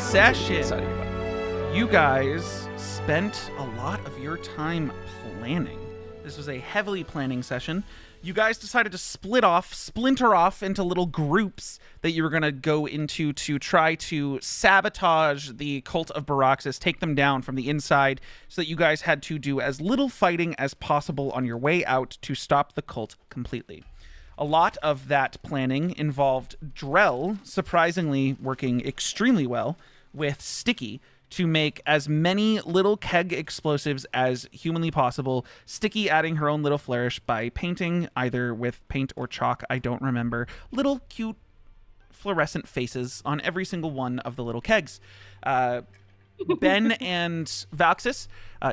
session. Excited about it. You guys spent a lot of your time planning. This was a heavily planning session. You guys decided to splinter off into little groups that you were going to go into to try to sabotage the cult of Baraxis, take them down from the inside, so that you guys had to do as little fighting as possible on your way out to stop the cult completely. A lot of that planning involved Drell surprisingly working extremely well with Sticky to make as many little keg explosives as humanly possible. Sticky adding her own little flourish by painting, either with paint or chalk, I don't remember, little cute fluorescent faces on every single one of the little kegs. Ben and Valxis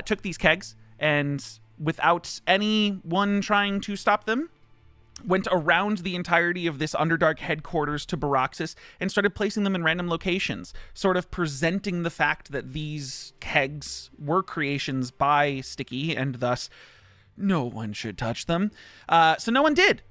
took these kegs and, without anyone trying to stop them, went around the entirety of this Underdark headquarters to Baraxis and started placing them in random locations, sort of presenting the fact that these kegs were creations by Sticky and thus no one should touch them. So no one did.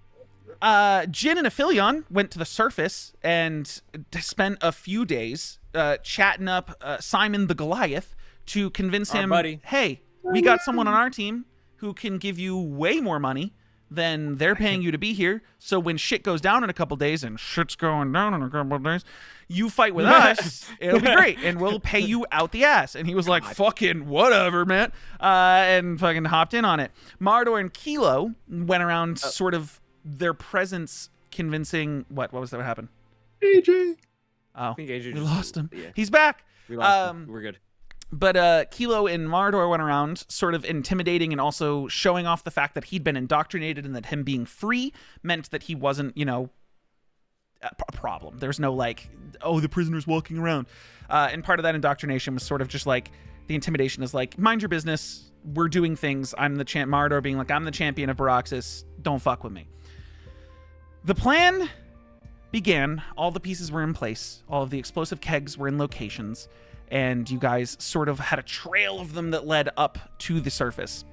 Jin and Aphelion went to the surface and spent a few days chatting up Simon the Goliath to convince him, buddy. Hey, we got someone on our team who can give you way more money than they're paying you to be here. So when shit goes down in a couple days, and shit's going down in a couple days, you fight with us. It'll be great, and we'll pay you out the ass. And he was like, fucking whatever, man, and fucking hopped in on it. Mardor and Kelo went around sort of their presence convincing... What was that? What happened? AJ. Oh, I think AJ we just- lost him. yeah. He's back. We lost him. We're good. But Kelo and Mardor went around sort of intimidating and also showing off the fact that he'd been indoctrinated and that him being free meant that he wasn't, you know, a problem. There's no like, oh, the prisoner's walking around. And part of that indoctrination was sort of just like, the intimidation is like, mind your business. We're doing things. I'm the Mardor being like, I'm the champion of Baraxis. Don't fuck with me. The plan began. All the pieces were in place. All of the explosive kegs were in locations. And you guys sort of had a trail of them that led up to the surface.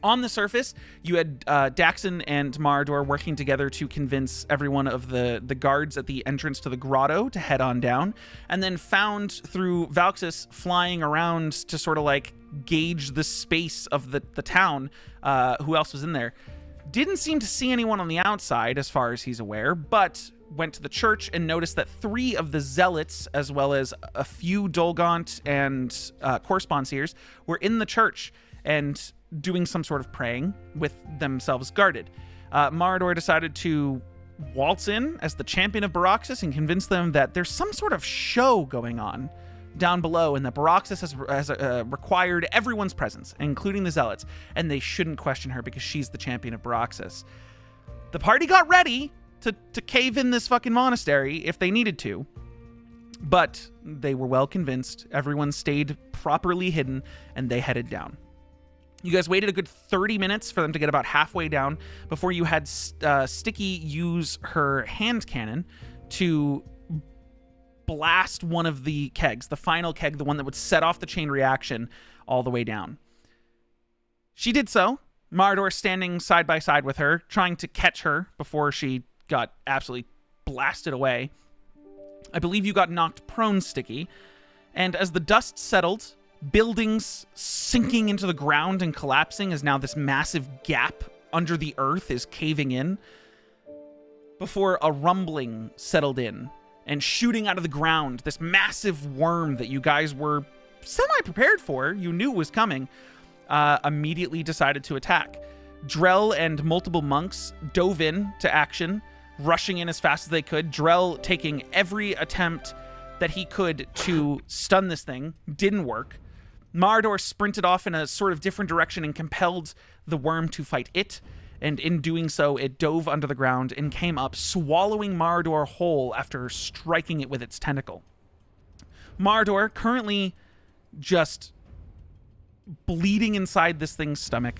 On the surface, you had Daxon and Mardor working together to convince every one of the guards at the entrance to the grotto to head on down, and then found through Valxis flying around to sort of like gauge the space of the town, who else was in there. Didn't seem to see anyone on the outside as far as he's aware, but went to the church and noticed that 3 of the zealots, as well as a few Dolgaunt and Corresponsiers, were in the church and doing some sort of praying with themselves guarded. Mardor decided to waltz in as the champion of Baraxis and convince them that there's some sort of show going on down below and that Baraxis has required everyone's presence, including the zealots, and they shouldn't question her because she's the champion of Baraxis. The party got ready to cave in this fucking monastery if they needed to. But they were well convinced. Everyone stayed properly hidden, and they headed down. You guys waited a good 30 minutes for them to get about halfway down before you had Sticky use her hand cannon to blast one of the kegs, the final keg, the one that would set off the chain reaction all the way down. She did so. Mardor standing side by side with her, trying to catch her before she got absolutely blasted away. I believe you got knocked prone, Sticky. And as the dust settled, buildings sinking into the ground and collapsing as now this massive gap under the earth is caving in, before a rumbling settled in and shooting out of the ground, this massive worm that you guys were semi-prepared for, you knew was coming, immediately decided to attack. Drell and multiple monks dove in to action, rushing in as fast as they could. Drell taking every attempt that he could to stun this thing. Didn't work. Mardor sprinted off in a sort of different direction and compelled the worm to fight it. And in doing so, it dove under the ground and came up, swallowing Mardor whole after striking it with its tentacle. Mardor, currently just bleeding inside this thing's stomach.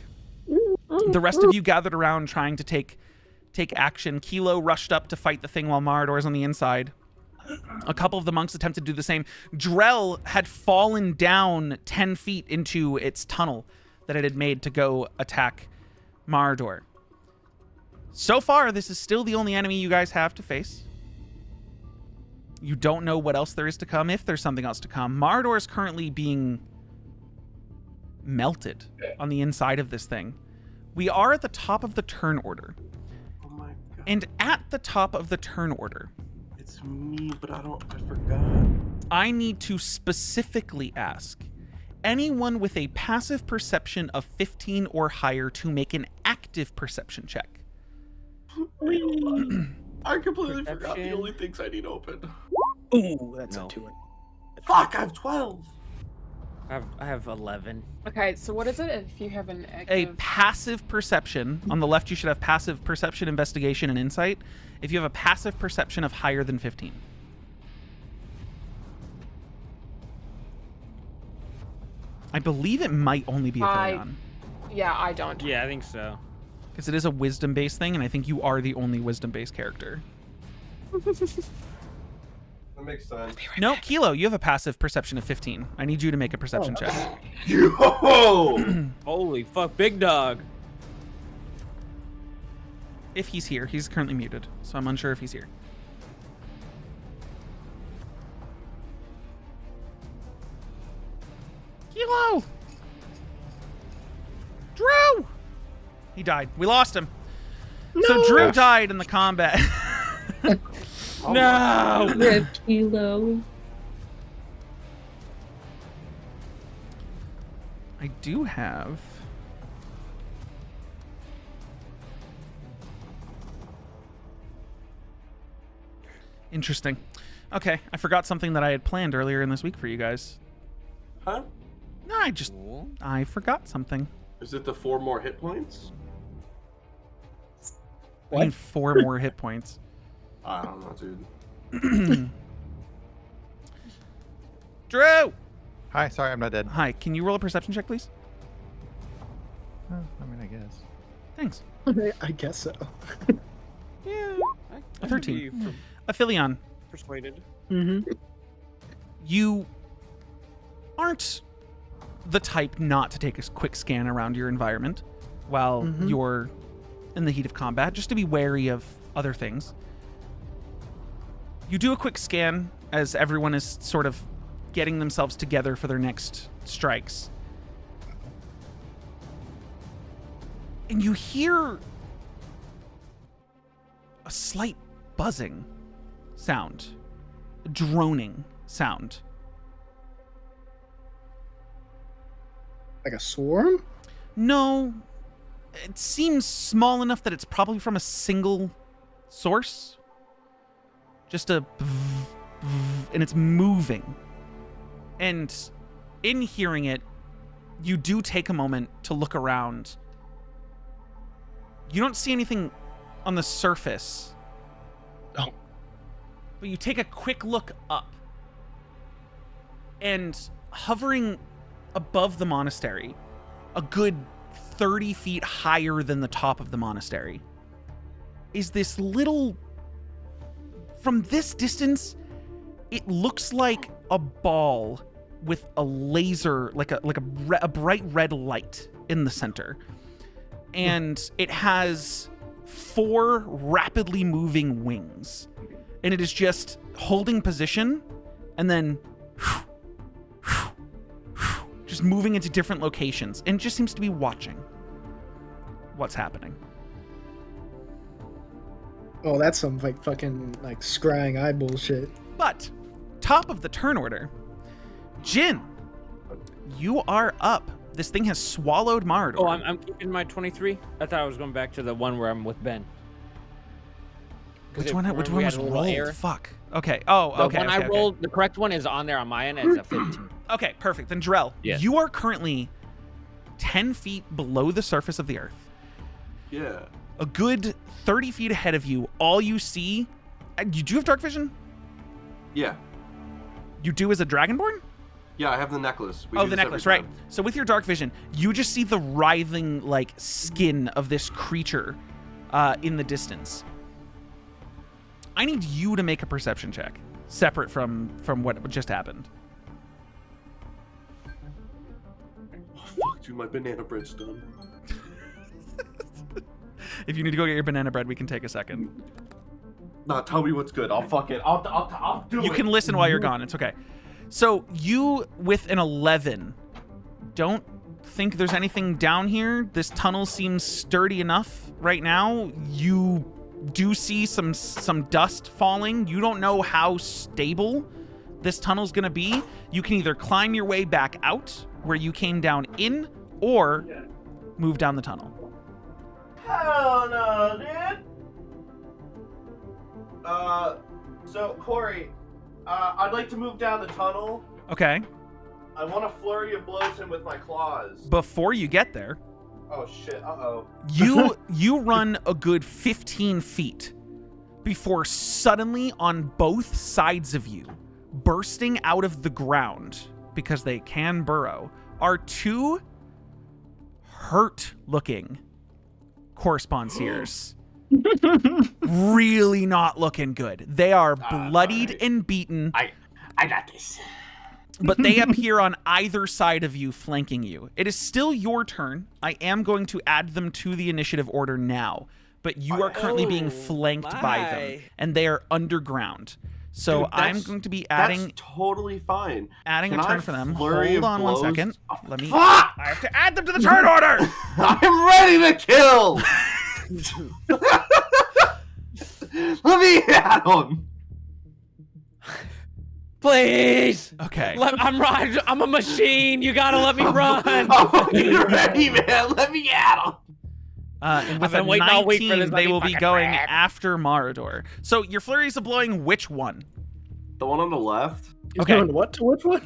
The rest of you gathered around trying to take action. Kelo rushed up to fight the thing while Mardor's on the inside. A couple of the monks attempted to do the same. Drell had fallen down 10 feet into its tunnel that it had made to go attack Mardor. So far, this is still the only enemy you guys have to face. You don't know what else there is to come, if there's something else to come. Mardor is currently being melted on the inside of this thing. We are at the top of the turn order. Oh my god. And at the top of the turn order, It's me, but I forgot. I need to specifically ask anyone with a passive perception of 15 or higher to make an active perception check. I completely forgot the Perception. only things I need open. Ooh, that's No. a 2. Fuck, I have 12. I have 11. Okay, so what is it if you have an A active... passive perception. On the left, you should have passive perception, investigation, and insight. If you have a passive perception of higher than 15. I believe it might only be a Aetherion. Yeah, I don't. Yeah, I think so. Because it is a wisdom-based thing, and I think you are the only wisdom-based character. That makes sense. No, Kelo, you have a passive perception of 15. I need you to make a perception check. Yo! Holy fuck, big dog. If he's here. He's currently muted, so I'm unsure if he's here. Kelo! Drew! He died. We lost him. So Drew died in the combat. Oh No! Rip Kelo. I do have... Interesting. Okay, I forgot something that I had planned earlier in this week for you guys. Huh? No, I forgot something. Is it the 4 more hit points? I need 4 more hit points. I don't know, dude. Drew! Hi, sorry, I'm not dead. Hi, can you roll a perception check, please? I mean, I guess. Thanks. I guess so. Yeah. A 13. Aphelion, Persuaded. Mm-hmm. you aren't the type not to take a quick scan around your environment while you're in the heat of combat, just to be wary of other things. You do a quick scan as everyone is sort of getting themselves together for their next strikes. And you hear a slight buzzing sound, a droning sound. Like a swarm? No, it seems small enough that it's probably from a single source. Just a and it's moving. And in hearing it, you do take a moment to look around. You don't see anything on the surface. Oh. But you take a quick look up. And hovering above the monastery, a good 30 feet higher than the top of the monastery, is this little... From this distance, it looks like a ball with a laser, like a bright red light in the center. And it has 4 rapidly moving wings. And it is just holding position and then just moving into different locations. And it just seems to be watching what's happening. Oh, that's some like fucking like scrying eye bullshit. But top of the turn order, Jin, you are up. This thing has swallowed Mardor. Oh, I'm keeping my 23. I thought I was going back to the one where I'm with Ben. Which one remember was we had a little rolled? error? Fuck. Okay. Oh, The okay. one okay, I okay. rolled, the correct one is on there on my end. It's a 15. Okay, perfect. Then Drell, Yes. you are currently 10 feet below the surface of the earth. Yeah. A good 30 feet ahead of you, all you see... Do you have dark vision? Yeah. You do as a Dragonborn? Yeah, I have the necklace. We Oh, do the this necklace, every right. time. So with your dark vision, you just see the writhing, like, skin of this creature in the distance. I need you to make a perception check, separate from what just happened. Oh, fuck, dude, my banana bread's done. If you need to go get your banana bread, we can take a second. Nah, tell me what's good. I'll fuck it. I'll do it. You can listen while you're gone. It's okay. So you, with an 11, don't think there's anything down here. This tunnel seems sturdy enough right now. You do see some dust falling. You don't know how stable this tunnel's gonna be. You can either climb your way back out where you came down in, or move down the tunnel. Hell no, dude. So Corey, I'd like to move down the tunnel. Okay. I want a flurry of blows him with my claws. Before you get there, Oh shit, uh-oh. you run a good 15 feet before suddenly on both sides of you, bursting out of the ground, because they can burrow, are two hurt-looking corresponsiers. Really not looking good. They are bloodied alright. and beaten, I got this. but they appear on either side of you, flanking you. It is still your turn. I am going to add them to the initiative order now, but you are currently being flanked by them, and they are underground. So Dude, I'm going to be adding That's totally fine. adding Can a I turn for them. flurry Hold of on one blows? second. Oh, Let me. fuck! I have to add them to the turn order. I'm ready to kill. Let me at him. Please. Okay. I'm a machine. You gotta let me run. I'm fucking ready, man. Let me at him. And with been a waiting all week for 19, this they will be fucking going rat. after Marador. So your flurries of blowing, which one? The one on the left. He's Okay. doing what to which one?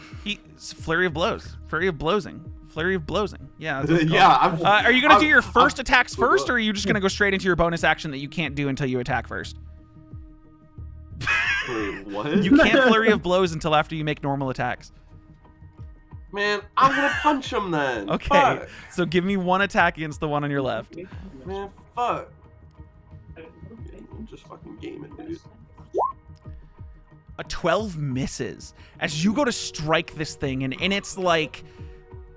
Flurry of blows. Flurry of blowsing. Flurry of blowing. Yeah. That's what it's Yeah. called. Are you going to do your first I'm- attacks first, or are you just going to go straight into your bonus action that you can't do until you attack first? Wait, what? You can't flurry of blows until after you make normal attacks. Man, I'm gonna punch him then. Okay. Fuck. So give me one attack against the one on your left. Man, fuck. I'm just fucking gaming, dude. A 12 misses as you go to strike this thing, and in its like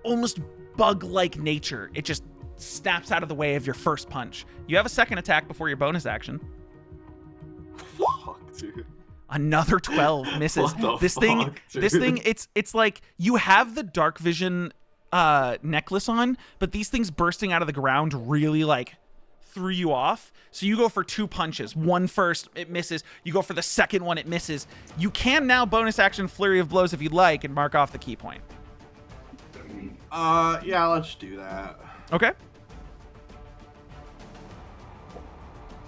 almost bug-like nature, it just snaps out of the way of your first punch. You have a second attack before your bonus action. Fuck, dude. Another 12 misses. What the This thing, fuck, this dude? thing, it's like you have the dark vision necklace on, but these things bursting out of the ground really like threw you off. So you go for two punches. One first, it misses. You go for the second one, it misses. You can now bonus action flurry of blows if you'd like and mark off the key point. Yeah, let's do that. Okay.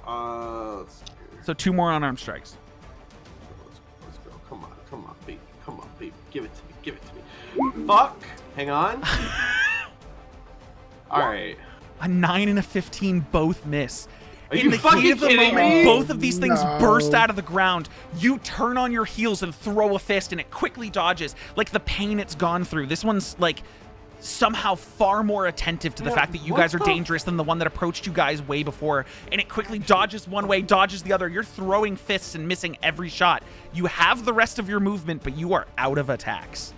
Let's see. So two more unarmed strikes. Let's go. Come on, baby. Come on, baby. Give it to me. Fuck. Hang on. Alright. A 9 and a 15 both miss. Are In you the fucking heat of the kidding moment, me? both of these things No. burst out of the ground. You turn on your heels and throw a fist, and it quickly dodges. Like the pain it's gone through. This one's like somehow far more attentive to the Yeah, fact that you what guys are the dangerous than the one that approached you guys way before. And it quickly dodges one way, dodges the other. You're throwing fists and missing every shot. You have the rest of your movement, but you are out of attacks.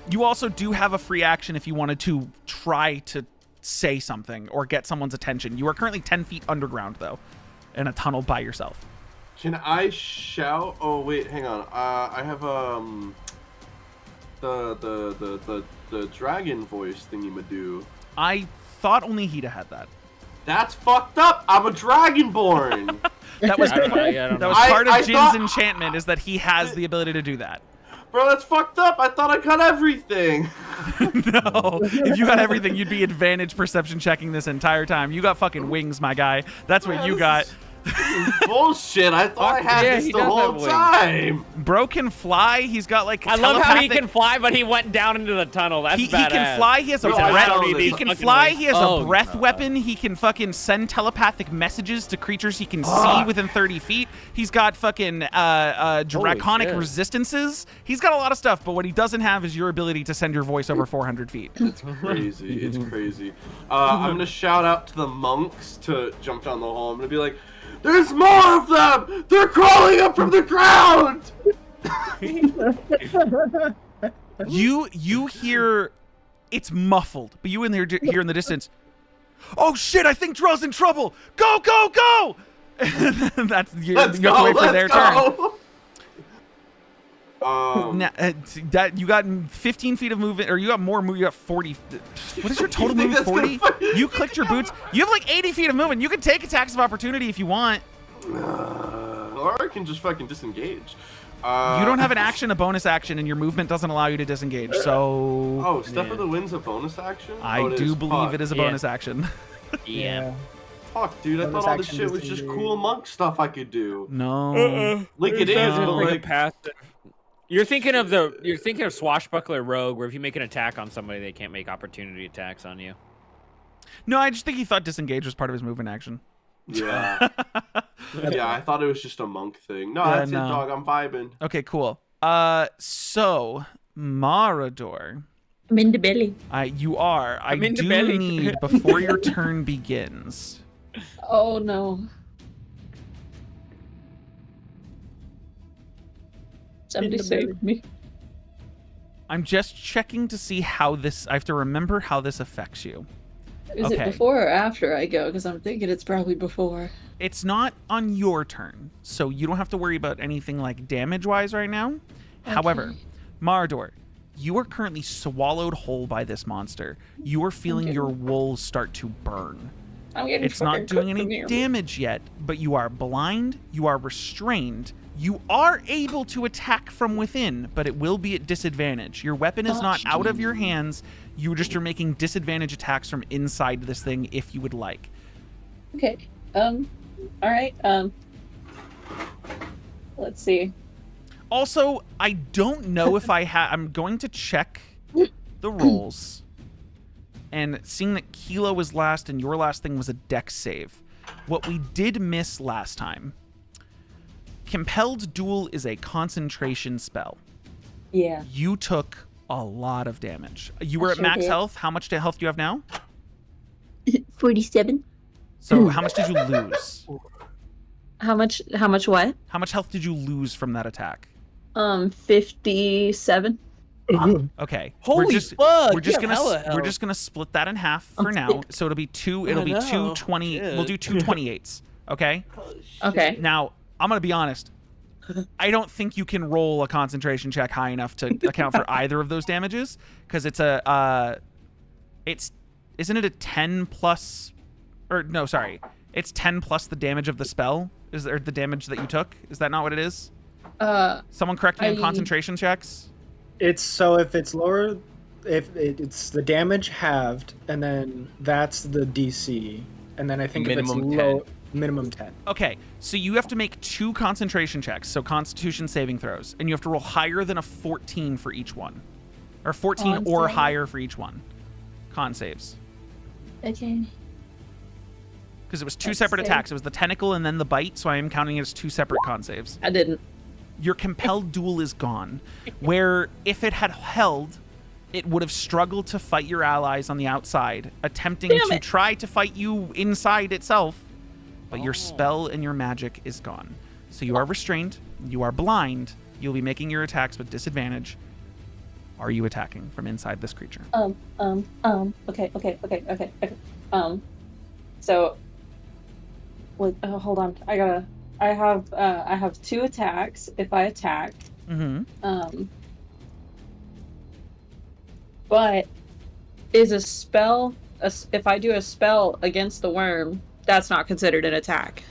You also do have a free action if you wanted to try to say something or get someone's attention. You are currently 10 feet underground, though, in a tunnel by yourself. Can I shout? Oh wait, hang on. I have the dragon voice thingy-ma-do. I thought only Hida had that. That's fucked up. I'm a dragonborn. That was I don't know. that was part of I Jin's thought- enchantment, is that he has the ability to do that. Bro, that's fucked up. I thought I cut everything. No, if you got everything, you'd be advantage perception checking this entire time. You got fucking wings, my guy. That's what you got. This is bullshit. I thought I Fuck, had yeah, this he the does whole have wings. time. Bro can fly. He's got like I love how he telepathic- can fly, but he went down into the tunnel. That's He badass. can fly. He has a No, I breath. know He this. can Fucking fly. wings. He has Oh, a breath no. weapon. He can fucking send telepathic messages to creatures he can see within 30 feet. He's got fucking draconic shit. resistances. He's got a lot of stuff, but what he doesn't have is your ability to send your voice over 400 feet. It's crazy. It's crazy. I'm gonna shout out to the monks to jump down the hole. I'm gonna be like, "There's more of them! They're crawling up from the ground!" You hear it's muffled, but you hear in the distance, "Oh shit, I think Drell's in trouble. Go, go, go!" That's you have to wait for their turn. Now, that you got 15 feet of movement, or you got more movement. You got 40. What is your total movement? 40. You clicked your boots. You have like 80 feet of movement. You can take attacks of opportunity if you want. Or I can just fucking disengage. You don't have an action, a bonus action, and your movement doesn't allow you to disengage. So. Oh, Step of the Wind's a bonus action? I do believe it is a bonus action. Yeah. Fuck, dude, I Bonus thought all this action shit was just disengage. cool monk stuff I could do. No. Like it is, Sounds but like a like passive. You're thinking of Swashbuckler Rogue, where if you make an attack on somebody, they can't make opportunity attacks on you. No, I just think he thought disengage was part of his movement action. yeah. Yeah, I thought it was just a monk thing. No, Yeah, that's no. it, dog. I'm vibing. Okay, cool. So Marador, I'm in the belly. you are. I I'm in the do belly. need before your turn begins. Oh no. Somebody In the belly. save me. I'm just checking to see how this. I have to remember how this affects you. Is Okay. it before or after I go? Because I'm thinking it's probably before. It's not on your turn, so you don't have to worry about anything like damage-wise right now. However, Okay. Marador, you are currently swallowed whole by this monster. You are feeling Okay. your wool start to burn. I'm getting It's not fucking doing cooked from any here. damage yet, but you are blind, you are restrained, you are able to attack from within, but it will be at disadvantage. Your weapon is not out of your hands, you just are making disadvantage attacks from inside this thing if you would like. Okay. All right. Let's see. Also, I don't know if I'm going to check the rolls. And seeing that Kelo was last and your last thing was a dex save. What we did miss last time. Compelled Duel is a concentration spell. Yeah. You took a lot of damage. You were at sure max did. health. How much health do you have now? 47. So how much did you lose? How much what? How much health did you lose from that attack? 57. Okay. Holy we're just, fuck, We're just you have gonna hella we're health. just gonna split that in half for now. So it'll be two. It'll be know. 220. We'll do 228s. Okay. Okay. Now I'm gonna be honest. I don't think you can roll a concentration check high enough to account for either of those damages because it's isn't it a 10 plus or no, sorry. It's 10 plus the damage of the spell. Is there the damage that you took? Is that not what it is? Someone correct me on I- concentration checks. It's so if it's lower, if it's the damage halved, and then that's the DC, and then I think Minimum if it's low, minimum 10. Okay, so you have to make 2 concentration checks, so Constitution saving throws, and you have to roll higher than a 14 for each one, or 14 Con or save. higher for each one. Con saves, Okay. because it was 2 Let's separate see. attacks. It was the tentacle and then the bite, so I am counting it as 2 separate con saves. I didn't. Your compelled duel is gone, where if it had held, it would have struggled to fight your allies on the outside, attempting Damn to it. try to fight you inside itself, but your spell and your magic is gone. So you are restrained, you are blind, you'll be making your attacks with disadvantage. Are you attacking from inside this creature? Okay. So, wait, hold on. I have 2 attacks if I attack. Mm-hmm. But is a spell, if I do a spell against the worm, that's not considered an attack.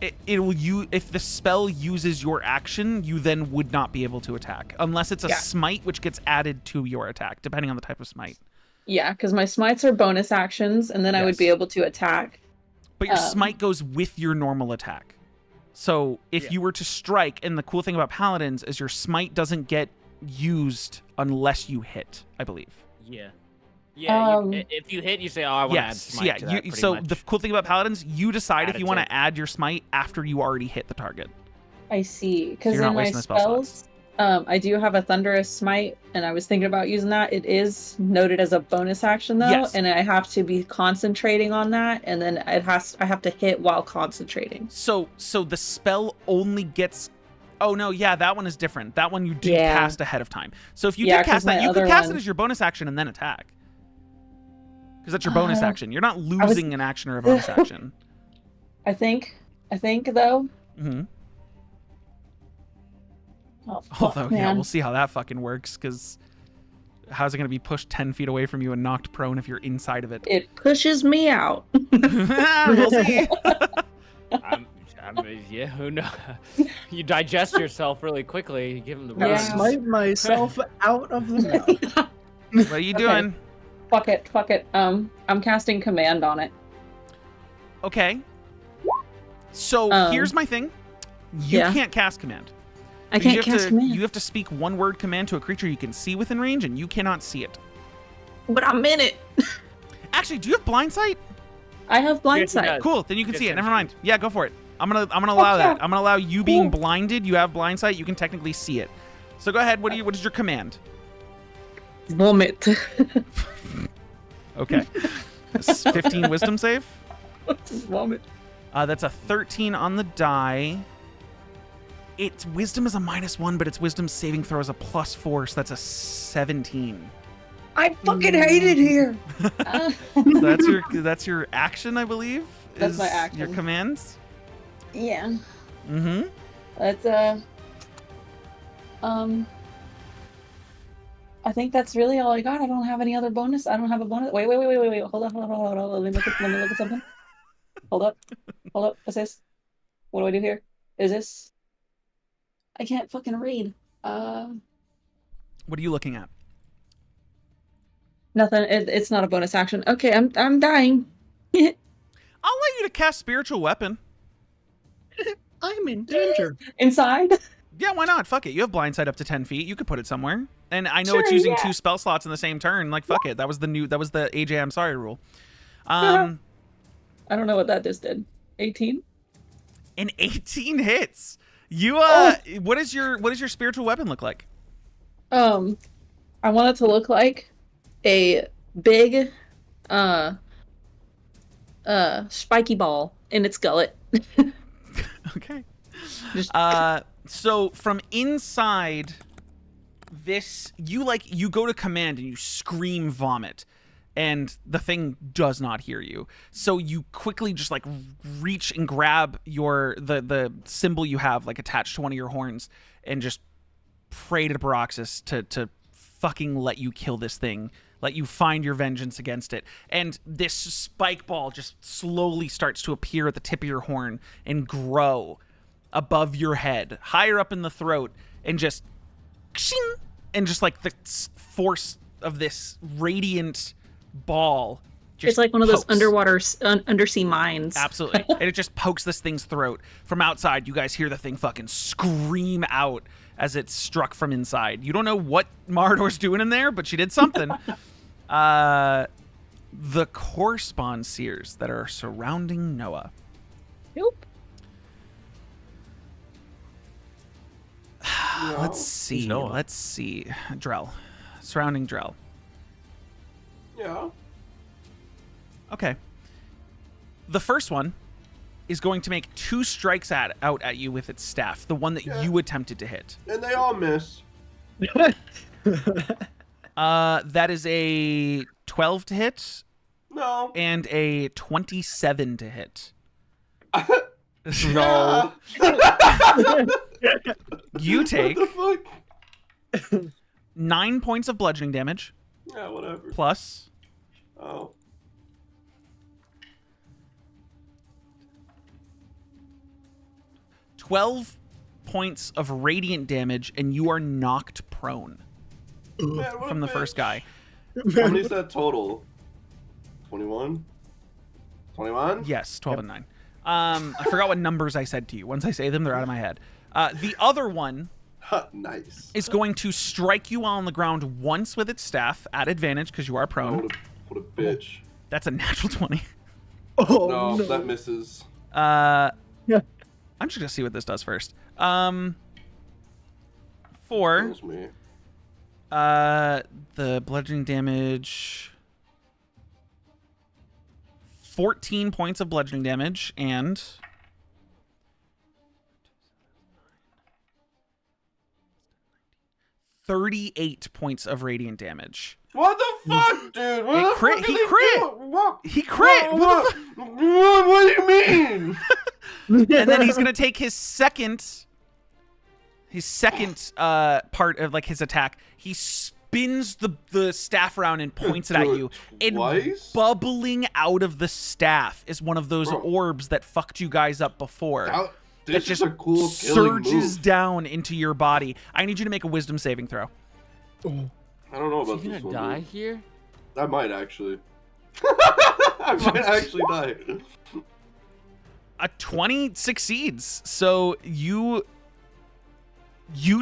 If the spell uses your action, you then would not be able to attack. Unless it's a Yeah. smite, which gets added to your attack, depending on the type of smite. Yeah, because my smites are bonus actions, and then I would be Yes. able to attack. But your smite goes with your normal attack. So if you were to strike, and the cool thing about paladins is your smite doesn't get used unless you hit, I believe. Yeah. Yeah. Um, If you hit, you say, "Oh, I want to add Yes. smite Yeah. to that." So pretty the much. cool thing about paladins, you decide Add if you it want to to add your smite after you already hit the target. I see. Because you're not in my wasting the spell spells, I do have a thunderous smite, and I was thinking about using that. It is noted as a bonus action though, Yes. and I have to be concentrating on that, and then I have to hit while concentrating. So the spell only gets Oh no, yeah, that one is different. That one you do Yeah. cast ahead of time. So if you Yeah, did 'cause cast that, my you could other cast it one- as your bonus action and then attack. Because that's your bonus action. You're not losing an action or a bonus action. I think though. Mm-hmm. Oh, fuck, Although, man. yeah, we'll see how that fucking works. Because how's it going to be pushed 10 feet away from you and knocked prone if you're inside of it? It pushes me out. We'll see. Yeah, who knows? You digest yourself really quickly. You give him the Yeah. I worms. smite myself out of the mouth. What are you doing? Fuck it. I'm casting command on it. Okay. So here's my thing. You yeah. can't cast command. I You can't have cast to, command. You have to speak one word command to a creature you can see within range, and you cannot see it. But I'm in it. Actually, do you have blind sight? I have Yes, blind he sight. does. Cool. Then you can Yes, see it. yes, Never yes. mind. Yeah, go for it. I'm gonna allow yeah. that. I'm gonna allow you being Cool. blinded. You have blind sight. You can technically see it. So go ahead. What is your command? Vomit. Okay. 15 wisdom save. Vomit. That's a 13 on the die. Its wisdom is a -1, but its wisdom saving throw is a +4, so that's a 17. I fucking hate it here. So that's your action, I believe. That's is my action. Your commands. Yeah. Mm-hmm. That's I think that's really all I got. I don't have any other bonus. I don't have a bonus. Wait. Hold on. Let me look at something. Hold up. What's this? What do I do here? Is this? I can't fucking read. What are you looking at? Nothing. It's not a bonus action. Okay, I'm dying. I'll let you to cast spiritual weapon. I'm in danger. Inside? Yeah, why not? Fuck it. You have blind sight up to 10 feet. You could put it somewhere. And I know Sure, it's using yeah. 2 spell slots in the same turn. Like, fuck it. That was the AJ I'm sorry rule. I don't know what that just did. 18? An 18 hits. You what does your spiritual weapon look like? I want it to look like a big spiky ball in its gullet. Okay. Just- So from inside this, you go to command and you scream vomit, and the thing does not hear you. So you quickly just like reach and grab the symbol you have like attached to one of your horns and just pray to Baroxus to fucking let you kill this thing. Let you find your vengeance against it. And this spike ball just slowly starts to appear at the tip of your horn and grow above your head, higher up in the throat, and just shing, and just like the force of this radiant ball just it's like one of those pokes. underwater undersea mines. Absolutely. And it just pokes this thing's throat. From outside, you guys hear the thing fucking scream out as it's struck from inside. You don't know what Marador's doing in there, but she did something. The core spawn seers that are surrounding Noah. Nope. Let's see. Noah? Let's see. Drell. Surrounding Drell. Yeah. Okay. The first one is going to make 2 strikes out at you with its staff, the one that Yeah. you attempted to hit. And they all miss. That is a 12 to hit No. and a 27 to hit. No. You take What the fuck? 9 points of bludgeoning damage Yeah, whatever. plus Oh. 12 points of radiant damage, and you are knocked prone Man, what from a the first bitch. guy. How many is that total? 21? 21? Yes, 12 and 9. I forgot what numbers I said to you. Once I say them, they're out of my head. The other one Nice. is going to strike you on the ground once with its staff at advantage because you are Oh, prone. what a bitch. That's a natural 20. Oh No, no. that misses. Yeah. Yeah. I'm just gonna see what this does first. 4. Kills me. The bludgeoning damage. 14 points of bludgeoning damage and 38 points of radiant damage. What the fuck, dude? What the crit- fuck he are they crit. doing? What? He crit. What do you mean? And then he's gonna take his second part of like his attack. He spins the staff around and points it at you. And Twice? bubbling out of the staff is one of those Bro. orbs that fucked you guys up before. That That just just a cool killing surges move. down into your body. I need you to make a wisdom saving throw. I don't know Is about he this gonna one. die Dude. here? I might actually. I might actually die. A 20 succeeds. So you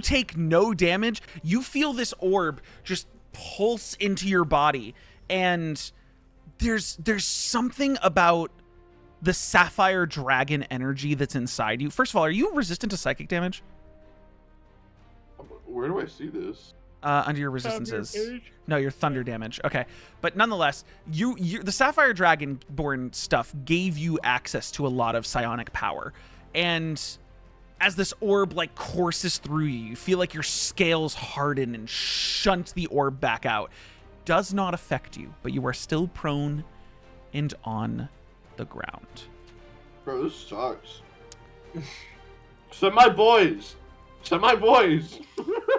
take no damage. You feel this orb just pulse into your body, and there's something about the sapphire dragon energy that's inside you. First of all, are you resistant to psychic damage? Where do I see this? Under your resistances. No, your thunder damage. Okay. But nonetheless, you the Sapphire Dragonborn stuff gave you access to a lot of psionic power. And as this orb like courses through you, you feel like your scales harden and shunt the orb back out. Does not affect you, but you are still prone and on the ground. Bro, this sucks. Send my boys. Send my boys.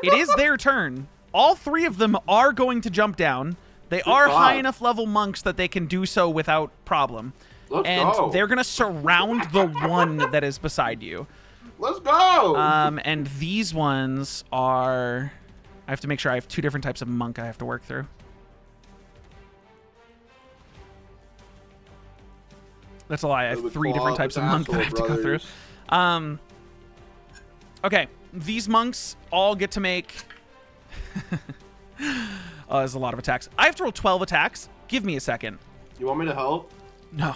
It is their turn. All three of them are going to jump down. They Good are God. high enough level monks that they can do so without problem. Let's And go. they're going to surround the one that is beside you. Let's go. And these ones are... I have to make sure I have two different types of monk I have to work through. That's a lie. I have The three different claw types of with monk that I have to asshole go through. brothers. Okay. These monks all get to make... there's a lot of attacks. I have to roll 12 attacks. Give me a second. You want me to help? No.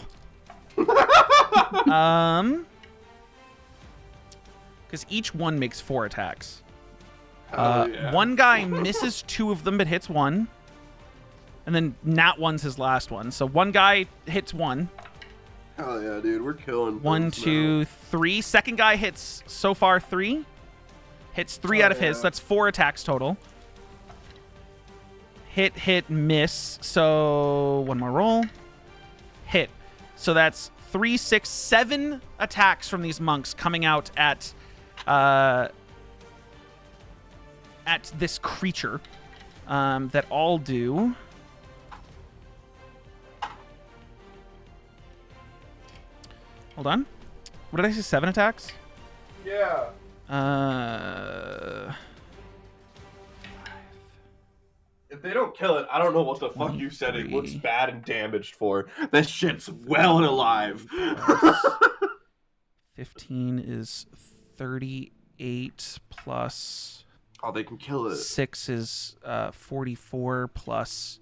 Because each one makes 4 attacks. Hell yeah. One guy misses 2 of them but hits 1. And then nat 1's his last one. So one guy hits 1. Hell yeah, dude. We're killing. 1, things 2, 3. Second guy hits so far 3. Hits 3 out of his. yeah. So that's 4 attacks total. Hit, hit, miss. So one more roll. Hit. So that's 3, 6, 7 attacks from these monks coming out at this creature that all do. Hold on. What did I say? 7 attacks? Yeah. If they don't kill it, I don't know what the fuck you said it looks 23. bad and damaged for. That shit's well and alive. 15 is 38 plus Oh, they can kill it. 6 is 44 plus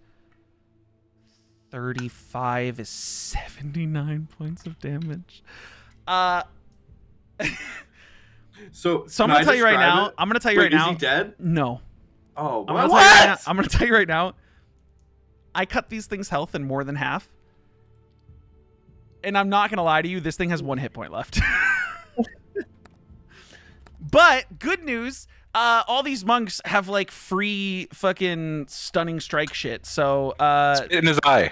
35 is 79 points of damage. So So I'm can gonna I tell you right describe now. it? I'm gonna tell you Wait, right now. Is he dead? No. Oh, I'm what? gonna tell you right now. I'm gonna tell you right now. I cut these things' health in more than half. And I'm not gonna lie to you, this thing has 1 hit point left. But good news, all these monks have like free fucking stunning strike shit. So In his eye.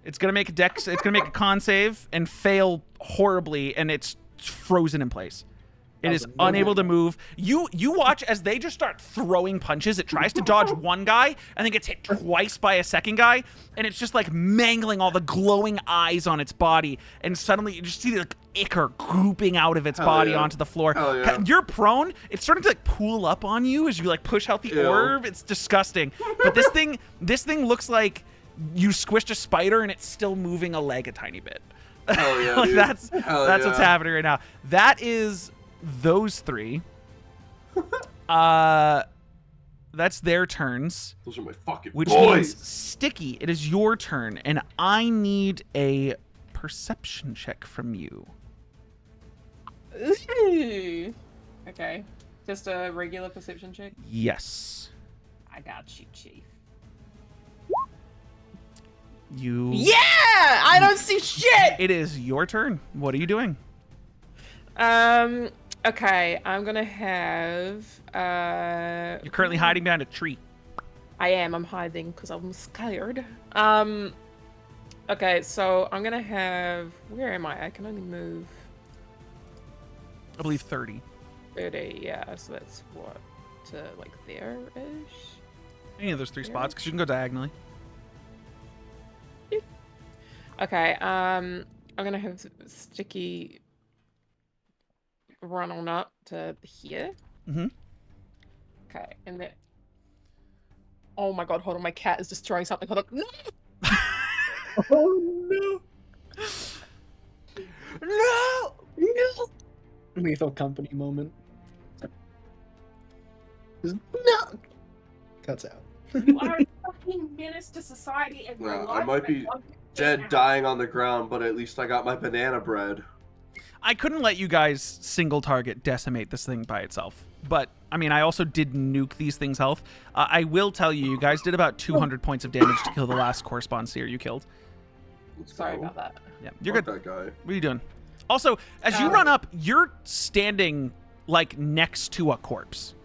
it's gonna make a con save and fail horribly, and it's frozen in place. It is unable to move. You watch as they just start throwing punches. It tries to dodge one guy and then gets hit twice by a second guy, and it's just like mangling all the glowing eyes on its body. And suddenly you just see the ichor grouping out of its body yeah. onto the floor. Hell yeah. You're prone. It's starting to like pool up on you as you like push out the Ew. orb. It's disgusting. But this thing looks like you squished a spider and it's still moving a leg a tiny bit. Hell yeah, Like dude. that's Hell what's yeah. happening right now. That is those 3. That's their turns, Those are my fucking which boys. means Sticky, it is your turn, and I need a perception check from you. Ooh. Okay. Just a regular perception check. Yes. I got you, Chief. You. Yeah! I don't see shit! It is your turn. What are you doing? Okay, I'm gonna have. You're currently hiding behind a tree. I am. I'm hiding because I'm scared. Okay, so I'm gonna have. Where am I? I can only move I believe 30. 30. Yeah, so that's what to like there-ish. Any of those 3 spots, because you can go diagonally. Okay. I'm gonna have Sticky run on up to here. Mm-hmm. Okay, and then. Oh my god! Hold on, my cat is destroying something. Hold on. No! Oh no! No! No! Lethal company moment. Just, no! Cuts out. You are a fucking menace to society and my Yeah, life. I might be dead, dying on the ground, but at least I got my banana bread. I couldn't let you guys single target decimate this thing by itself. But, I mean, I also did nuke these things' health. I will tell you, you guys did about 200 points of damage to kill the last correspond seer you killed. Sorry about that. Yeah, you're Fuck good. that guy. What are you doing? Also, as you run up, you're standing, like, next to a corpse.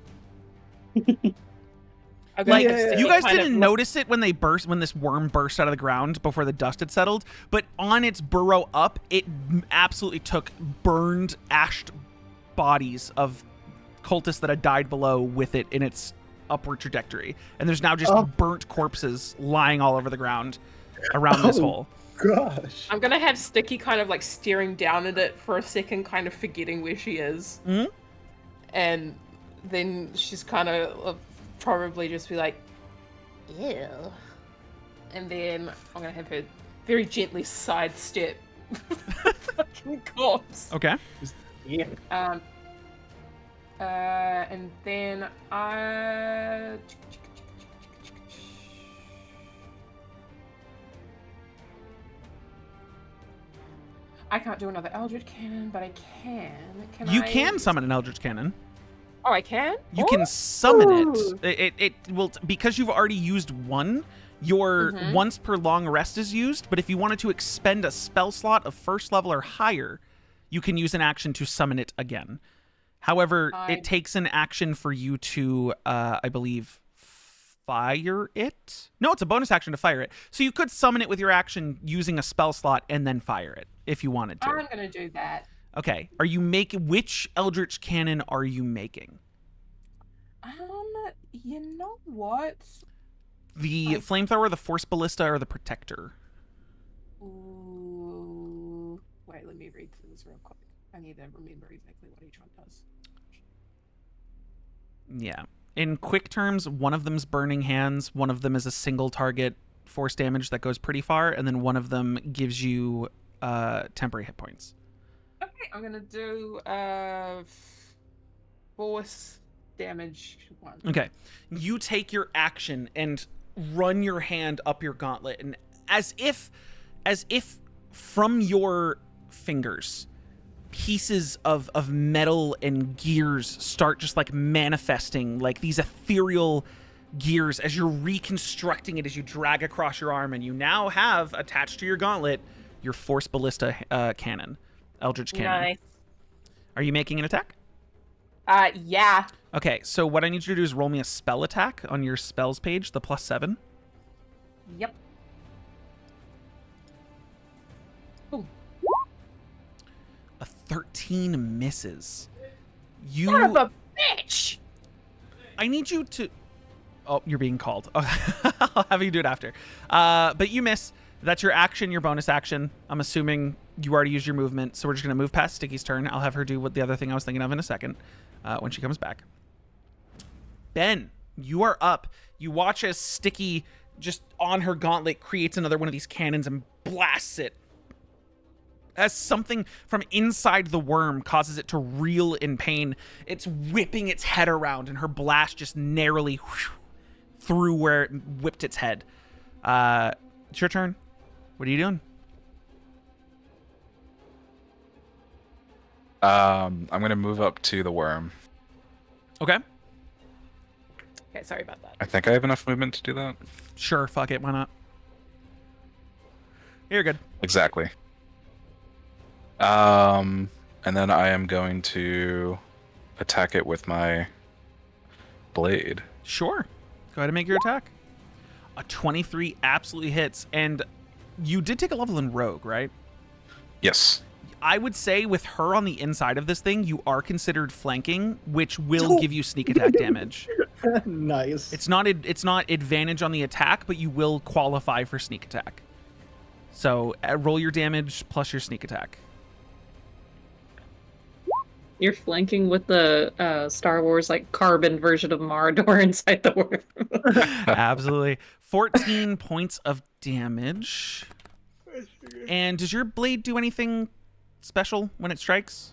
Like, you guys didn't notice it when this worm burst out of the ground before the dust had settled, but on its burrow up, it absolutely took burned, ashed bodies of cultists that had died below with it in its upward trajectory. And there's now just burnt corpses lying all over the ground around this hole. Gosh. I'm gonna have Sticky kind of like staring down at it for a second, kind of forgetting where she is. Mm-hmm. And then she's kind of probably just be like, ew. And then I'm gonna have her very gently sidestep fucking corpse. Okay. Yeah. And then I can't do another Eldritch Cannon, but I can. You can summon an Eldritch Cannon. Oh, I can? You can summon it. It will, because you've already used one, your once per long rest is used, but if you wanted to expend a spell slot of 1st level or higher, you can use an action to summon it again. However, it takes an action for you to, I believe, fire it? No, it's a bonus action to fire it. So you could summon it with your action using a spell slot and then fire it if you wanted to. I'm gonna do that. Okay. Are you making, which Eldritch Cannon are you making? You know what? The Flamethrower, the Force Ballista, or the Protector? Ooh. Wait, let me read through this real quick. I need to remember exactly what each one does. Yeah. In quick terms, one of them's Burning Hands, one of them is a single target force damage that goes pretty far, and then one of them gives you temporary hit points. Okay, I'm gonna do force damage one. Okay. You take your action and run your hand up your gauntlet, and as if from your fingers, pieces of metal and gears start just like manifesting, like these ethereal gears as you're reconstructing it as you drag across your arm, and you now have attached to your gauntlet your Force Ballista cannon, Eldritch Cannon. Nice. Are you making an attack? Yeah. Okay, so what I need you to do is roll me a spell attack on your spells page, the +7. Yep. Ooh. A 13 misses. You. Son of a bitch! I need you to. Oh, you're being called. I'll have you do it after. But you miss. That's your action, your bonus action. I'm assuming you already used your movement, so we're just gonna move past Sticky's turn. I'll have her do what the other thing I was thinking of in a second, when she comes back. Ben, you are up. You watch as Sticky, just on her gauntlet, creates another one of these cannons and blasts it. As something from inside the worm causes it to reel in pain, it's whipping its head around, and her blast just narrowly through where it whipped its head. It's your turn. What are you doing? I'm gonna move up to the worm. Okay. Okay, sorry about that. I think I have enough movement to do that. Sure, fuck it, why not? You're good. Exactly. And then I am going to attack it with my blade. Sure. Go ahead and make your attack. A 23 absolutely hits, and you did take a level in Rogue, right? Yes. I would say with her on the inside of this thing, you are considered flanking, which will give you sneak attack damage. Nice. It's not advantage on the attack, but you will qualify for sneak attack. So roll your damage plus your sneak attack. You're flanking with the Star Wars like carbon version of Mordor inside the worm. Absolutely. 14 points of damage. And does your blade do anything special when it strikes?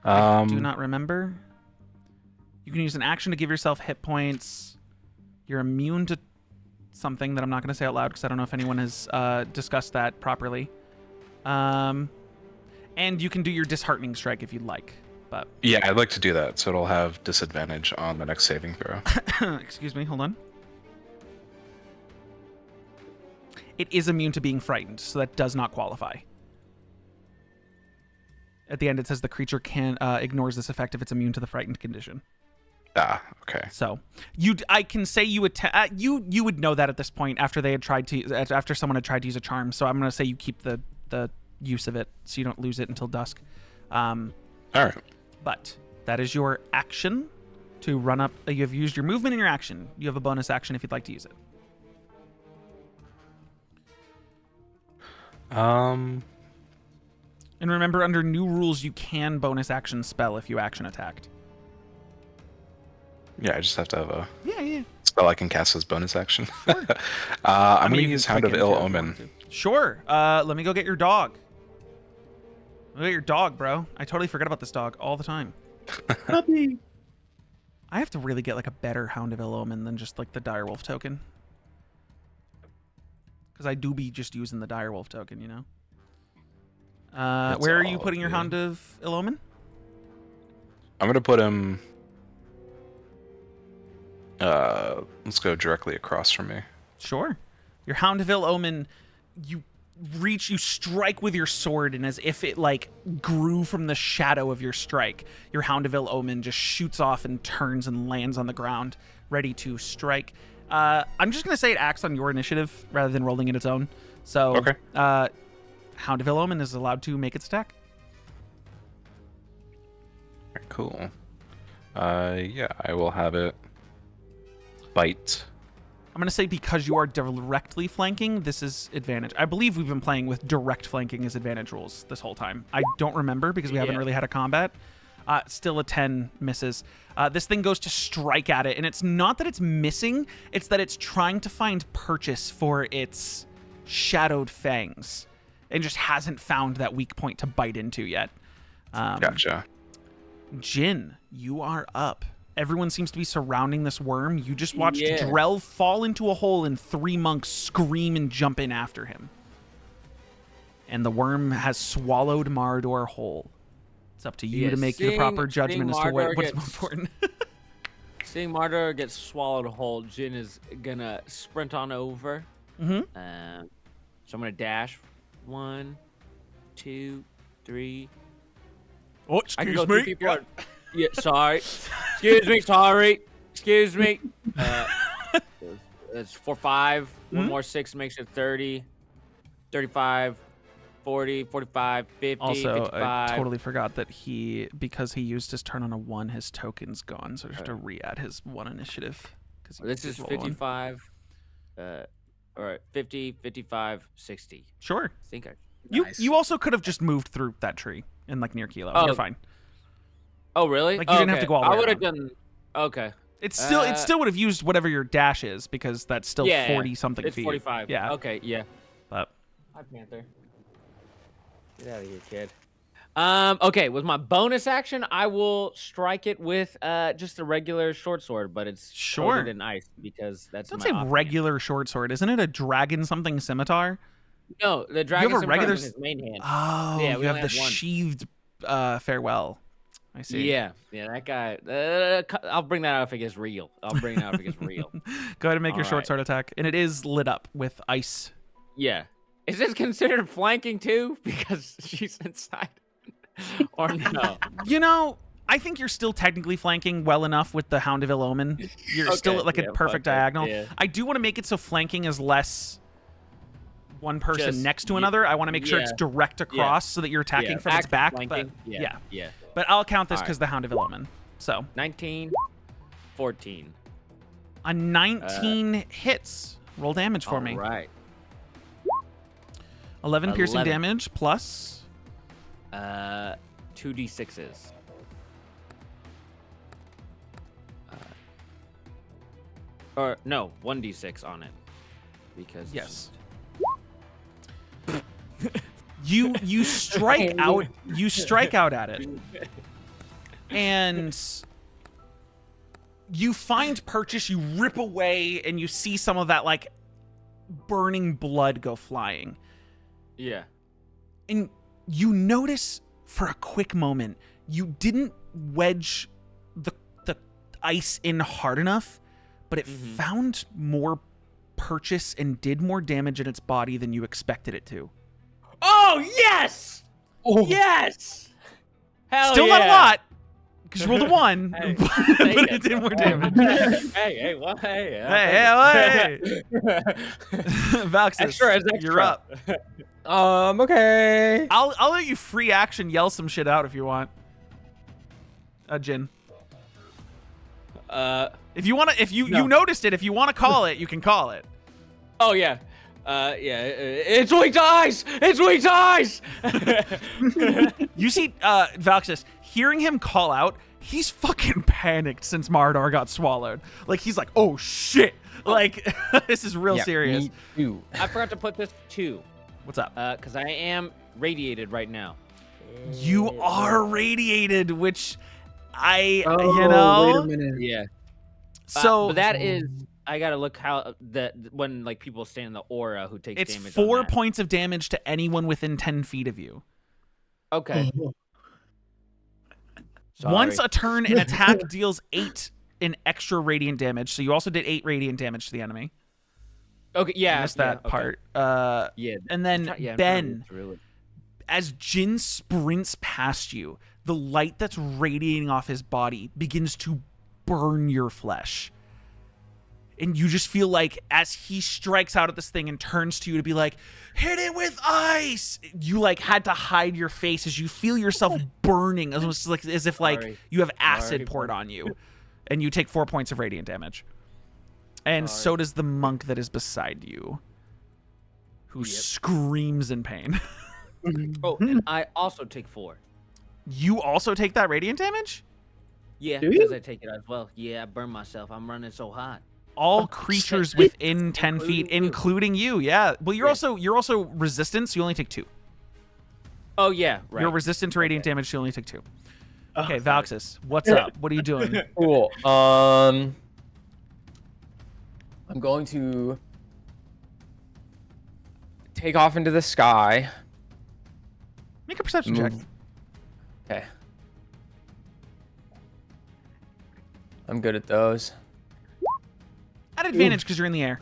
I do not remember. You can use an action to give yourself hit points. You're immune to something that I'm not going to say out loud because I don't know if anyone has discussed that properly. And you can do your disheartening strike if you'd like. But Yeah, I'd like to do that, so it'll have disadvantage on the next saving throw. excuse me, hold on. It is immune to being frightened, so that does not qualify. At the end, it says the creature can ignores this effect if it's immune to the frightened condition. Ah, okay. So I can say you would know that at this point after someone had tried to use a charm. So I'm going to say you keep the use of it so you don't lose it until dusk. All right. But that is your action to run up. You have used your movement and your action. You have a bonus action if you'd like to use it. And remember, under new rules, you can bonus action spell if you action attacked. Yeah, I just have to have a Yeah. spell I can cast as bonus action. I'm going to use Hound of Ill Omen. Sure. Let me go get your dog. Look at your dog, bro. I totally forget about this dog all the time. Puppy. I have to really get like a better Hound of Ill Omen than just like the Direwolf token. Because I do be just using the Direwolf token, you know? Where are you putting your Hound of Ill Omen? I'm going to put him... let's go directly across from me. Sure. Your Hound of Ill Omen, you strike with your sword, and as if it like grew from the shadow of your strike, your Hound of Ill Omen just shoots off and turns and lands on the ground, ready to strike. I'm just going to say it acts on your initiative rather than rolling it its own. So, Okay. Hound of Ill Omen is allowed to make its attack. Alright, cool. Yeah, I will have it bite. I'm going to say because you are directly flanking, this is advantage. I believe we've been playing with direct flanking as advantage rules this whole time. I don't remember because we haven't really had a combat. Still a 10 misses. This thing goes to strike at it, and it's not that it's missing, it's that it's trying to find purchase for its shadowed fangs and just hasn't found that weak point to bite into yet. Gotcha. Jin, you are up. Everyone seems to be surrounding this worm. You just watched Drell fall into a hole and 3 monks scream and jump in after him. And the worm has swallowed Mordor whole. It's up to you to make your proper judgment as to what's more important. Seeing Mordor get swallowed whole, Jin is gonna sprint on over. Mm-hmm. So I'm gonna dash. 1, 2, 3. Oh, I can go through people. Yeah, sorry. Excuse me. Sorry. Excuse me. That's 4, 5. One more 6 makes it 30, 35, 40, 45, 50, Also, 55. I totally forgot that because he used his turn on a 1, his token's gone, so I have to re-add his 1 initiative. This is 55. All right, 50, 55, 60. Sure. I think You also could have just moved through that tree in like near Kelo. Oh. You're fine. Oh, really? Like you didn't have to go all the way I would have around. done. Okay. It still would have used whatever your dash is because that's still 40 something it's feet. 45. Yeah. Okay. Yeah. But Hi, Panther. Get out of here, kid. Okay, with my bonus action, I will strike it with just a regular short sword, but it's coated in ice because that's don't my say offhand. regular short sword. Isn't it a dragon something scimitar? No, the dragon have a regular is his main hand. Oh, Yeah, you we have only the have one. sheathed farewell. I see. Yeah, that guy. I'll bring that out if it gets real. I'll bring it out if it gets real. Go ahead and make your All short right. sword attack, and it is lit up with ice. Yeah. Is this considered flanking too? Because she's inside. Or no? You know, I think you're still technically flanking well enough with the Hound of Ill Omen. You're still at like a perfect diagonal. Yeah. I do want to make it so flanking is less one person Just- next to another. I want to make sure it's yeah. direct across so that you're attacking from its Active back. flanking. But Yeah. Yeah. But I'll count this All because the Hound of Ill Omen. So 19, 14. a 19 hits. Roll damage for me. All right. 11 piercing 11. damage plus 2d6s. Or no, 1d6 on it. Because yes. You strike out. You strike out at it, and you find purchase. You rip away, and you see some of that like burning blood go flying. Yeah. And you notice for a quick moment you didn't wedge the ice in hard enough, but it found more purchase and did more damage in its body than you expected it to. Oh yes! Oh. Yes! Hell Still yeah. not a lot, because you rolled a 1, Hey, but it did more damage. Hey, what? Hey, Hey. Valxis, Extra is extra. you're up. Okay. I'll let you free action yell some shit out if you want. Jin. If you want to, if you noticed it, if you want to call it, you can call it. Oh yeah. It's weak to ice! It's weak to ice! You see, Valxis, hearing him call out, he's fucking panicked since Mardor got swallowed. Like, he's like, oh shit. Like, this is real serious. Me too. I forgot to put this 2. What's up? Because I am radiated right now. You are radiated, which Oh, you know. wait a minute. Yeah. So but that is, I gotta look how when like people stand in the aura who takes it's damage. 4 on that. points of damage to anyone within 10 feet of you. Okay. Sorry. Once a turn, an attack deals 8 in extra radiant damage. So you also did 8 radiant damage to the enemy. Okay. Yeah. I missed that okay. part. Yeah. And then Yeah, Ben, really. as Jin sprints past you, the light that's radiating off his body begins to burn your flesh. And you just feel like as he strikes out at this thing and turns to you to be like, hit it with ice, you like had to hide your face as you feel yourself burning, almost like as if like Sorry. you have acid Sorry, poured on you. And you take 4 points of radiant damage. And so does the monk that is beside you, who screams in pain. Oh, and I also take 4. You also take that radiant damage? Yeah, Do you? because I take it as well. Yeah, I burn myself. I'm running so hot. All creatures within 10 feet, Including you. including you. Yeah. Well, you're Yeah. also resistant, so you only take 2. Oh yeah, right. You're resistant to radiant damage, so you only take 2. Okay, Valxis, what's up? What are you doing? Cool. I'm going to take off into the sky. Make a perception check. Okay. I'm good at those. At advantage because you're in the air.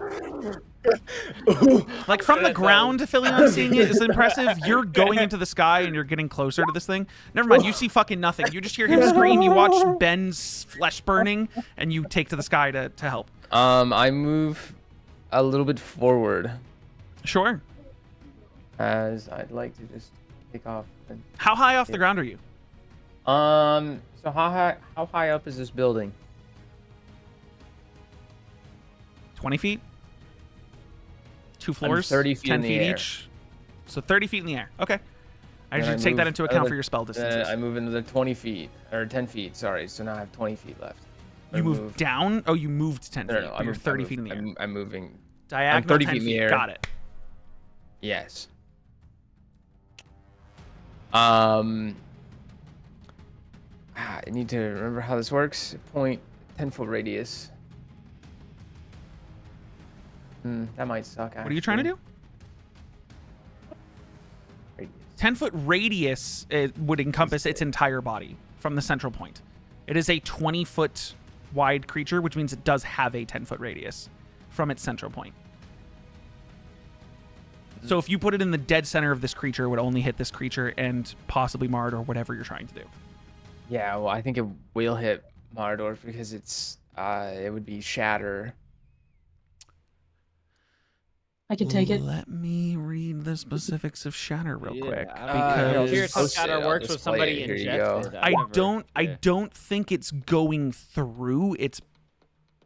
Like from the ground, Philion seeing it is impressive. You're going into the sky and you're getting closer to this thing. Never mind, you see fucking nothing. You just hear him scream. You watch Ben's flesh burning, and you take to the sky to help. I move a little bit forward Sure. as I'd like to just take off. And, How high off the ground are you? so how high up is this building? 20 feet? 2 floors? 30 feet 10 in the feet air. each? So 30 feet in the air. Okay. I Then should I take that move into account another- for your spell distances. I move another 20 feet, or 10 feet, sorry. So now I have 20 feet left. You moved down? Oh, you moved 10 feet. No, but you're 30 feet in the air. I'm moving. Diagonal 30 10 feet in the air. Got it. Yes. I need to remember how this works. 10-foot radius. That might suck. What are you trying to do? Radius. 10-foot radius would encompass its entire body from the central point. It is a 20-foot wide creature, which means it does have a 10-foot radius from its central point. So if you put it in the dead center of this creature, it would only hit this creature and possibly Mard or whatever you're trying to do. Yeah, well, I think it will hit Mardor because it would be Shatter. I can take it. Let me read the specifics of Shatter real quick. I'm curious how post it, Shatter I'll works with display somebody it. Here you ingested. go. I don't think it's going through its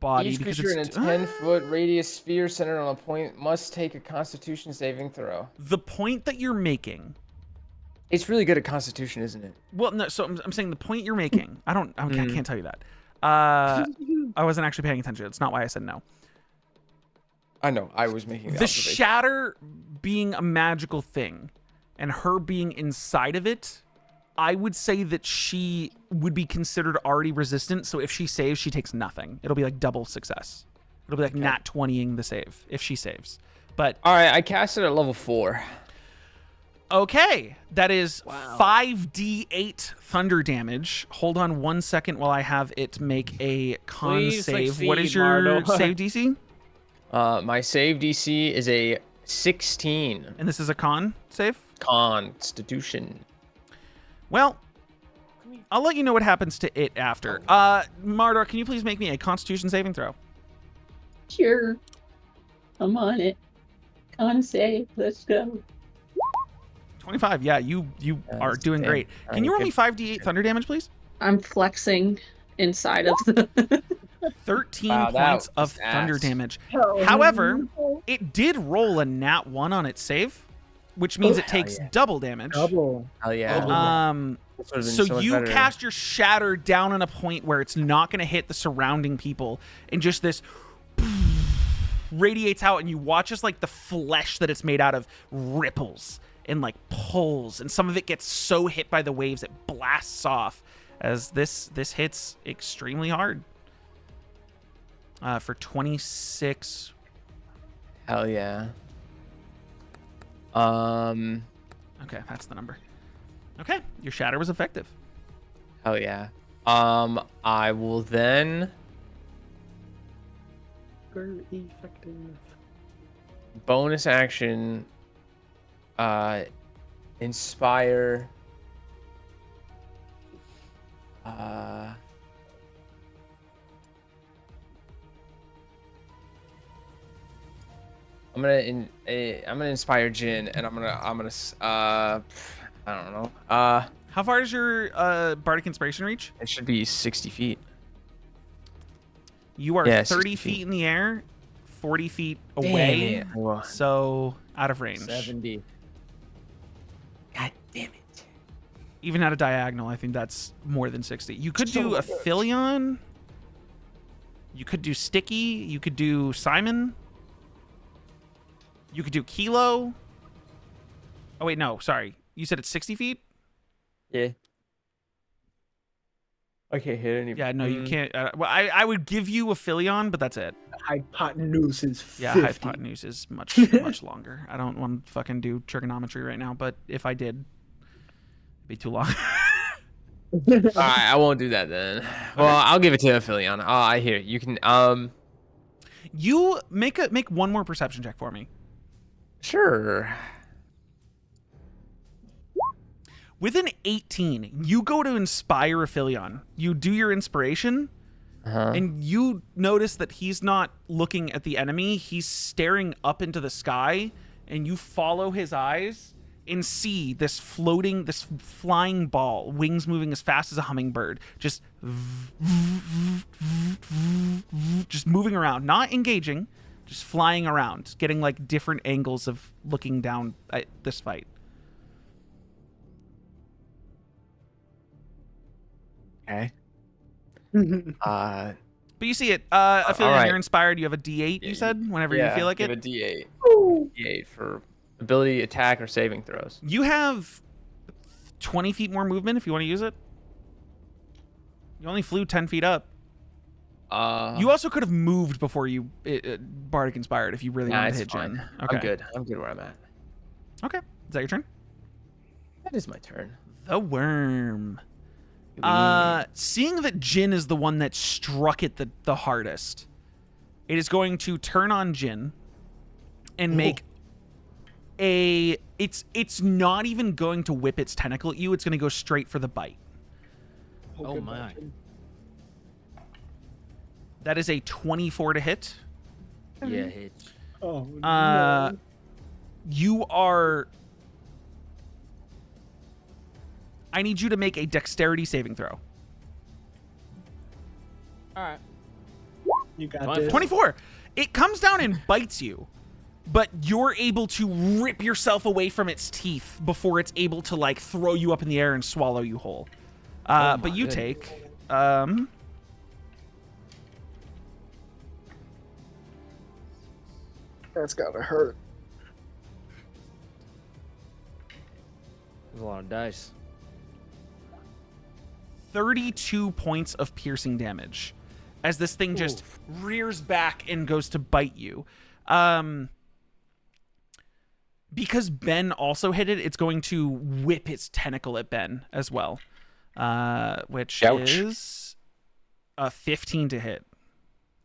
body Each because creature in a it's 10-foot radius sphere centered on a point must take a Constitution saving throw. the point that you're making. It's really good at Constitution, isn't it? Well, no. So I'm saying the point you're making. I can't tell you that. I wasn't actually paying attention. It's not why I said no. I know. I was making the The observation. Shatter being a magical thing and her being inside of it, I would say that she would be considered already resistant. So if she saves, she takes nothing. It'll be like double success. It'll be like nat 20ing the save if she saves. But All right, I cast it at level 4. okay, that is 5d8 thunder damage. Hold on 1 second while I have it make a con Please save. What is succeed, your Mardo. save DC? My save DC is a 16. And this is a con save? Constitution. Well, I'll let you know what happens to it after. Mardor, can you please make me a Constitution saving throw? Sure. I'm on it. Con save. Let's go. 25. Yeah, you are doing damn. great. Can you roll me 5d8 thunder damage, please? I'm flexing inside of the. 13 Wow, that points of was thunder ass. damage. However, it did roll a nat 1 on its save, which means it takes yeah. double damage. Double. Hell yeah. So This would've been much you better. cast your Shatter down on a point where it's not going to hit the surrounding people, and just this radiates out, and you watch as like the flesh that it's made out of ripples and like pulls, and some of it gets so hit by the waves it blasts off as this hits extremely hard. For 26. Hell yeah. Okay, that's the number. Okay, your Shatter was effective. Hell yeah. I will then Very effective. bonus action inspire I'm gonna inspire Jin, and I'm gonna I don't know. How far does your Bardic Inspiration reach? It should be 60 feet. You are Yeah, 30 60 feet feet. in the air, 40 feet Damn away, it. Whoa. so out of range. 70. God damn it. Even at a diagonal, I think that's more than 60. You could do a Philion. You could do Sticky. You could do Simon. You could do Kelo. Oh, wait, no, sorry. You said it's 60 feet? Yeah. I can't hit any. Yeah, no, you can't. Well, I would give you a Philion, but that's it. Hypotenuse is 50. Yeah, hypotenuse is much longer. I don't want to fucking do trigonometry right now, but if I did, it'd be too long. All right, I won't do that then. Well, I'll give it to Aphelion. Oh, I hear it. You can You make one more perception check for me. Sure. With an 18, you go to inspire Aphelion. You do your inspiration, and you notice that he's not looking at the enemy. He's staring up into the sky, and you follow his eyes and see this flying ball, wings moving as fast as a hummingbird, just moving around, not engaging, just flying around, getting like different angles of looking down at this fight. Okay. But you see it. Aphelion, right. you're inspired. You have a D8, you said, whenever you feel like give it. a D8. D8 for ability, attack, or saving throws. You have 20 feet more movement if you want to use it. You only flew 10 feet up. You also could have moved before you Bardic Inspired if you really wanted to hit fine. Jin. Okay. I'm good. I'm good where I'm at. Okay. Is that your turn? That is my turn. The worm. Seeing that Jin is the one that struck it the hardest, it is going to turn on Jin and make it's not even going to whip its tentacle at you. It's going to go straight for the bite. Oh my. That is a 24 to hit. Yeah, hits. Oh no. You are. I need you to make a dexterity saving throw. All right. You got this. 24. It comes down and bites you, but you're able to rip yourself away from its teeth before it's able to like throw you up in the air and swallow you whole. But you take That's gotta hurt. There's a lot of dice. 32 points of piercing damage as this thing just rears back and goes to bite you. Because Ben also hit it, it's going to whip its tentacle at Ben as well, which Ouch. is a 15 to hit.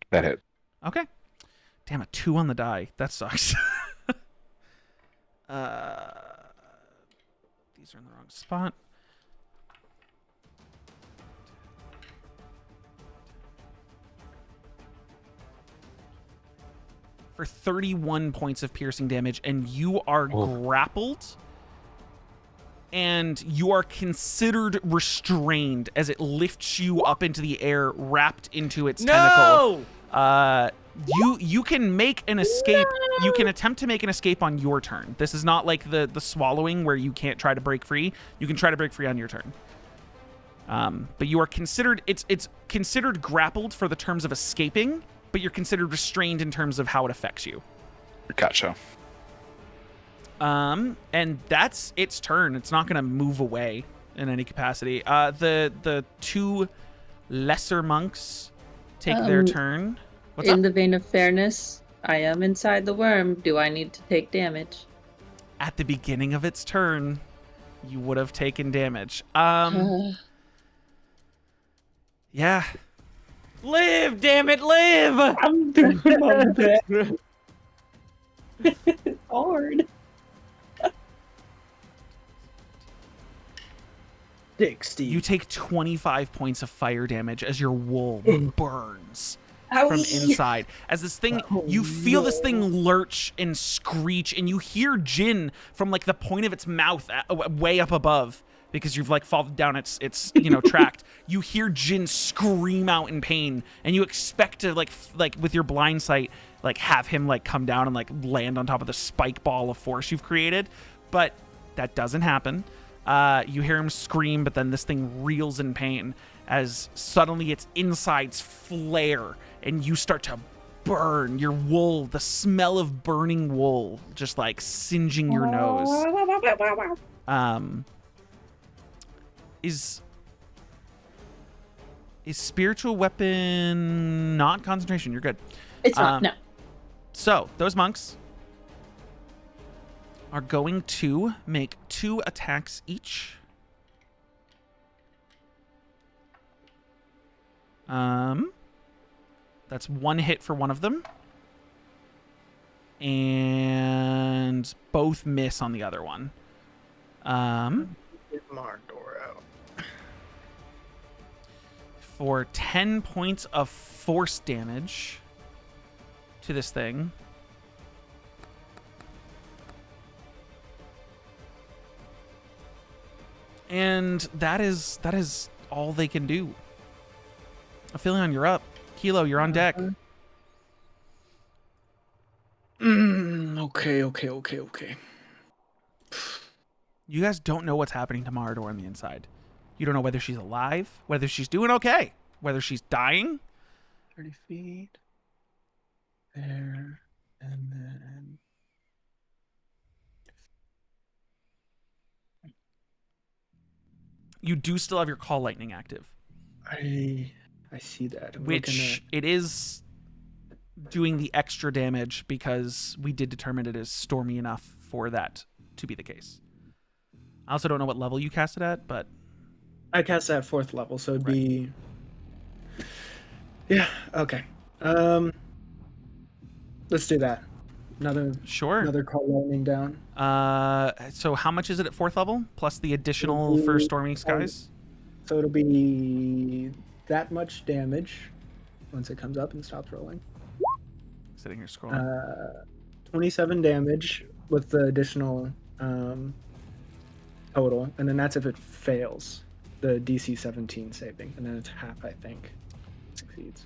That hit. Okay. Damn, a 2 on the die. That sucks. These are in the wrong spot. For 31 points of piercing damage, and you are grappled, and you are considered restrained as it lifts you up into the air, wrapped into its tentacle. You can make an escape. You can attempt to make an escape on your turn. This is not like the swallowing where you can't try to break free. You can try to break free on your turn. But you are considered. It's considered grappled for the terms of escaping, but you're considered restrained in terms of how it affects you. Gotcha. And that's its turn. It's not going to move away in any capacity. The two lesser monks take their turn. What's in up? the vein of fairness, I am inside the worm. Do I need to take damage? At the beginning of its turn, you would have taken damage. Yeah. Live, damn it, live! I'm doing my best. It's hard. 60. You take 25 points of fire damage as your wool burns from inside. As this thing, you feel this thing lurch and screech, and you hear Jin from like the point of its mouth way up above, because you've like fallen down its tract. You hear Jin scream out in pain, and you expect to like with your blind sight like have him like come down and like land on top of the spike ball of force you've created, but that doesn't happen. You hear him scream, but then this thing reels in pain as suddenly its insides flare and you start to burn. Your wool, the smell of burning wool just like singeing your nose. Is spiritual weapon not concentration? You're good. It's not, no. So those monks are going to make 2 attacks each. That's 1 hit for one of them. And both miss on the other one. Get Mardor out. For 10 points of force damage to this thing. And that is all they can do. Aphelion, you're up. Kelo, you're on deck. Okay. You guys don't know what's happening to Marador on the inside. You don't know whether she's alive, whether she's doing okay, whether she's dying. 30 feet. There. And then... You do still have your Call Lightning active. I see that. I'm which it is doing the extra damage because we did determine it is stormy enough for that to be the case. I also don't know what level you cast it at, but I cast it at 4th level, so it'd be... Yeah, okay. Let's do that. Another call lightning down. So how much is it at 4th level plus the additional for storming skies? So it'll be that much damage once it comes up and stops rolling. Sitting here scrolling. 27 damage with the additional total, and then that's if it fails the DC 17 saving, and then it's half, I think, succeeds.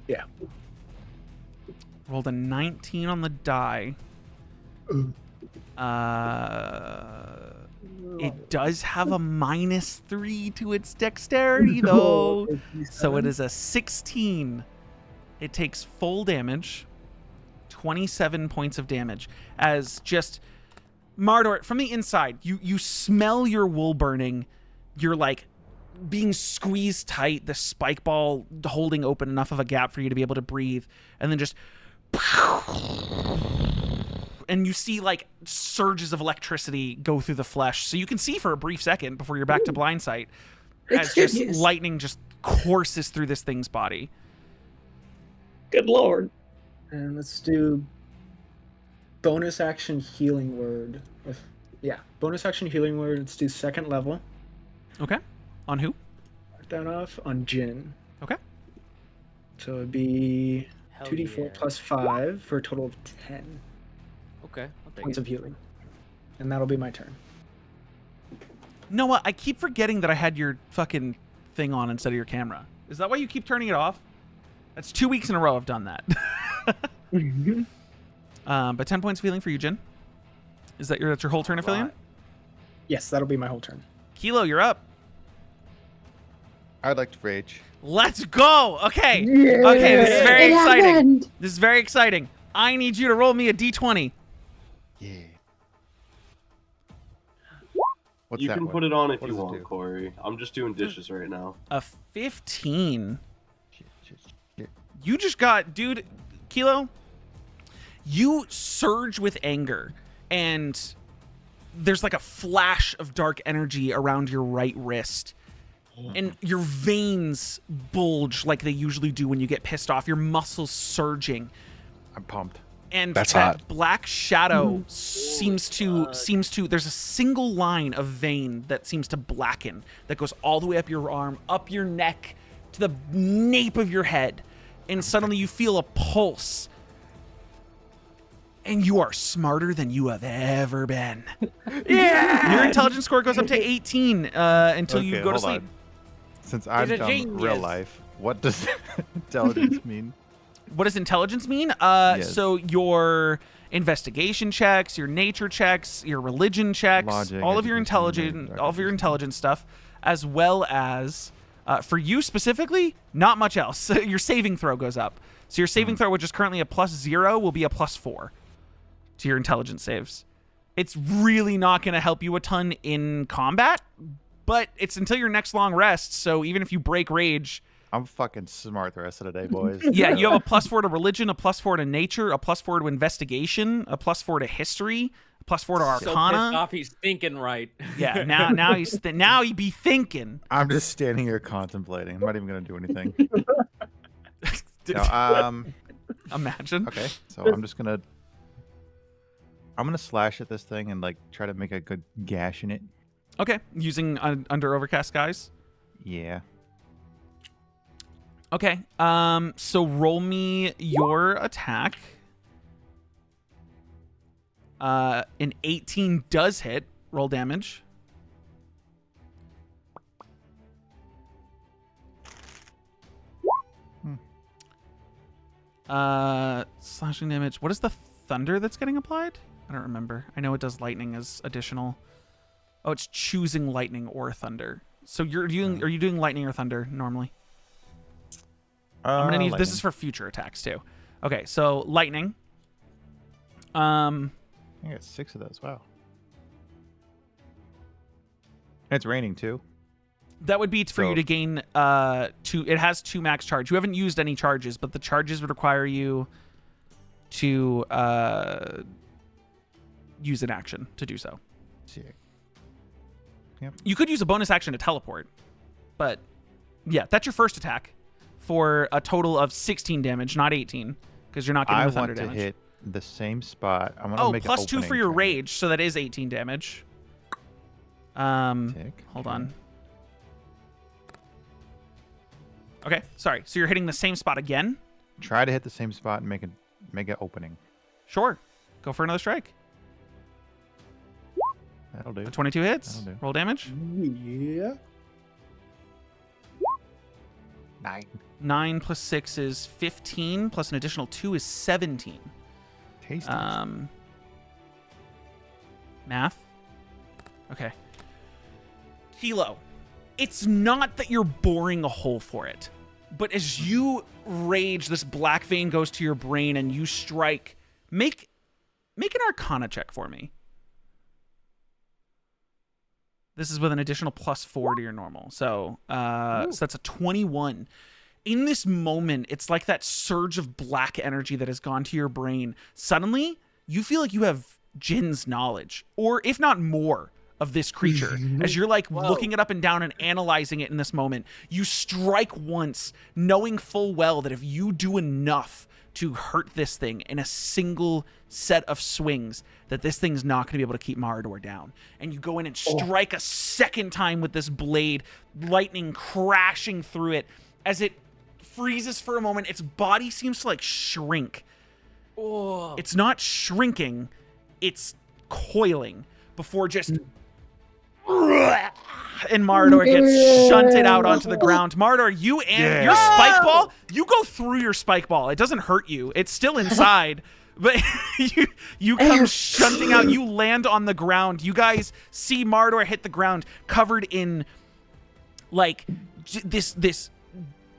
Yeah. Rolled a 19 on the die. It does have a -3 to its dexterity, though. So it is a 16. It takes full damage. 27 points of damage. As just... Mardor, from the inside, you smell your wool burning. You're like being squeezed tight, the spike ball holding open enough of a gap for you to be able to breathe, and then just... And you see like surges of electricity go through the flesh, so you can see for a brief second before you're back to blind sight, as just lightning just courses through this thing's body. Good lord. And let's do bonus action healing word. Bonus action healing word. Let's do 2nd level. Okay. On who? Mark that off on Jin. Okay. So it'd be Hell 2d4 yeah. plus 5 for a total of 10 Okay, I'll take points it. of healing. And that'll be my turn. Noah, I keep forgetting that I had your fucking thing on instead of your camera. Is that why you keep turning it off? That's 2 weeks in a row I've done that. But 10 points of healing for you, Jin. Is that that's your whole turn, Aphelion? Yes, that'll be my whole turn. Kelo, you're up. I'd like to rage. Let's go. Okay. Yeah. Okay, this is very It exciting. happened. This is very exciting. I need you to roll me a d20. Yeah. What's You that can one? put it on if What you does it want, do? Corey. I'm just doing dishes right now. A 15. Shit. You just got, dude, Kelo, you surge with anger, and there's like a flash of dark energy around your right wrist, and your veins bulge like they usually do when you get pissed off, your muscles surging, I'm pumped. and That's that hot. black shadow seems to there's a single line of vein that seems to blacken that goes all the way up your arm, up your neck, to the nape of your head, and suddenly you feel a pulse, and you are smarter than you have ever been. Yeah. Your intelligence score goes up to 18 until you Okay, go to hold sleep. on. Since I've a done real genius. life, what does intelligence mean? What does intelligence mean? Yes. So your investigation checks, your nature checks, your religion checks, Logic, all of your education, intelligence stuff, as well as for you specifically, not much else. Your saving throw goes up. So your saving throw, which is currently a +0, will be a +4 to your intelligence saves. It's really not going to help you a ton in combat, but it's until your next long rest. So even if you break rage, I'm fucking smart the rest of the day, boys. yeah, you have a +4 to religion, a +4 to nature, a +4 to investigation, a +4 to history, a +4 to So pissed arcana. off, he's thinking right. Yeah, now he's now he be thinking. I'm just standing here contemplating. I'm not even gonna do anything. No, Imagine. okay, so I'm gonna slash at this thing and like try to make a good gash in it. Okay, using under overcast skies. Yeah. Okay. So roll me your attack. An 18 does hit. Roll damage. Slashing damage. What is the thunder that's getting applied? I don't remember. I know it does lightning as additional. Oh, it's choosing lightning or thunder. So are you doing lightning or thunder normally? I'm gonna need this is for future attacks too. Okay, so lightning. I got 6 of those. Wow. And it's raining too. That would be for you So- to gain 2. It has 2 max charge. You haven't used any charges, but the charges would require you to use an action to do so. Sick. You could use a bonus action to teleport, but yeah, that's your first attack for a total of 16 damage, not 18, because you're not getting the thunder damage. I want to hit the same spot. I'm gonna make plus an 2 for your rage, so that is 18 damage. Hold on. Okay, sorry. So you're hitting the same spot again? Try to hit the same spot and make an opening. Sure. Go for another strike. That'll do. 22 hits. That'll do. Roll damage. Yeah. 9. 9 plus 6 is 15, plus an additional 2 is 17. Tasty. Math. Okay. Kelo. It's not that you're boring a hole for it, but as you rage, this black vein goes to your brain and you strike. Make an Arcana check for me. This is with an additional +4 to your normal. So that's a 21. In this moment, it's like that surge of black energy that has gone to your brain. Suddenly, you feel like you have Jin's knowledge, or if not more, of this creature. As you're like looking it up and down and analyzing it in this moment, you strike once, knowing full well that if you do enough to hurt this thing in a single set of swings, that this thing's not going to be able to keep Marador down. And you go in and strike a second time with this blade, lightning crashing through it. As it freezes for a moment, its body seems to like shrink. Oh. It's not shrinking, it's coiling before just... And Marador gets shunted out onto the ground. Marador, you and your spike ball, you go through your spike ball. It doesn't hurt you. It's still inside. But you come shunting out. You land on the ground. You guys see Marador hit the ground covered in like this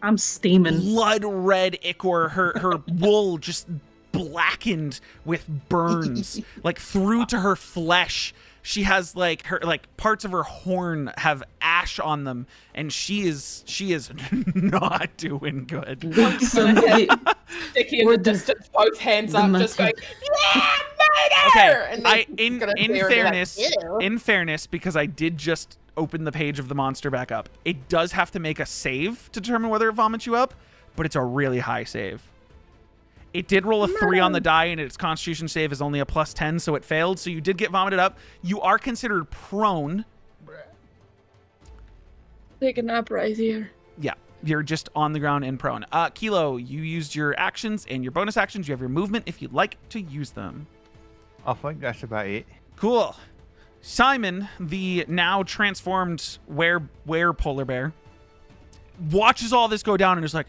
I'm steaming. blood red ichor. Her wool just blackened with burns like through to her flesh. She has like her parts of her horn have ash on them, and she is not doing good. Sticky in the distance, both hands up, just going, yeah, murder! Okay, And in fairness, because I did just open the page of the monster back up, it does have to make a save to determine whether it vomits you up, but it's a really high save. It did roll a 3 on the die, and its constitution save is only a +10, so it failed. So you did get vomited up. You are considered prone. Take a nap right here. Yeah, you're just on the ground and prone. Kelo, you used your actions and your bonus actions. You have your movement if you'd like to use them. I think that's about it. Cool. Simon, the now transformed were polar bear, watches all this go down and is like,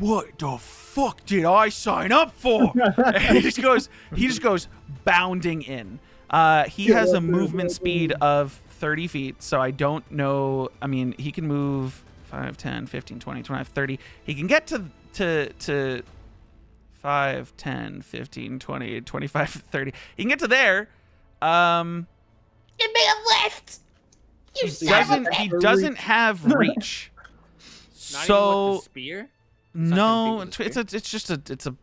what the fuck did I sign up for? And he just goes bounding in. He has a movement speed of 30 feet, so I don't know. I mean, he can move 5, 10, 15, 20, 25, 30. He can get to 5, 10, 15, 20, 25, 30. He can get to there. Give me a lift! He doesn't have reach. Not So even with the spear? no, it's just a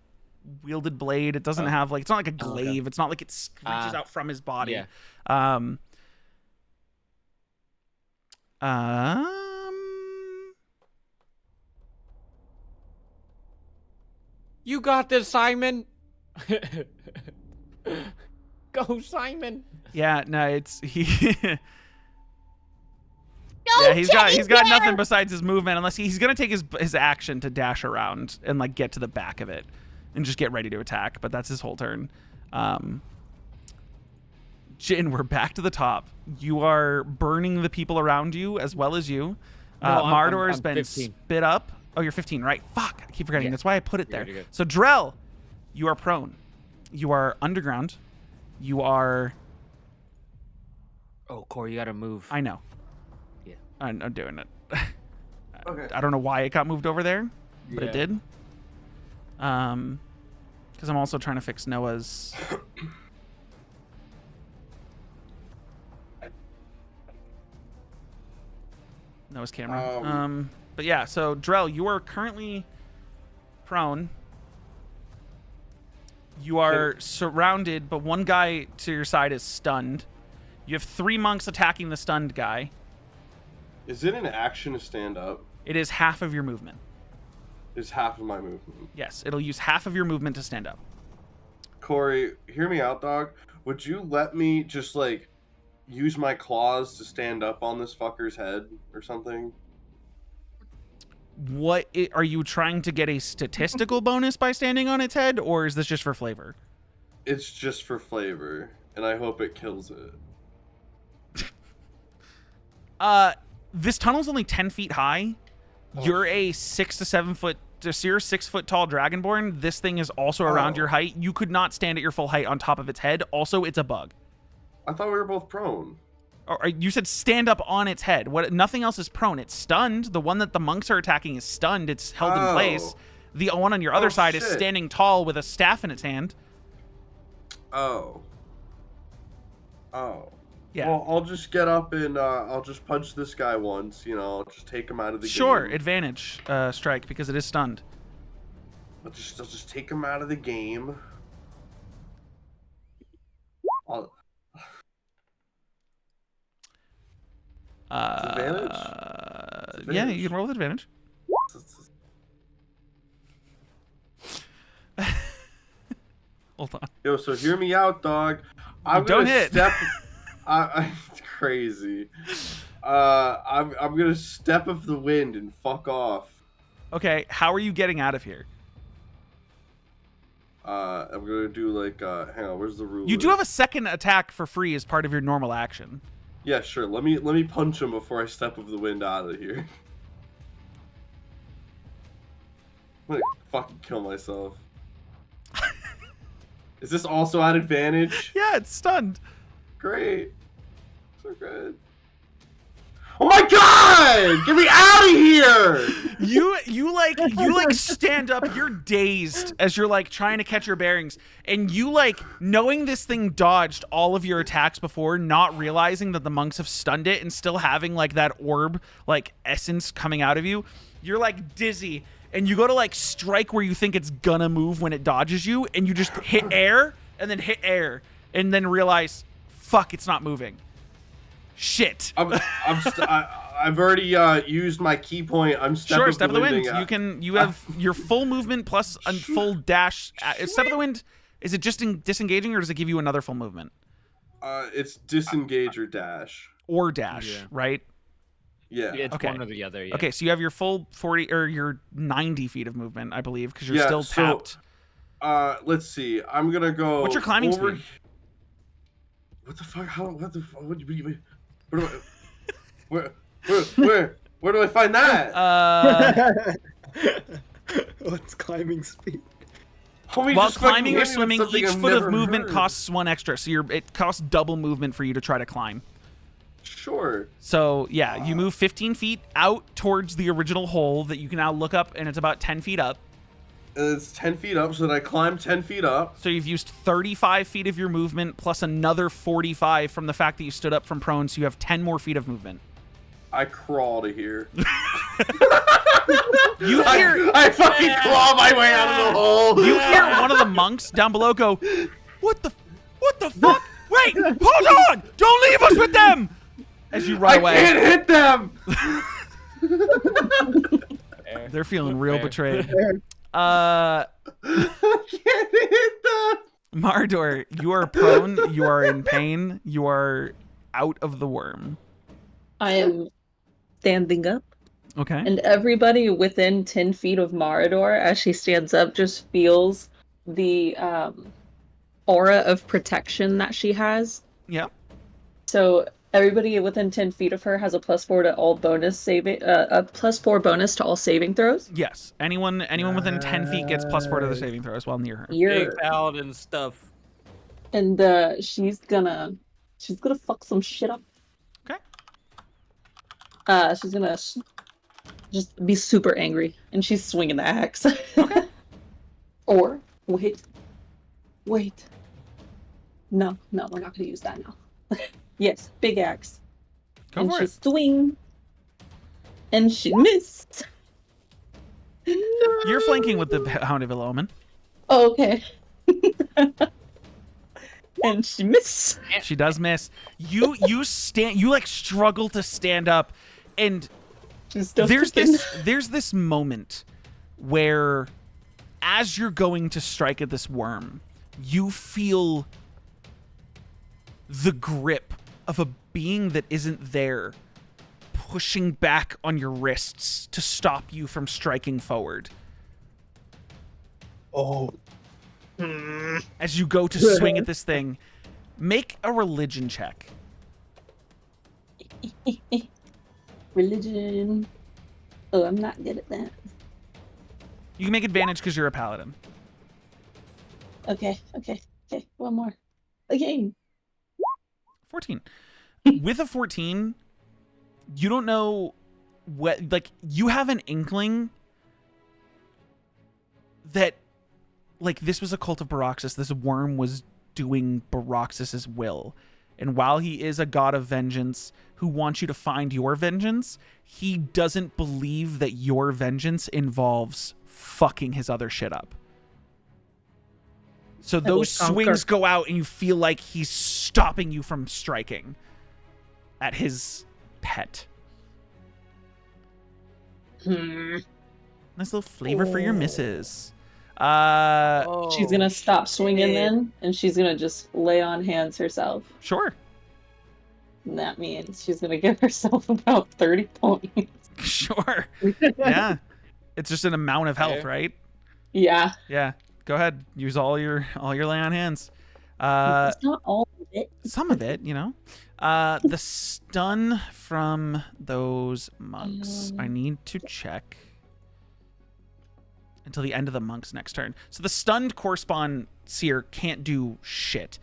wielded blade. It doesn't have like, it's not like a glaive. It's not like it reaches out from his body. Yeah. You got this, Simon. Go, Simon. Yeah, no, yeah, he's got nothing besides his movement, unless he's gonna take his action to dash around and like get to the back of it and just get ready to attack. But that's his whole turn. Jin, we're back to the top. You are burning the people around you as well as you. Mardor has been 15. spit up. Oh, you're 15, right? Fuck, I keep forgetting. Yeah. That's why I put it there. You're good. So Drell, you are prone. You are underground. You are. Oh, Corey, you gotta move. I know. Yeah. I'm doing it. Okay. I don't know why it got moved over there, but it Yeah. did. Because I'm also trying to fix Noah's. Noah's camera. But yeah, so Drell, you are currently prone. You are surrounded, but one guy to your side is stunned. You have 3 monks attacking the stunned guy. Is it an action to stand up? It is half of your movement. Is half of my movement. Yes, it'll use half of your movement to stand up. Corey, hear me out, dog. Would you let me just like use my claws to stand up on this fucker's head or something? Are you trying to get a statistical bonus by standing on its head, or is this just for flavor? It's just for flavor, and I hope it kills it. This tunnel's only 10 feet high. You're a 6 to 7 foot, so you're a 6 foot tall dragonborn. This thing is also around your height. You could not stand at your full height on top of its head. Also, it's a bug. I thought we were both prone. You said stand up on its head. Nothing else is prone. It's stunned. The one that the monks are attacking is stunned. It's held in place. The one on your other side is standing tall with a staff in its hand. Oh. Yeah. Well, I'll just get up and I'll just punch this guy once. I'll just take him out of the game. Sure, advantage strike because it is stunned. I'll just take him out of the game. Advantage? Yeah, you can roll with advantage. Hold on. Yo, so hear me out, dog. I'm Don't gonna hit. step. It's crazy. I'm gonna step of the wind and fuck off. Okay, how are you getting out of here? I'm gonna do like hang on, where's the ruler? You do have a second attack for free as part of your normal action. Yeah, sure. Let me punch him before I step of the wind out of here. I'm gonna fucking kill myself. Is this also at advantage? Yeah, it's stunned. Great. So good. Oh my god! Get me out of here! You like stand up, you're dazed as you're like trying to catch your bearings, and you like knowing this thing dodged all of your attacks before, not realizing that the monks have stunned it and still having like that orb like essence coming out of you. You're like dizzy, and you go to like strike where you think it's gonna move when it dodges you, and you just hit air and then hit air and then realize, fuck, it's not moving. Shit. I've already used my key point. I'm step sure, of step of the wind. winding. You have your full movement plus a full dash. Step of the wind. Is it just disengaging, or does it give you another full movement? It's disengage or dash. Or dash, right? Yeah. It's Okay. one or the other. Yeah. Okay, so you have your full 40 or your 90 feet of movement, I believe, because you're still tapped. Let's see. I'm gonna go. What's your climbing over... speed? What the fuck? What the fuck? Where do I find that? What's climbing speed? While climbing or swimming, each foot of movement costs 1 extra, so it costs double movement for you to try to climb. Sure. So yeah, you move 15 feet out towards the original hole that you can now look up, and it's about 10 feet up. It's 10 feet up, so then I climb 10 feet up. So you've used 35 feet of your movement plus another 45 from the fact that you stood up from prone, so you have 10 more feet of movement. I crawl to here. You hear... I fucking claw my way out of the hole. You hear one of the monks down below go, What the fuck? Wait, hold on! Don't leave us with them! As you run away. I can't hit them! They're feeling real betrayed. I can't hit them! Mardor, you are prone, you are in pain, you are out of the worm. I am standing up. Okay. And everybody within 10 feet of Marador, as she stands up, just feels the aura of protection that she has. Yeah. So everybody within 10 feet of her has a +4 to all bonus saving, a +4 bonus to all saving throws. Yes. Anyone within 10 feet gets +4 to the saving throws while near her. Big paladin stuff. And she's gonna fuck some shit up. Okay. She's gonna just be super angry, and she's swinging the axe. Okay. Or wait. No, we're not gonna use that now. Yes, big axe. Go and for she it. swing, and she missed. You're flanking with the Hound of Ill-Omen. Oh, okay. And she missed. She does miss. You like struggle to stand up, and She's still there's this moment where as you're going to strike at this worm, you feel the grip of a being that isn't there pushing back on your wrists to stop you from striking forward. Oh. As you go to swing at this thing, make a religion check. Religion. Oh, I'm not good at that. You can make advantage because you're a paladin. Okay. One more. Okay. 14. With a 14, you don't know what, like, you have an inkling that, like, this was a cult of Baroxis. This worm was doing Baroxis's will. And while he is a god of vengeance who wants you to find your vengeance, he doesn't believe that your vengeance involves fucking his other shit up. So those swings go out and you feel like he's stopping you from striking at his pet. Nice little flavor for your misses. She's gonna stop swinging then, and she's gonna just lay on hands herself. Sure. And that means she's gonna give herself about 30 points. Sure. Yeah. It's just an amount of health, right? Yeah. Yeah. Go ahead. Use all your lay on hands. It's not all of it. Some of it, you know. The stun from those monks. I need to check until the end of the monk's next turn. So the stunned Correspawn Seer can't do shit.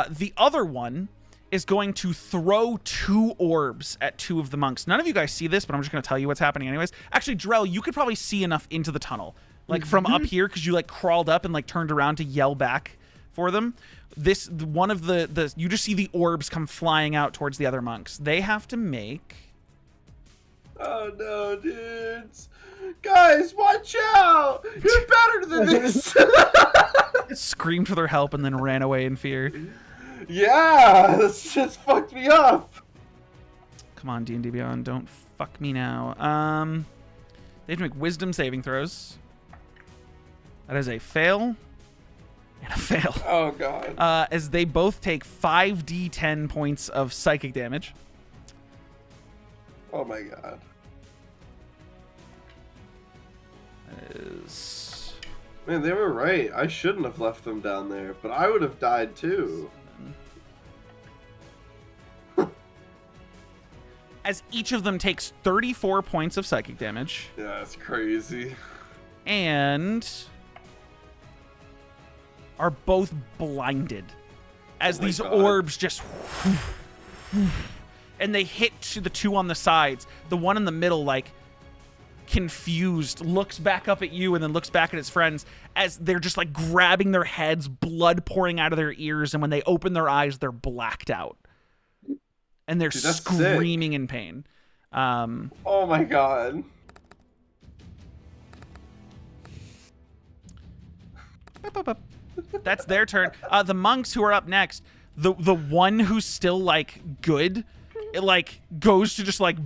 The other one is going to throw 2 orbs at 2 of the monks. None of you guys see this, but I'm just going to tell you what's happening anyways. Actually, Drell, you could probably see enough into the tunnel. Like, from up here, because you, like, crawled up and, like, turned around to yell back for them. This, one of the you just see the orbs come flying out towards the other monks. They have to make... Oh, no, dudes. Guys, watch out! You're better than this! Screamed for their help and then ran away in fear. Yeah, this just fucked me up. Come on, D&D Beyond, don't fuck me now. They have to make wisdom saving throws. That is a fail and a fail. Oh, God. As they both take 5d10 points of psychic damage. Oh, my God. That is... Man, they were right. I shouldn't have left them down there, but I would have died, too. As each of them takes 34 points of psychic damage. Yeah, that's crazy. And are both blinded as these orbs just and they hit to the 2 on the sides. The one in the middle, like, confused, looks back up at you and then looks back at his friends as they're just, like, grabbing their heads, blood pouring out of their ears, and when they open their eyes, they're blacked out. And they're screaming in pain. Oh my God. That's their turn. The monks who are up next, the one who's still, like, good, it, like, goes to just, like,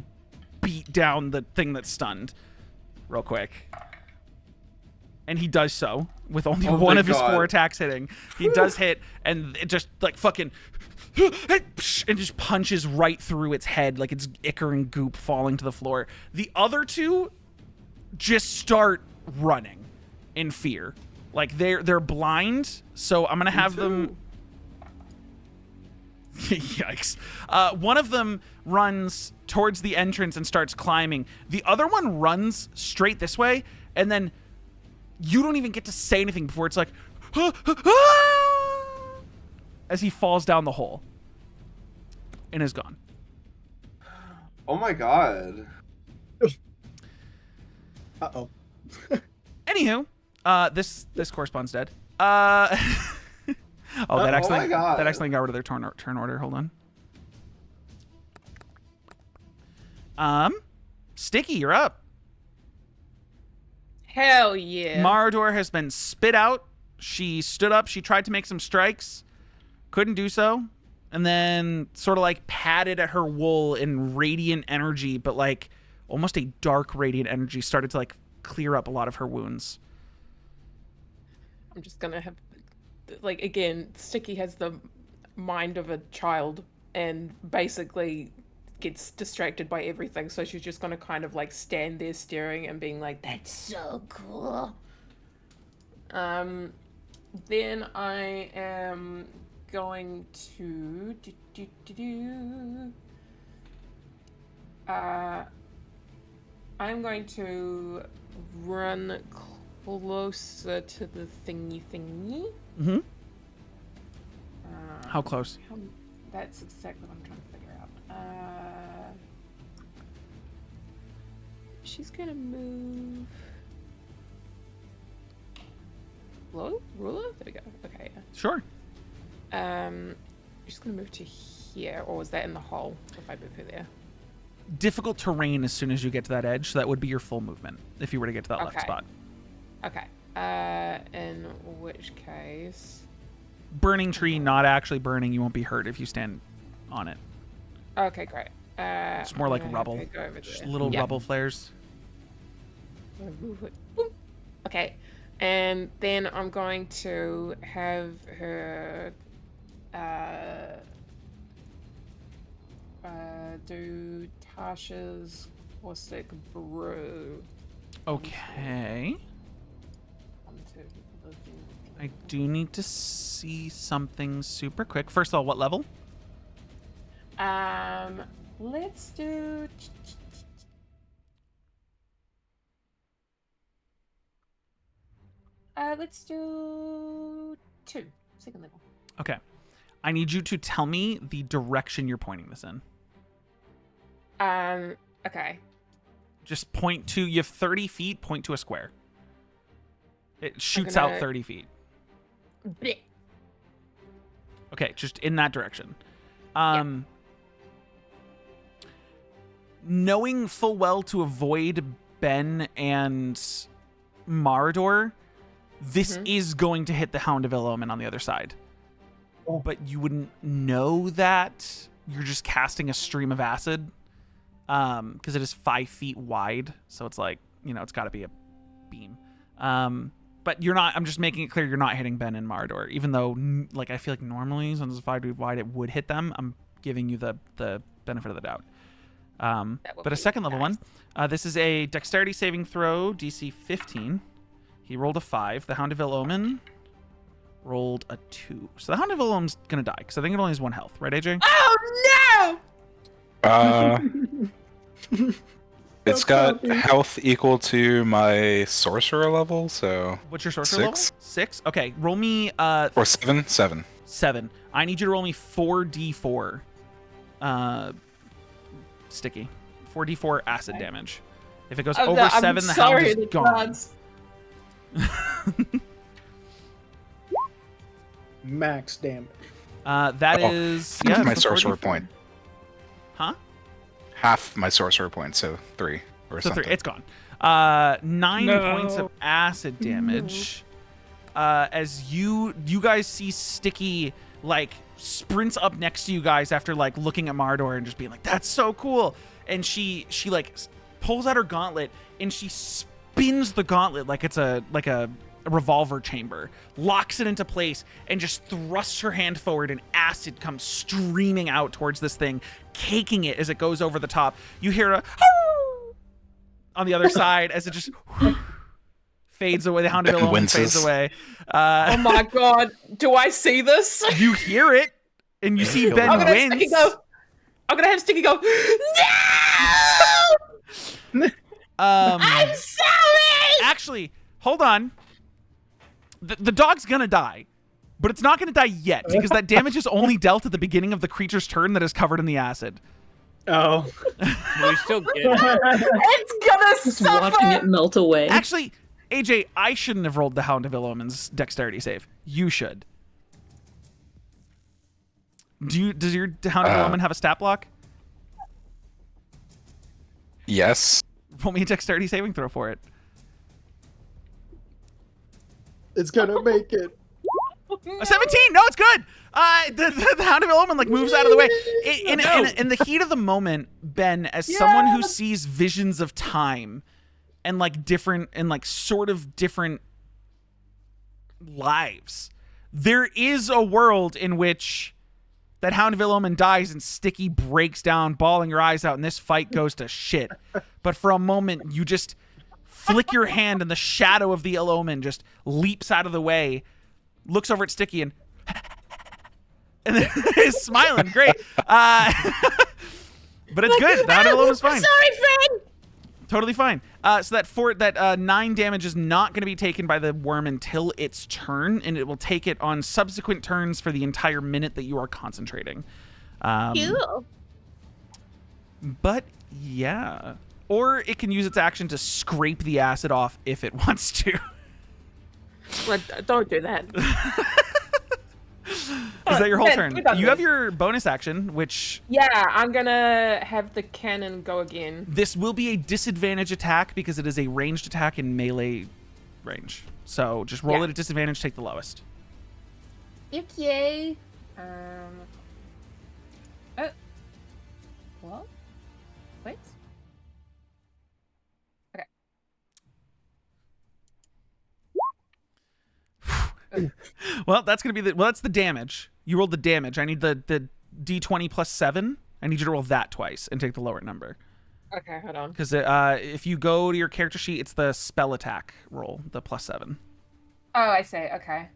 beat down the thing that's stunned real quick. And he does so with only one of his 4 attacks hitting. He does hit, and it just, like, fucking... and just punches right through its head like it's ichor and goop falling to the floor. The other 2 just start running in fear. Like, they're blind, so I'm gonna have them... Yikes. One of them runs towards the entrance and starts climbing. The other one runs straight this way, and then you don't even get to say anything before it's like... as he falls down the hole and is gone. Oh my God. Uh-oh. Anywho, this corresponds dead. That accidentally got rid of their turn order. Hold on. Sticky, you're up. Hell yeah. Marador has been spit out. She stood up. She tried to make some strikes. Couldn't do so. And then sort of, like, patted at her wool in radiant energy, but, like, almost a dark radiant energy started to, like, clear up a lot of her wounds. I'm just gonna have, like, again, Sticky has the mind of a child and basically gets distracted by everything, so she's just gonna kind of like stand there staring and being like, that's so cool. Then I am going to I'm going to run closer to the thingy. Mm-hmm. How close? That's exactly what I'm trying to figure out. She's gonna move. Low ruler? There we go. Okay. Sure. She's gonna move to here, or was that in the hole? If I move her there. Difficult terrain as soon as you get to that edge, so that would be your full movement if you were to get to that left spot. Okay. In which case, burning tree, not actually burning. You won't be hurt if you stand on it. Okay, great. It's more like rubble. Just little rubble flares. Move it. Boom. Okay. And then I'm going to have her do Tasha's caustic brew. Okay. I do need to see something super quick. First of all, what level? Let's do. Let's do 2, second level. Okay. I need you to tell me the direction you're pointing this in. Okay. Just point to, you have 30 feet, point to a square. It shoots out 30 feet. Bleh. Okay, just in that direction. Knowing full well to avoid Ben and Mardor, this is going to hit the Hound of Ill-Omen on the other side. Oh. But you wouldn't know that. You're just casting a stream of acid. Because it is 5 feet wide. So it's like, it's got to be a beam. But you're not, I'm just making it clear you're not hitting Ben and Mardor. Even though, like, I feel like normally, since it's 5 feet wide, it would hit them. I'm giving you the benefit of the doubt. But a second level one. This is a dexterity saving throw, DC 15. He rolled a 5. The Hound of Ill-Omen rolled a 2. So the Hound of Ill-Omen's going to die, because I think it only has 1 health. Right, AJ? Oh, no! It's got health equal to my sorcerer level, so... What's your sorcerer level? 6? Okay, roll me... or 7? 7. 7. I need you to roll me 4d4. Sticky. 4d4 acid damage. If it goes over 7, the Hound is gone. Max damage. That is... Half my sorcerer point. Huh? Half my sorcerer point, so 3 or so something. 3. It's gone. 9 points of acid damage. As you guys see Sticky, like, sprints up next to you guys after, like, looking at Mardor and just being like, that's so cool. And she like, pulls out her gauntlet and she spins the gauntlet like it's a revolver chamber, locks it into place, and just thrusts her hand forward, and acid comes streaming out towards this thing, caking it as it goes over the top. You hear a on the other side as it just fades away. The Hound of Ill-Omen fades away. Oh my god. Do I see this? You hear it, and you see Ben wins. I'm gonna have Sticky go, no! I'm sorry! Actually, hold on. The dog's gonna die, but it's not gonna die yet, because that damage is only dealt at the beginning of the creature's turn that is covered in the acid. Oh. We still get it. It's gonna Just suffer! watching it melt away. Actually, AJ, I shouldn't have rolled the Hound of Ill-Omen's dexterity save. You should. Does your Hound of Ill-Omen have a stat block? Yes. Roll me a dexterity saving throw for it. It's gonna make it. A 17! No, it's good! The Hound of Ill-Omen, like, moves out of the way. In the heat of the moment, Ben, as someone who sees visions of time and like different and like sort of different lives. There is a world in which that Hound of Ill-Omen dies and Sticky breaks down, bawling her eyes out, and this fight goes to shit. But for a moment, you just flick your hand and the shadow of the Ill-Omen just leaps out of the way, looks over at Sticky and then is smiling. Great. But it's good. The Hound of Ill-Omen's fine. Sorry, friend. Totally fine. So that 9 damage is not going to be taken by the worm until its turn, and it will take it on subsequent turns for the entire minute that you are concentrating. Cool. But yeah, or it can use its action to scrape the acid off if it wants to. Well, don't do that. Is that your whole turn? You have your bonus action, which... Yeah, I'm gonna have the cannon go again. This will be a disadvantage attack because it is a ranged attack in melee range. So just roll it at disadvantage, take the lowest. Okay. Well, wait. Okay. Well, that's gonna be that's the damage. You rolled the damage. I need the d20 plus 7. I need you to roll that twice and take the lower number. Okay, hold on. Because if you go to your character sheet, it's the spell attack roll, the plus 7. Oh, I see. Okay.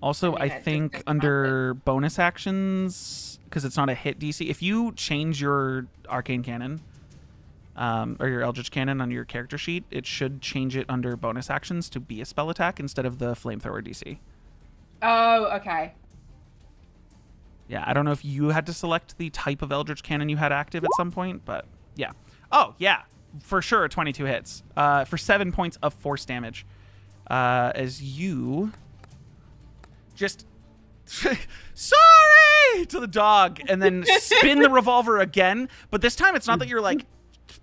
Also, I think under bonus actions, because it's not a hit DC, if you change your arcane cannon or your eldritch cannon on your character sheet, it should change it under bonus actions to be a spell attack instead of the flamethrower DC. Oh, okay. Yeah, I don't know if you had to select the type of eldritch cannon you had active at some point, but yeah. Oh, yeah, for sure, 22 hits for 7 points of force damage as you just sorry to the dog and then spin the revolver again, but this time it's not that you're like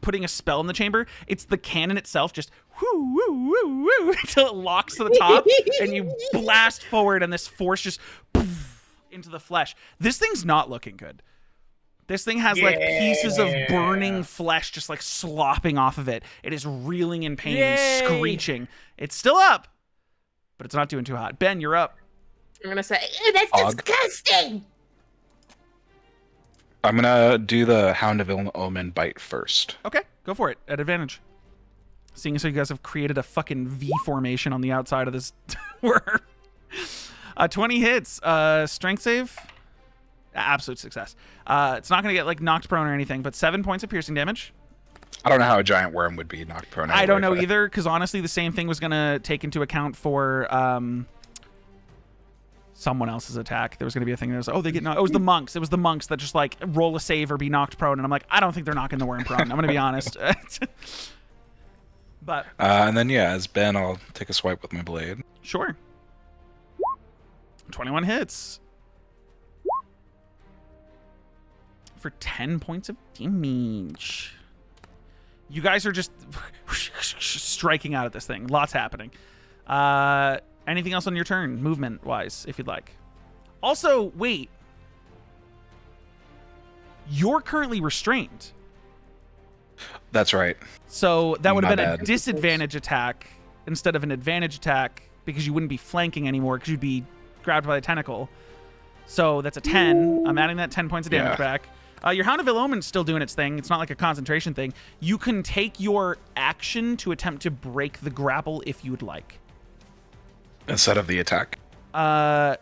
putting a spell in the chamber, it's the cannon itself just whoo woo woo woo until it locks to the top and you blast forward and this force just poof, into the flesh. This thing's not looking good. This thing has like pieces of burning flesh just like slopping off of it. It is reeling in pain and screeching. It's still up, but it's not doing too hot. Ben, you're up. I'm gonna say, ew, that's disgusting. I'm gonna do the Hound of Ill-Omen bite first. Okay, go for it at advantage. Seeing as how you guys have created a fucking V formation on the outside of this worm. 20 hits. Strength save. Absolute success. It's not gonna get like knocked prone or anything, but 7 points of piercing damage. I don't know how a giant worm would be knocked prone. I don't know either, because honestly, the same thing was gonna take into account for someone else's attack. There was gonna be a thing that was, oh, they get knocked. It was the monks. It was the monks that just like roll a save or be knocked prone, and I'm like, I don't think they're knocking the worm prone. I'm gonna be honest. But and then yeah, as Ben, I'll take a swipe with my blade. Sure. 21 hits for 10 points of damage. You guys are just striking out at this thing. Lots happening. Anything else on your turn, movement-wise, if you'd like? Also, wait. You're currently restrained. That's right. So that would have been My a bad. disadvantage attack instead of an advantage attack because you wouldn't be flanking anymore because you'd be grabbed by the tentacle. So that's a 10. I'm adding that 10 points of damage back. Your Hound of Ill-Omen's still doing its thing. It's not like a concentration thing. You can take your action to attempt to break the grapple if you would like. Instead of the attack. Oh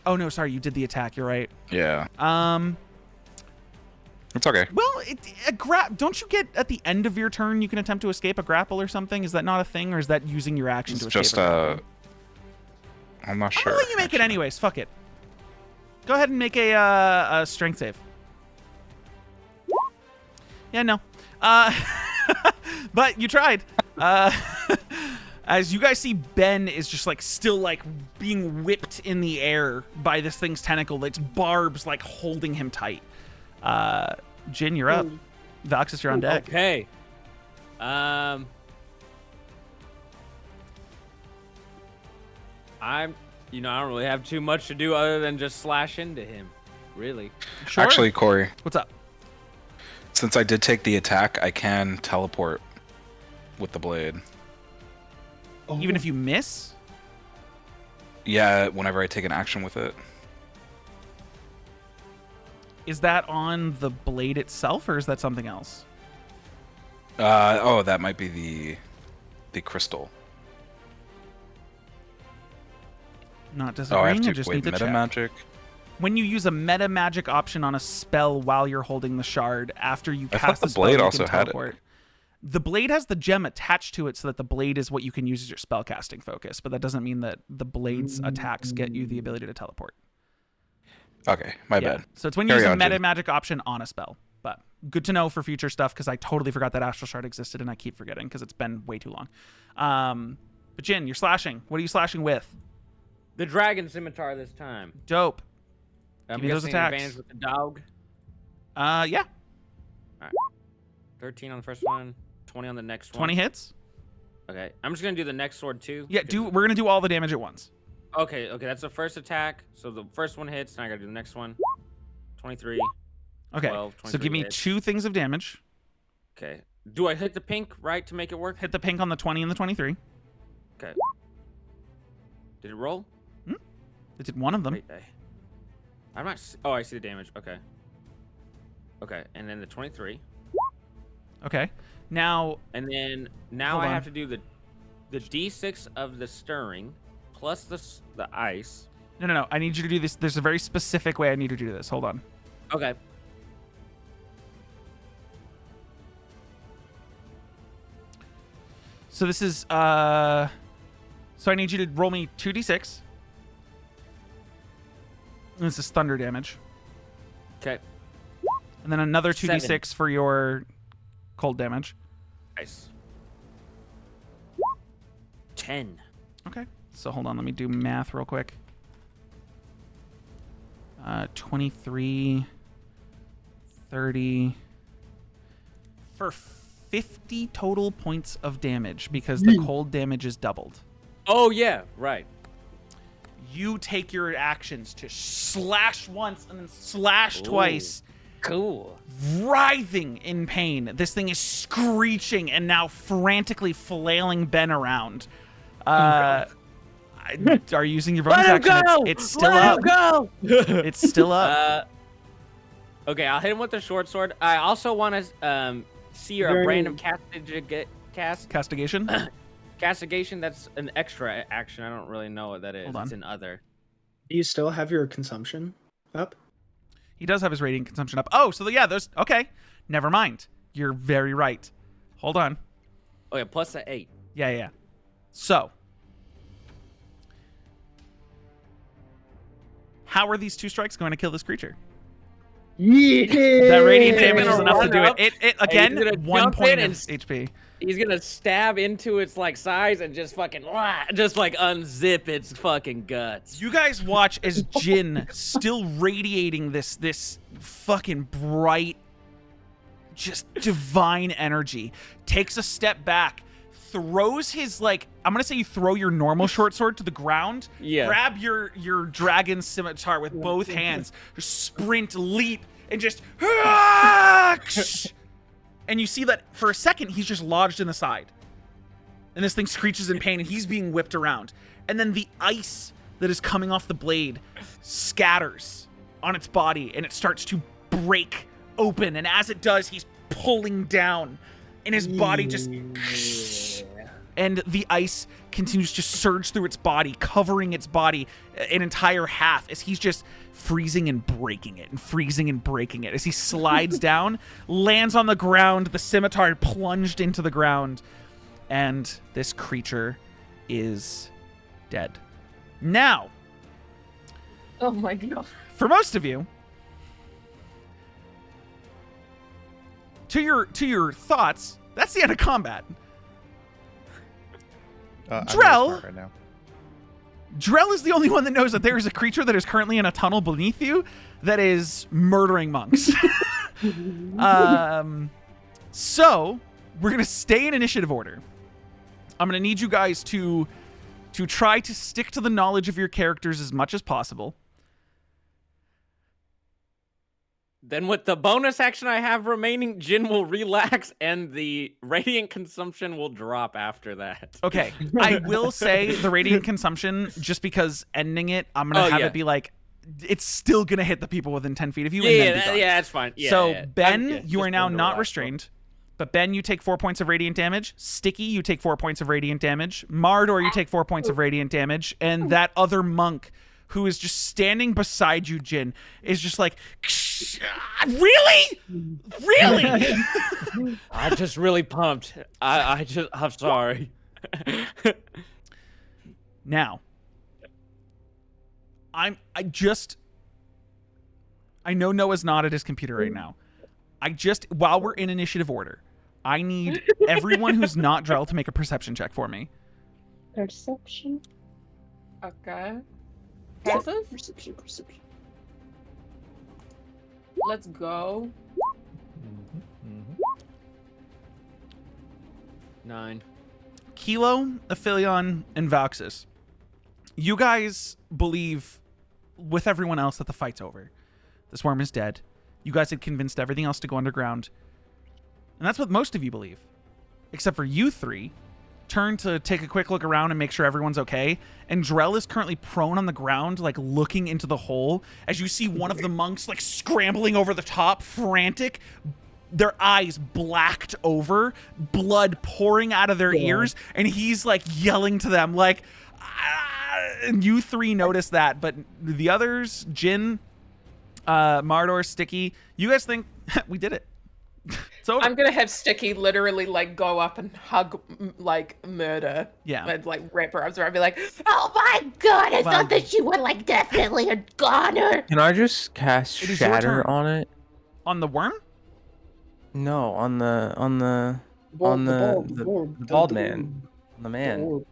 no, sorry, you did the attack. You're right. Yeah. It's okay. Well, don't you get at the end of your turn you can attempt to escape a grapple or something? Is that not a thing, or is that using your action to escape? Just I'm not sure. gonna let you make it anyways. Fuck it. Go ahead and make a strength save. Yeah, no. But you tried. As you guys see, Ben is just like still like being whipped in the air by this thing's tentacle. Its barbs like holding him tight. Jin, you're up. Voxus, you're on deck. Okay. I don't really have too much to do other than just slash into him. Really. Sure. Actually, Corey. What's up? Since I did take the attack, I can teleport with the blade. Even if you miss? Yeah, whenever I take an action with it. Is that on the blade itself, or is that something else? Oh, that might be the crystal. Not Oh, I have disagreeing. to I just wait. need to Meta check. magic. When you use a meta magic option on a spell while you're holding the shard, after you I cast thought the spell, blade you also can had it. teleport. The blade has the gem attached to it, so that the blade is what you can use as your spellcasting focus. But that doesn't mean that the blade's attacks get you the ability to teleport. Okay, my bad. So it's when you Carry use a on, meta Jin. magic option on a spell. But good to know for future stuff, because I totally forgot that Astral Shard existed, and I keep forgetting because it's been way too long. But Jin, you're slashing. What are you slashing with? The dragon scimitar this time. Dope. I'm Give me those guessing attacks. advantage with the dog. Yeah. 13 on the first one, 20 on the next one. 20 hits. Okay, I'm just gonna do the next sword too. Yeah, we're gonna do all the damage at once. Okay, that's the first attack. So the first one hits, and I gotta do the next one. 23. Okay, 12, so give me hits. 2 things of damage. Okay. Do I hit the pink right to make it work? Hit the pink on the 20 and the 23. Okay. Did it roll? It did one of them. Wait, I'm not. Oh, I see the damage. Okay. Okay, and then the 23. Okay. Now. And then Hold I on. have to do the d6 of the stirring plus the ice. No. I need you to do this. There's a very specific way I need you to do this. Hold on. Okay. So this is so I need you to roll me 2d6. And this is thunder damage. Okay. And then another 2d6 7. for your cold damage. Nice. 10. Okay. So hold on, let me do math real quick. 23, 30, for 50 total points of damage because the cold damage is doubled. Oh yeah, right. You take your actions to slash once and then slash twice. Cool. Writhing in pain. This thing is screeching and now frantically flailing Ben around. Are you using your bonus Let him action? go! It's still Let up. him go! It's still up. Okay, I'll hit him with the short sword. I also want to see a random Castigation? castigation. That's an extra action. I don't really know what that is. Hold on. It's an other. Do you still have your consumption up? He does have his radiant consumption up. Oh, so yeah, there's... Okay. Never mind. You're very right. Hold on. Oh yeah, plus the 8. Yeah. So... how are these 2 strikes going to kill this creature? Yeah. That radiant damage is enough to do Run it. It again, he's gonna 1 jump point in of and HP. He's gonna stab into its size and just fucking just like unzip its fucking guts. You guys watch as Jin, still radiating this fucking bright, just divine energy, takes a step back, throws his, like, I'm gonna say you throw your normal short sword to the ground, Yeah. grab your dragon scimitar with both hands, just sprint, leap, and just and you see that for a second he's just lodged in the side. And this thing screeches in pain and he's being whipped around. And then the ice that is coming off the blade scatters on its body and it starts to break open. And as it does, he's pulling down and his body just... And the ice continues to surge through its body, covering its body an entire half as he's just freezing and breaking it and freezing and breaking it. As he slides down, lands on the ground, the scimitar plunged into the ground, and this creature is dead. Now, Oh my god. for most of you, to your thoughts, that's the end of combat. I'm Drell? really smart right now. Drell is the only one that knows that there is a creature that is currently in a tunnel beneath you that is murdering monks. So we're gonna stay in initiative order. I'm gonna need you guys to try to stick to the knowledge of your characters as much as possible. Then with the bonus action I have remaining, Jin will relax and the radiant consumption will drop after that. Okay, I will say the radiant consumption, just because ending it, I'm gonna have it be like, it's still gonna hit the people within 10 feet of you. Yeah, and then be gone. that's fine. Yeah, so yeah. Ben, you are now not restrained. But Ben, you take 4 points of radiant damage. Sticky, you take 4 points of radiant damage. Mardor, you take 4 points of radiant damage. And that other monk who is just standing beside you, Jin, is just like, really? Really? I'm just really pumped. I'm sorry. Now, I know Noah's not at his computer right now. While we're in initiative order, I need everyone who's not Drell to make a perception check for me. Perception. Okay. Perception. Let's go. 9. Kelo, Aphelion, and Voxus. You guys believe, with everyone else, that the fight's over. The swarm is dead. You guys had convinced everything else to go underground. And that's what most of you believe. Except for you three. Turn to take a quick look around and make sure everyone's okay. And Drell is currently prone on the ground, like looking into the hole, as you see one of the monks like scrambling over the top, frantic, their eyes blacked over, blood pouring out of their ears, and he's like yelling to them like, and you three notice that, but the others, Jin, Mardor, Sticky, you guys think we did it. So I'm gonna have Sticky literally like go up and hug like Murder. Yeah. And like wrap her arms around and be like, oh my god, I thought that she would like definitely have goner. Can I just cast It is your Shatter turn. on it? On the worm? No, on the bald man. On the man.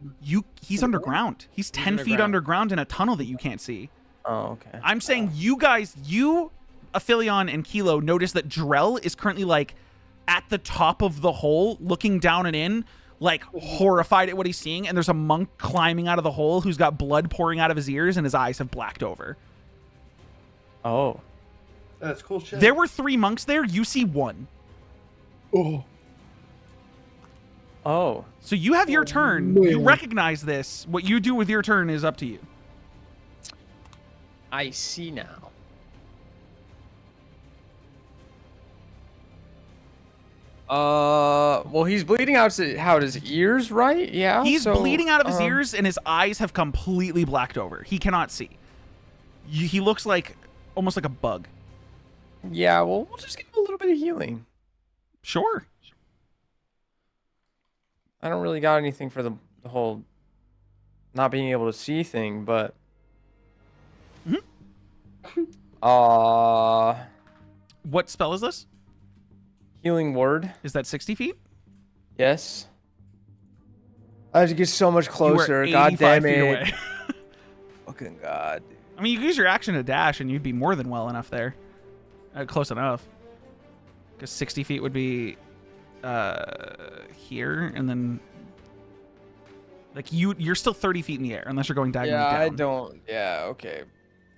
He's underground. He's 10 feet underground in a tunnel that you can't see. Oh, okay. I'm saying you guys, Aphelion and Kelo, notice that Drell is currently like at the top of the hole, looking down and in, like horrified at what he's seeing, and there's a monk climbing out of the hole who's got blood pouring out of his ears and his eyes have blacked over. Oh. That's cool shit. There were 3 monks there. You see 1. Oh. So you have your turn. man. You recognize this. What you do with your turn is up to you. I see now. Well, he's bleeding out his ears, right? Yeah. He's bleeding out of his ears, and his eyes have completely blacked over. He cannot see. He looks like almost like a bug. Yeah. Well, we'll just give him a little bit of healing. Sure. I don't really got anything for the whole not being able to see thing, but. What spell is this? Healing word. Is that 60 feet? Yes. I have to get so much closer. You are 85 God damn feet it. away. Fucking god. I mean, you could use your action to dash, and you'd be more than well enough there. Close enough. Because 60 feet would be here, and then like you're still 30 feet in the air, unless you're going diagonally down. Yeah, I don't. Yeah, okay.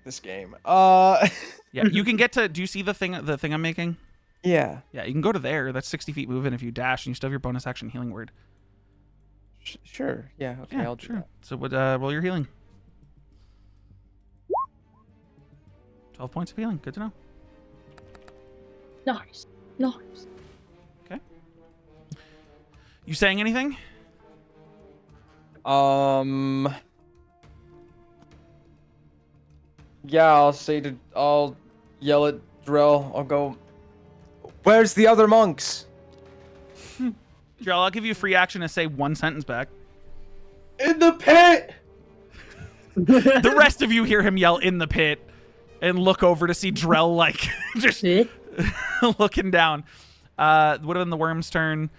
This game. Yeah, you can get to. Do you see the thing I'm making? Yeah. Yeah, you can go to there. That's 60 feet moving if you dash, and you still have your bonus action healing word. Sure. Yeah. Okay. Yeah, I'll do sure. that. So roll your healing. 12 points of healing. Good to know. Nice. Okay. You saying anything? Yeah, I'll yell at Drell. I'll go. Where's the other monks? Drell, I'll give you a free action to say 1 sentence back. In the pit. The rest of you hear him yell in the pit and look over to see Drell like just looking down. Would have been the worm's turn.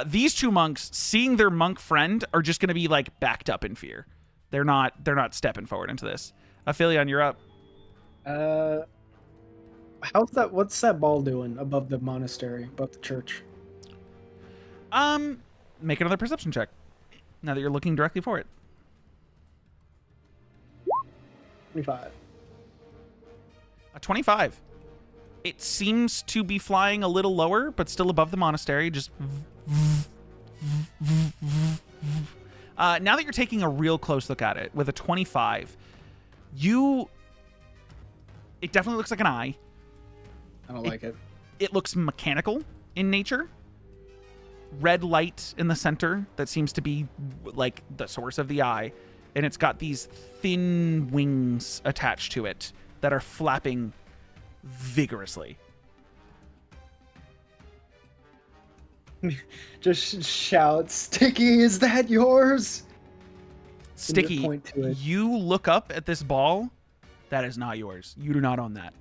These 2 monks, seeing their monk friend, are just gonna be like backed up in fear. They're not stepping forward into this. Aphelion, you're up. What's that ball doing above the monastery, above the church? Make another perception check. Now that you're looking directly for it. 25. A 25. It seems to be flying a little lower, but still above the monastery. Just. Now that you're taking a real close look at it with a 25, it definitely looks like an eye. I don't like it. It looks mechanical in nature. Red light in the center that seems to be like the source of the eye. And it's got these thin wings attached to it that are flapping vigorously. Just shout, Sticky, is that yours? Sticky, point to it. you look up at this ball. That is not yours. You do not own that.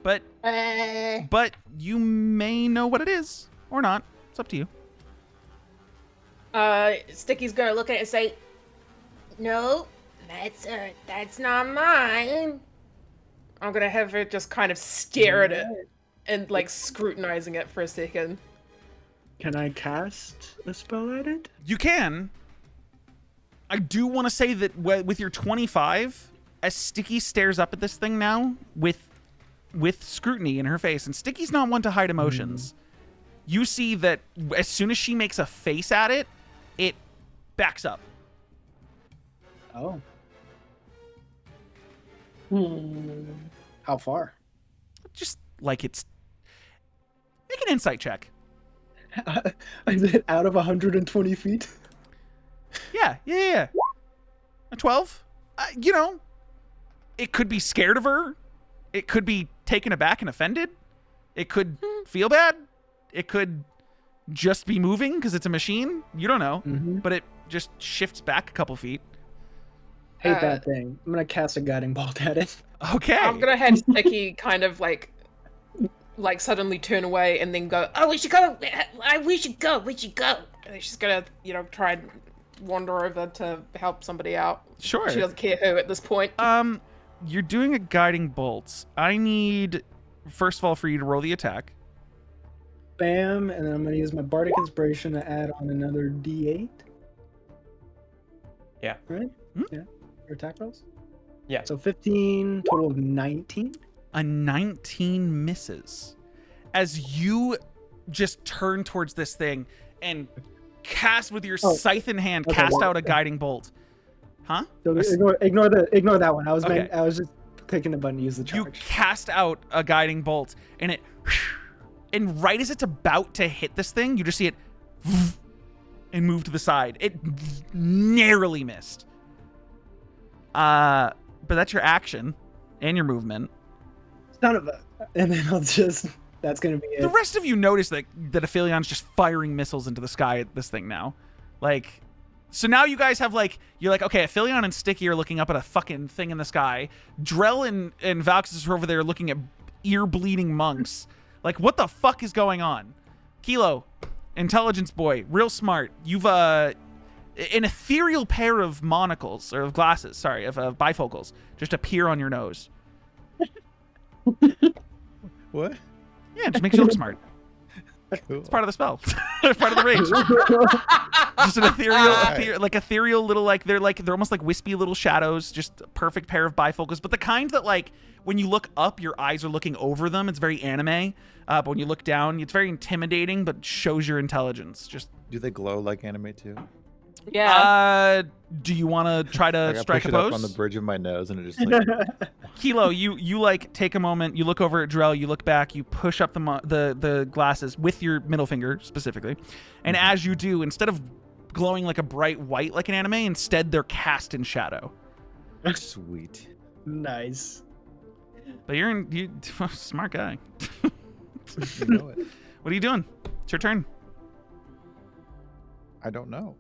But you may know what it is or not. It's up to you. Sticky's gonna look at it and say, "No, that's not mine." I'm gonna have her just kind of stare at it and like scrutinizing it for a second. Can I cast a spell at it? You can. I do want to say that with your 25, as Sticky stares up at this thing now with scrutiny in her face, and Sticky's not one to hide emotions, you see that as soon as she makes a face at it, it backs up. Oh. How far? Just like it's... Make an insight check. Is it out of 120 feet? Yeah. A 12? You know, it could be scared of her. It could be taken aback and offended. It could feel bad. It could just be moving because it's a machine. You don't know. But it just shifts back a couple feet. Hate that thing. I'm going to cast a guiding bolt at it. Okay. I'm gonna have Sticky kind of like suddenly turn away and then go, "Oh, we should go. We should go. And she's gonna, try and wander over to help somebody out. Sure. She doesn't care who at this point. You're doing a guiding bolt. I need, first of all, for you to roll the attack. Bam, and then I'm going to use my Bardic Inspiration to add on another D8. Yeah. Right? Yeah. Your attack rolls? Yeah. So 15, total of 19. A 19 misses. As you just turn towards this thing and cast with your scythe in hand, cast out a guiding bolt. Huh? So ignore that one. I was just clicking the button to use the charge. You cast out a guiding bolt, and and right as it's about to hit this thing, you just see it and move to the side. It narrowly missed. But that's your action and your movement. Son of a... And then that's going to be it. The rest of you notice that Aphilion's just firing missiles into the sky at this thing now. Like... So now you guys have, you're like, okay, Aphelion and Sticky are looking up at a fucking thing in the sky. Drell and Valxis are over there looking at ear-bleeding monks. Like, what the fuck is going on? Kelo, intelligence boy, real smart. You've, an ethereal pair of monocles, or of glasses, sorry, of bifocals, just appear on your nose. What? Yeah, it just makes you look smart. Cool. It's part of the spell. It's part of the range. Just an ethereal little, they're almost like wispy little shadows, just a perfect pair of bifocals, but the kind that when you look up, your eyes are looking over them. It's very anime. But when you look down, it's very intimidating, but shows your intelligence. Just Do they glow like anime too? Yeah. Do you want to try to strike a it pose? up on the bridge of my nose, and it just Kelo, you take a moment, you look over at Drell, you look back, you push up the glasses with your middle finger specifically, and as you do, instead of glowing like a bright white like an anime, instead they're cast in shadow. Sweet. Nice. But you smart guy. You know it. What are you doing? It's your turn. I don't know.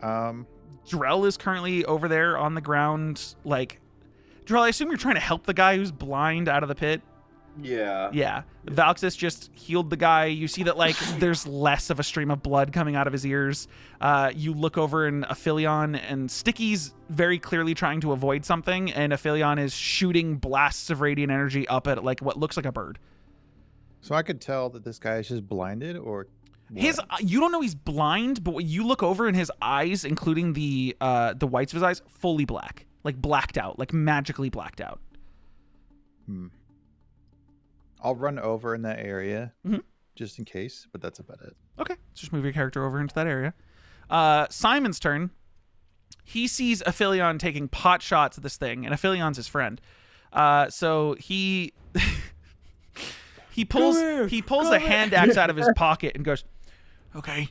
Drell is currently over there on the ground. Drell, I assume you're trying to help the guy who's blind out of the pit. Yeah. Yeah. Valxis just healed the guy. You see that there's less of a stream of blood coming out of his ears. You look over in Aphelion, and Sticky's very clearly trying to avoid something, and Aphelion is shooting blasts of radiant energy up at what looks like a bird. So I could tell that this guy is just blinded, or you don't know he's blind, but when you look over in his eyes, including the whites of his eyes, fully black, blacked out, magically blacked out. I'll run over in that area Mhm. just in case, but that's about it. Okay, let's just move your character over into that area. Simon's turn. He sees Aphelion taking pot shots at this thing, and Aphelion's his friend. So he he pulls a hand axe out of his pocket and goes, "Okay,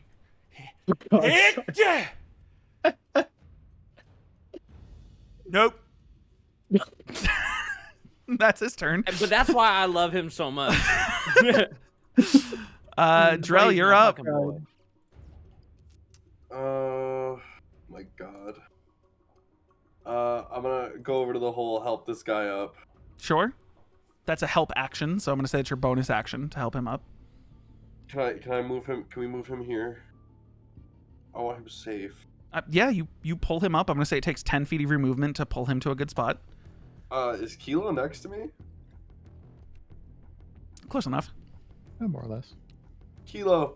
nope." That's his turn. But that's why I love him so much. Drell, you're up. My God. I'm gonna go over to the hole, help this guy up. Sure. That's a help action, so I'm gonna say it's your bonus action to help him up. Can I move him? Can we move him here? I want him safe. Yeah, you pull him up. I'm gonna say it takes 10 feet of your movement to pull him to a good spot. Is Kelo next to me? Close enough. Yeah, more or less. Kelo,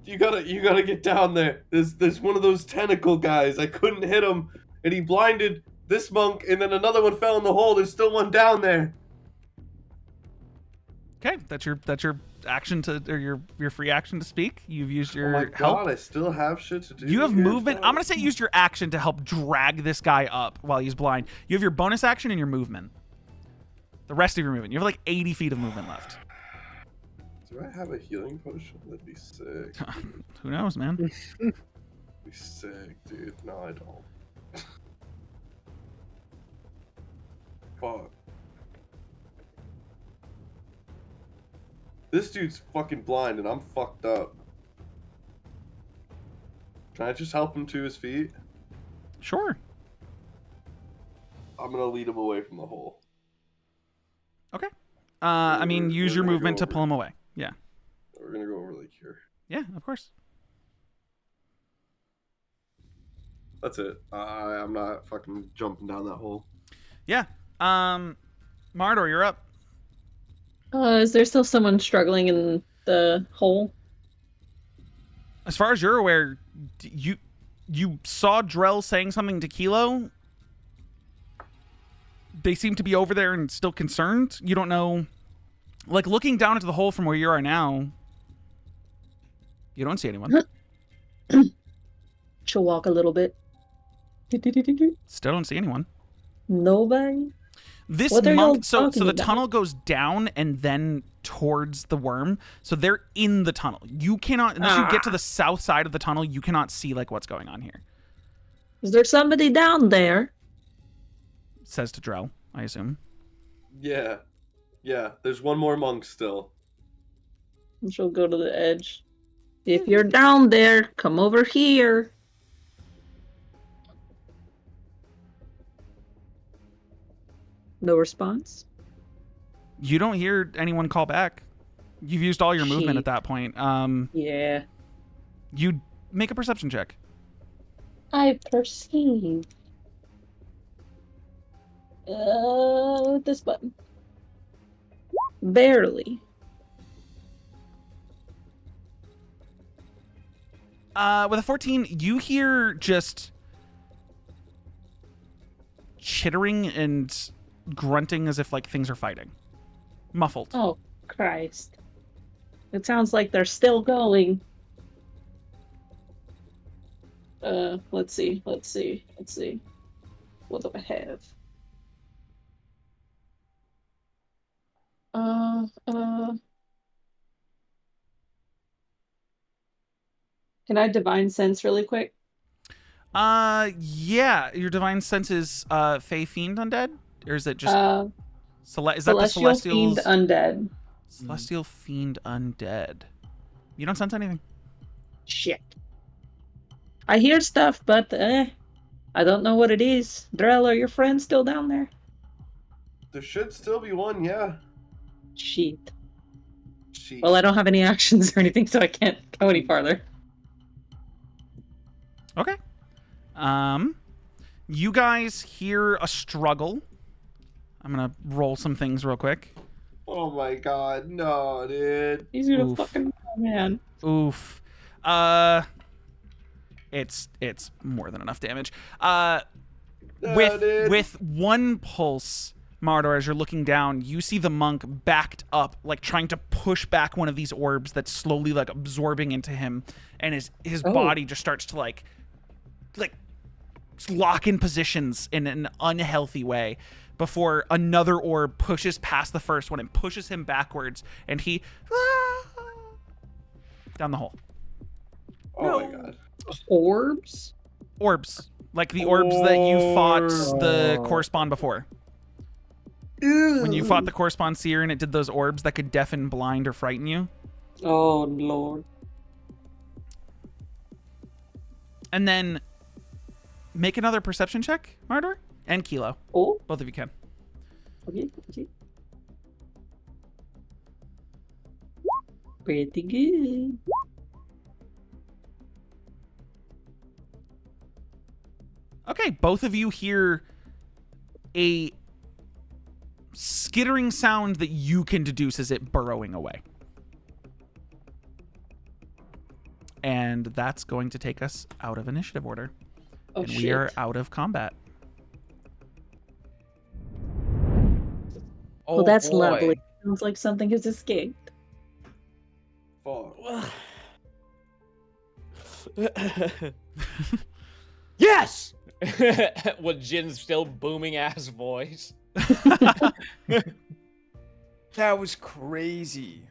you gotta get down there. There's one of those tentacle guys. I couldn't hit him, and he blinded this monk, and then another one fell in the hole. There's still one down there. Okay, that's your action to, or your free action to speak. You've used your Oh my help. God, I still have shit to do. You have here, movement. bro. I'm gonna say use your action to help drag this guy up while he's blind. You have your bonus action and your movement. The rest of your movement. You have like 80 feet of movement left. Do I have a healing potion? That'd be sick. Who knows, man? That'd be sick, dude. No, I don't. Fuck. This dude's fucking blind and I'm fucked up. Can I just help him to his feet? Sure. I'm gonna lead him away from the hole. Okay. I mean, use we're your gonna movement go to pull him away. Yeah. We're gonna go over like here. Yeah, of course. That's it. I'm not fucking jumping down that hole. Yeah. Mardor, you're up. Is there still someone struggling in the hole? As far as you're aware, you saw Drell saying something to Kelo. They seem to be over there and still concerned. You don't know. Like, looking down into the hole from where you are now, you don't see anyone. She'll walk a little bit. Still don't see anyone. Nobody? This What are y'all monk, so talking the about? tunnel goes down and then towards the worm. So they're in the tunnel. You cannot, unless you get to the south side of the tunnel, you cannot see like what's going on here. Is there somebody down there? Says to Drell, I assume. Yeah. Yeah, there's one more monk still. And she'll go to the edge. If you're down there, come over here. No response? You don't hear anyone call back. You've used all your movement Shit. at that point. Yeah. You make a perception check. I perceive. With this button. Barely. With a 14, you hear just chittering and grunting as if like things are fighting. Muffled. Oh, Christ. It sounds like they're still going. Let's see. What do I have? Can I divine sense really quick? Yeah. Your divine sense is Fey Fiend Undead? Or is it just is that the Celestial Celestials? Fiend Undead. Celestial Fiend Undead. You don't sense anything. Shit. I hear stuff, but I don't know what it is. Drell, are your friends still down there? There should still be one, yeah. Shit. She... Well, I don't have any actions or anything, so I can't go any farther. Okay. You guys hear a struggle. I'm gonna roll some things real quick. Oh my god, no, dude. He's gonna Oof. fucking man. Oof. It's more than enough damage. No, dude. With one pulse, Mardor, as you're looking down, you see the monk backed up, like trying to push back one of these orbs that's slowly like absorbing into him, and his body just starts to like lock in positions in an unhealthy way before another orb pushes past the first one and pushes him backwards, and he down the hole. Oh my god. Orbs? Orbs. Like the orbs that you fought the Correspond before. When you fought the Correspond Seer and it did those orbs that could deafen, blind, or frighten you. Oh, Lord. And then make another perception check, Mardor, and Kelo. Oh. Both of you can. Okay. Pretty good. Okay, both of you hear a skittering sound that you can deduce as it burrowing away. And that's going to take us out of initiative order. Oh, and shit. we are out of combat. Oh, Well, that's boy. lovely. Sounds like something has escaped. Fuck. Yes! With Jin's still booming ass voice. That was crazy.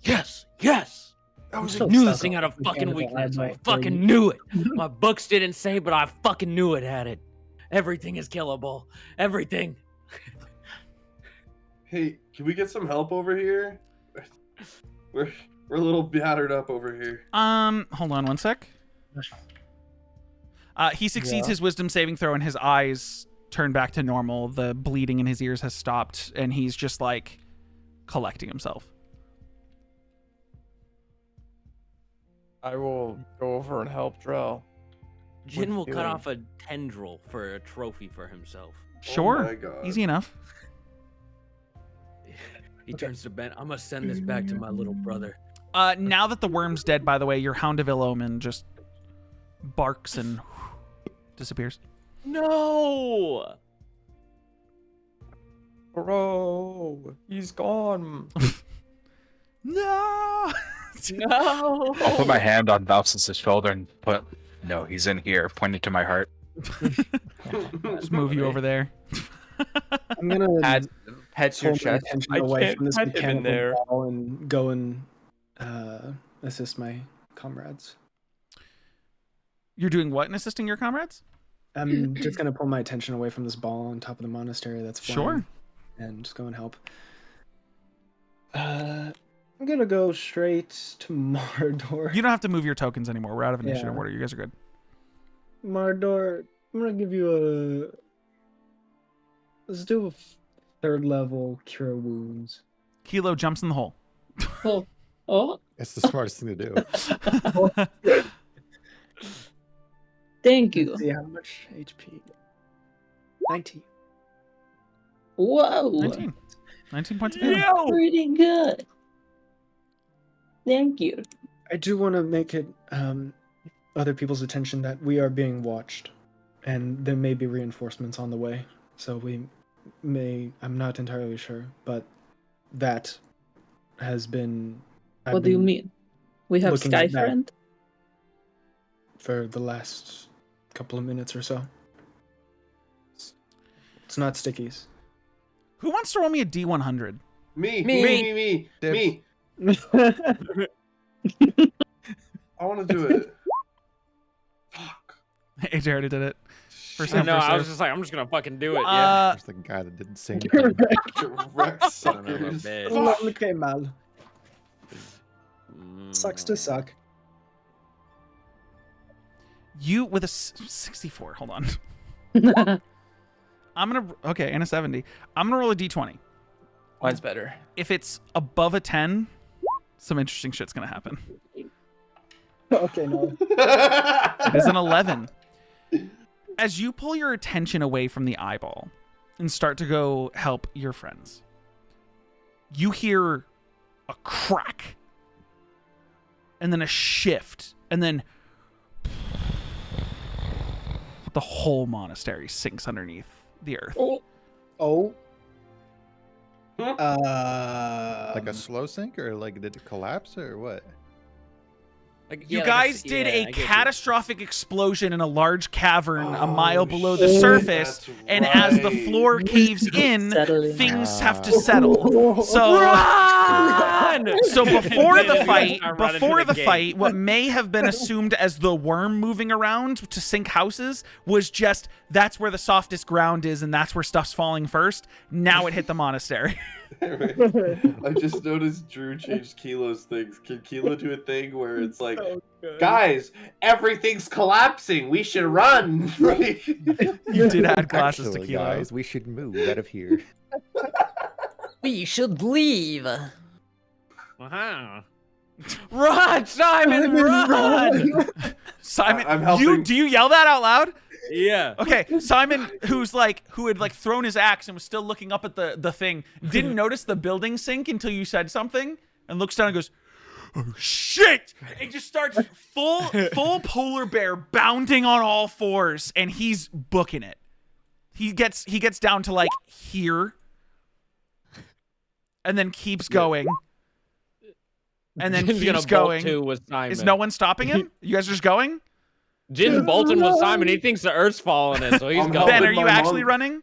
Yes! Yes! That was I knew this thing had a fucking weakness. I fucking knew it. My books didn't say, but I fucking knew it had it. Everything is killable. Everything. Hey, can we get some help over here? We're a little battered up over here. Hold on one sec. He succeeds his wisdom saving throw and his eyes turn back to normal. The bleeding in his ears has stopped and he's just like collecting himself. I will go over and help Drell. Jin will cut doing? off a tendril for a trophy for himself. Sure. Oh my god. Easy enough. He turns to Ben. I'm gonna send this back to my little brother. Now that the worm's dead, by the way, your Hound of Ill-Omen just barks and disappears. No! Bro, he's gone. No! No! I'll put my hand on Valsis' shoulder and put, no, he's in here, pointing to my heart. Just move you over there. I'm gonna Pets your pull my chest. attention I away can't from this pet him in mechanical there. ball and go and assist my comrades. You're doing what in assisting your comrades? I'm just gonna pull my attention away from this ball on top of the monastery that's flying, Sure. and just go and help. I'm gonna go straight to Mardor. You don't have to move your tokens anymore. We're out of initiative Yeah. order. You guys are good. Mardor, I'm gonna give you let's do a third level cure wounds. Kelo jumps in the hole. Oh, It's the smartest thing to do. thank you. Let's see how much HP. 19. Whoa. 19. 19 points of damage. Pretty good. Thank you. I do want to make it other people's attention that we are being watched, and there may be reinforcements on the way. So we may, I'm not entirely sure, but that has been. I've What do you been mean? We have looking at that Skyfriend? for the last couple of minutes or so. It's not stickies. Who wants to roll me a D100? Me. I want to do it. Fuck. AJ already did it. First I time, know, first I was serve. just like, I'm just gonna fucking do it. Yeah. There's the guy that didn't say anything. Direct Son of a suckers. bitch. Okay, mal. Sucks to suck. You with a 64. Hold on. I'm gonna okay, and a 70. I'm gonna roll a D20. Mine's better. If it's above a 10, some interesting shit's gonna happen. Okay, no. It is an 11. As you pull your attention away from the eyeball and start to go help your friends, you hear a crack, and then a shift, and then the whole monastery sinks underneath the earth. Oh Like a slow sink, or like did it collapse, or what? Like, You yeah, guys I did get a you. catastrophic explosion in a large cavern a mile below the shit, surface, that's and as the right. floor caves in, Settling. things have to settle. So, Run! so before the You guys fight, start running to the gate. what may have been assumed as the worm moving around to sink houses was just that's where the softest ground is, and that's where stuff's falling first. Now it hit the monastery. I just noticed Drew changed Kelo's things. Can Kelo do a thing where it's like, guys, everything's collapsing. We should run. Like, You did add glasses Actually, to Kelo. guys, we should move out of here. We should leave. Wow. Run, Simon, run! Simon, I'm helping. do you yell that out loud? Yeah. Okay, Simon, who had like thrown his axe and was still looking up at the thing, didn't notice the building sink until you said something, and looks down and goes, "Oh shit!" And just starts full polar bear bounding on all fours, and he's booking it. He gets down to like here, and then keeps going, and then Jin's gonna keeps bolt going. too with Simon. Is no one stopping him? You guys are just going? Jin's bolting with Simon. He thinks the Earth's falling in, so he's I'm going. Ben, with are you my actually monk. running?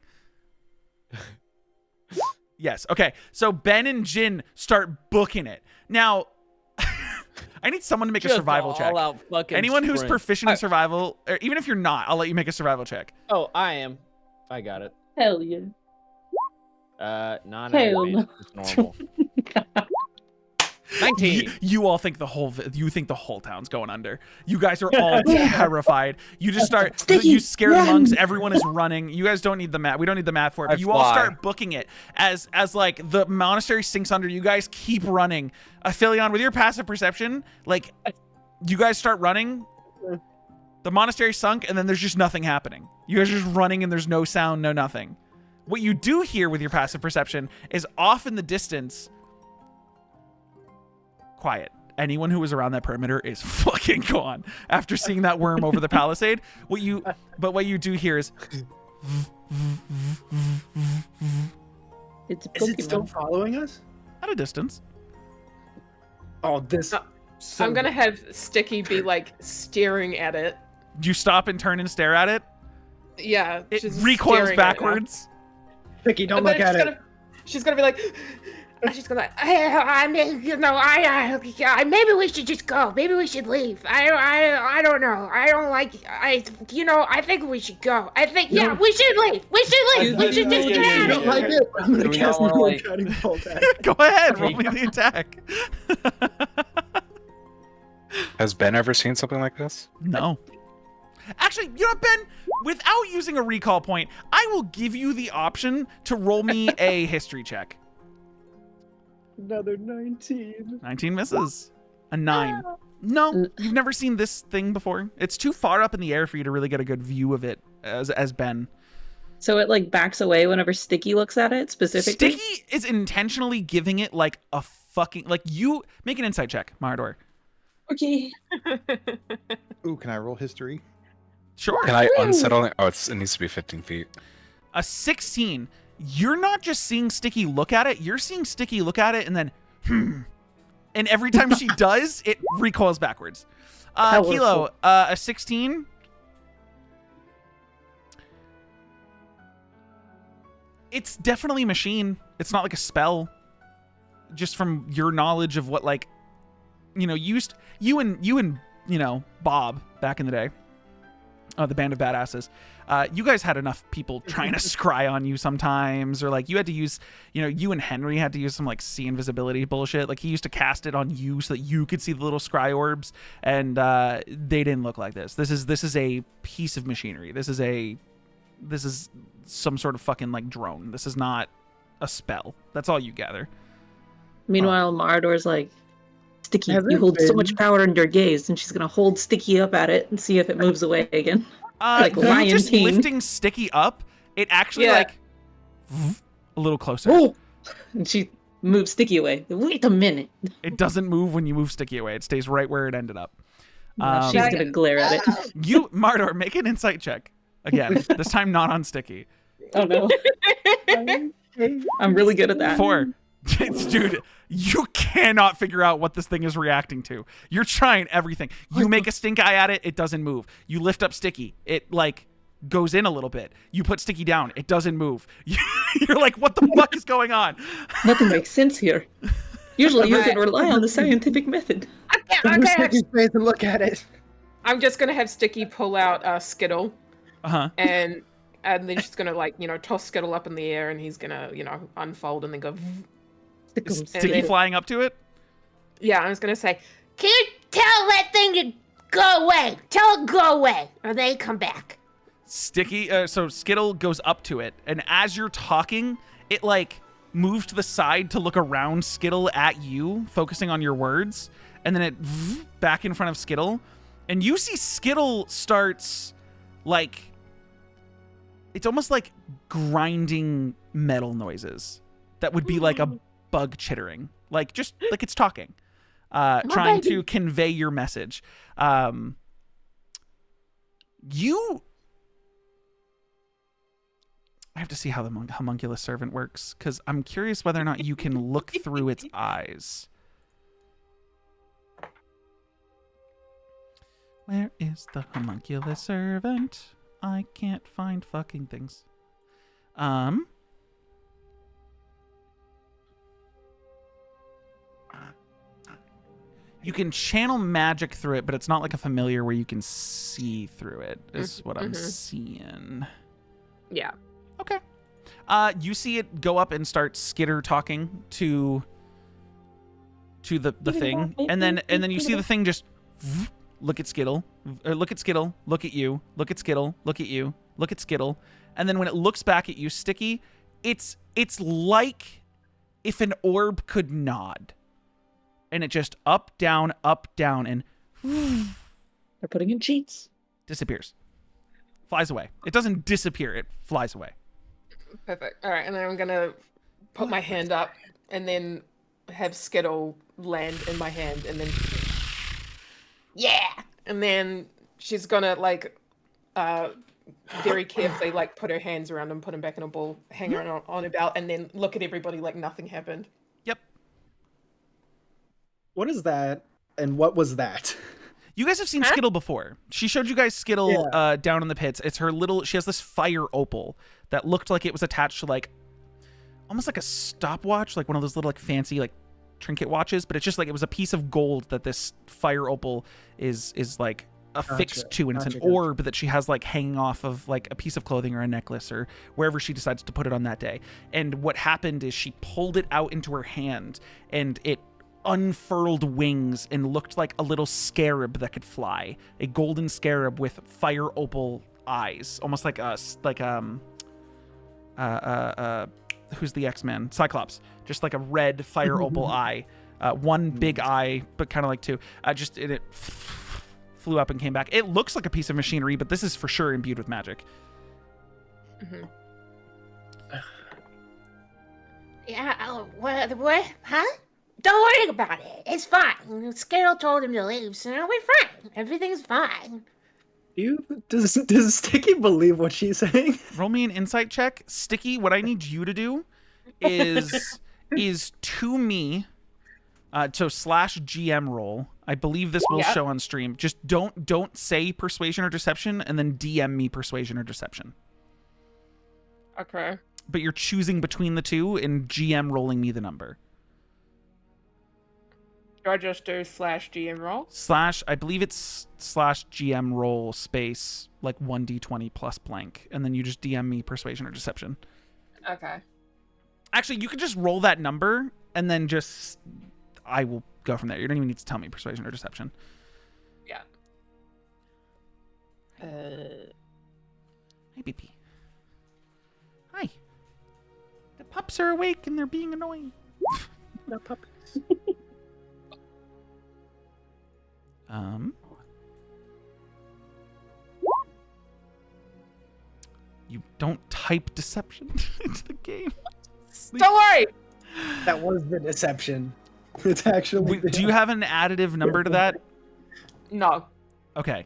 Yes. Okay. So Ben and Jin start booking it. Now, I need someone to make a Just survival check. all-out fucking Anyone who's sprint. proficient in survival, or even if you're not, I'll let you make a survival check. Oh, I am. I got it. Hell yeah. Non Hell advantage. It's normal. 19. You all think the whole town's going under. You guys are all terrified. You just start. You scare the monks. Everyone is running. You guys don't need the map. We don't need the map for it. But you all start booking it as like the monastery sinks under. You guys keep running. Aphelion, with your passive perception, like you guys start running. The monastery sunk, and then there's just nothing happening. You guys are just running, and there's no sound, no nothing. What you do hear with your passive perception is off in the distance. Quiet. Anyone who was around that perimeter is fucking gone after seeing that worm over the palisade. What you do hear is It's a Is it still Pokemon. following us? at a distance. Oh, this. I'm gonna have Sticky be like staring at it. You stop and turn and stare at it. Yeah, It she's recoils staring at it now. backwards. Vicky, don't And look then at it. she's gonna be like, and she's gonna, maybe we should just go. Maybe we should leave. I don't know. I think we should go. I think, yeah, we should leave. We should leave. We should just get out I of don't here. like it. I'm Do gonna we cast not wanna, another like- guiding bolt at it. Go ahead, roll me the attack. Has Ben ever seen something like this? No. Actually, you know what, Ben? Without using a recall point, I will give you the option to roll me a history check. Another 19. 19 misses. A 9. No, you've never seen this thing before. It's too far up in the air for you to really get a good view of it as Ben. So it like backs away whenever Sticky looks at it specifically? Sticky is intentionally giving it like a fucking... Like, you... Make an insight check, Marador. Okay. Ooh, can I roll history? Sure. Can I unsettle it? Oh, it needs to be 15 feet. A 16. You're not just seeing Sticky look at it. You're seeing Sticky look at it and then... And every time she does, it recoils backwards. Kelo, a 16. It's definitely machine. It's not like a spell. Just from your knowledge of what, like, you know, you and Bob back in the day, the band of badasses. You guys had enough people trying to scry on you sometimes, or like you had to use, you and Henry had to use some like see invisibility bullshit. Like he used to cast it on you so that you could see the little scry orbs, and they didn't look like this. This is a piece of machinery. This is some sort of fucking like drone. This is not a spell. That's all you gather. Meanwhile, Marador's like, Sticky, Has you it hold so been- much power in your gaze, and she's gonna hold Sticky up at it and see if it moves away again. Like You Lion just King. lifting Sticky up, it actually Yeah. like a little closer. Oh! And she moves Sticky away. Wait a minute. It doesn't move when you move Sticky away. It stays right where it ended up. Now she's gonna glare at it. You, Mardor, make an insight check. Again, this time not on Sticky. Oh no. I'm really good at that. 4. Dude, you cannot figure out what this thing is reacting to. You're trying everything. You make a stink eye at it, it doesn't move. You lift up Sticky, it like goes in a little bit. You put Sticky down, it doesn't move. You're like, what the fuck is going on? Nothing makes sense here. Usually you can rely on the scientific method. I'm gonna have, Face and look at it. I'm just gonna have Sticky pull out Skittle, Uh-huh. and then she's gonna like toss Skittle up in the air, and he's gonna unfold and then go. Sticky flying up to it? Yeah, I was gonna say, Can you tell that thing to go away? Tell it go away, or they come back. Sticky, so Skittle goes up to it, and as you're talking, it like moves to the side to look around Skittle at you, focusing on your words, and then it back in front of Skittle, and you see Skittle starts like, it's almost like grinding metal noises that would be like a bug chittering, like just like it's talking, trying to convey your message. I have to see how the homunculus servant works, because I'm curious whether or not you can look through its eyes. Where is the homunculus servant? I can't find fucking things. You can channel magic through it, but it's not like a familiar where you can see through it, is what I'm seeing. yeah. Okay. You see it go up and start skitter talking to the thing, and then you see the thing just look at Skittle, or look at Skittle, look at you, look at Skittle, look at you, look at Skittle, and then when it looks back at you, Sticky, it's like if an orb could nod, and it just up, down, and They're putting in cheats. disappears, flies away. It doesn't disappear; it flies away. Perfect. All right, and then I'm gonna put my hand up, and then have Skittle land in my hand, and then and then she's gonna like very carefully like put her hands around him, put him back in a ball, hang her on her belt, and then look at everybody like nothing happened. Yep. What is that? And what was that? You guys have seen Skittle before. She showed you guys Skittle down in the pits. It's her little, she has this fire opal that looked like it was attached to like, almost like a stopwatch, like one of those little like fancy like trinket watches, but it's just like, it was a piece of gold that this fire opal is like affixed to, and it's an orb that she has like hanging off of like a piece of clothing or a necklace or wherever she decides to put it on that day. And what happened is she pulled it out into her hand, and it unfurled wings and looked like a little scarab that could fly, a golden scarab with fire opal eyes, almost like who's the X-Men? Cyclops, just like a red fire opal eye, one big eye, but kind of like two. It flew up and came back. It looks like a piece of machinery, but this is for sure imbued with magic. Yeah. What? Huh? Don't worry about it. It's fine. Skittle told him to leave, so we're fine. Everything's fine. Does Sticky believe what she's saying? Roll me an insight check. Sticky, what I need you to do is to me, so /GM roll. I believe this will show on stream. Just don't say persuasion or deception, and then DM me persuasion or deception. Okay. But you're choosing between the two and GM rolling me the number. Do I just do /GM roll? I believe it's /GM roll space like 1d20 plus blank, and then you just DM me persuasion or deception. Okay. Actually, you can just roll that number, and then just I will go from there. You don't even need to tell me persuasion or deception. Yeah. Hey, BP. Hi. The pups are awake and they're being annoying. The puppies. You don't type deception into the game. Don't worry. That was the deception. It's actually. Do you have an additive number to that? No. Okay.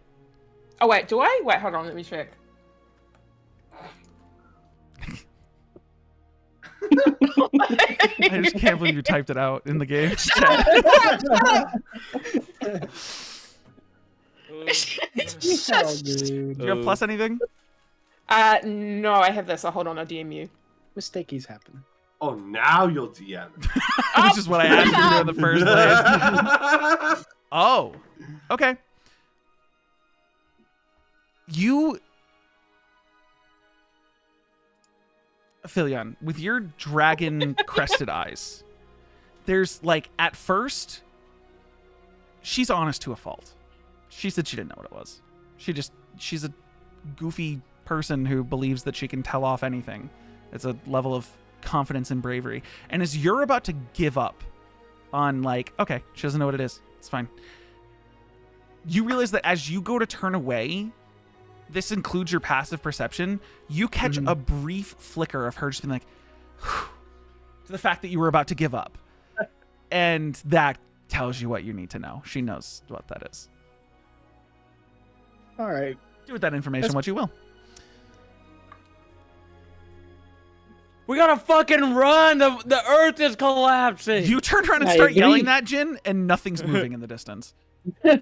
Oh wait, do I? Wait, hold on, let me check. I just can't believe you typed it out in the game. Do you have plus anything? No, I have this. I'll hold on. I'll DM you. Mistakes happen. Oh, now you'll DM. Which is what I asked you to do in the first place. Oh, okay. Aphelion, with your dragon crested eyes, there's like, at first, she's honest to a fault. She said she didn't know what it was. She's a goofy person who believes that she can tell off anything. It's a level of confidence and bravery. And as you're about to give up on like, okay, she doesn't know what it is, it's fine, you realize that as you go to turn away, this includes your passive perception, you catch a brief flicker of her just being like, to the fact that you were about to give up. And that tells you what you need to know. She knows what that is. All right. Do with that information what you will. We gotta fucking run! The earth is collapsing! You turn around and start yelling that, Jin, and nothing's moving in the distance. I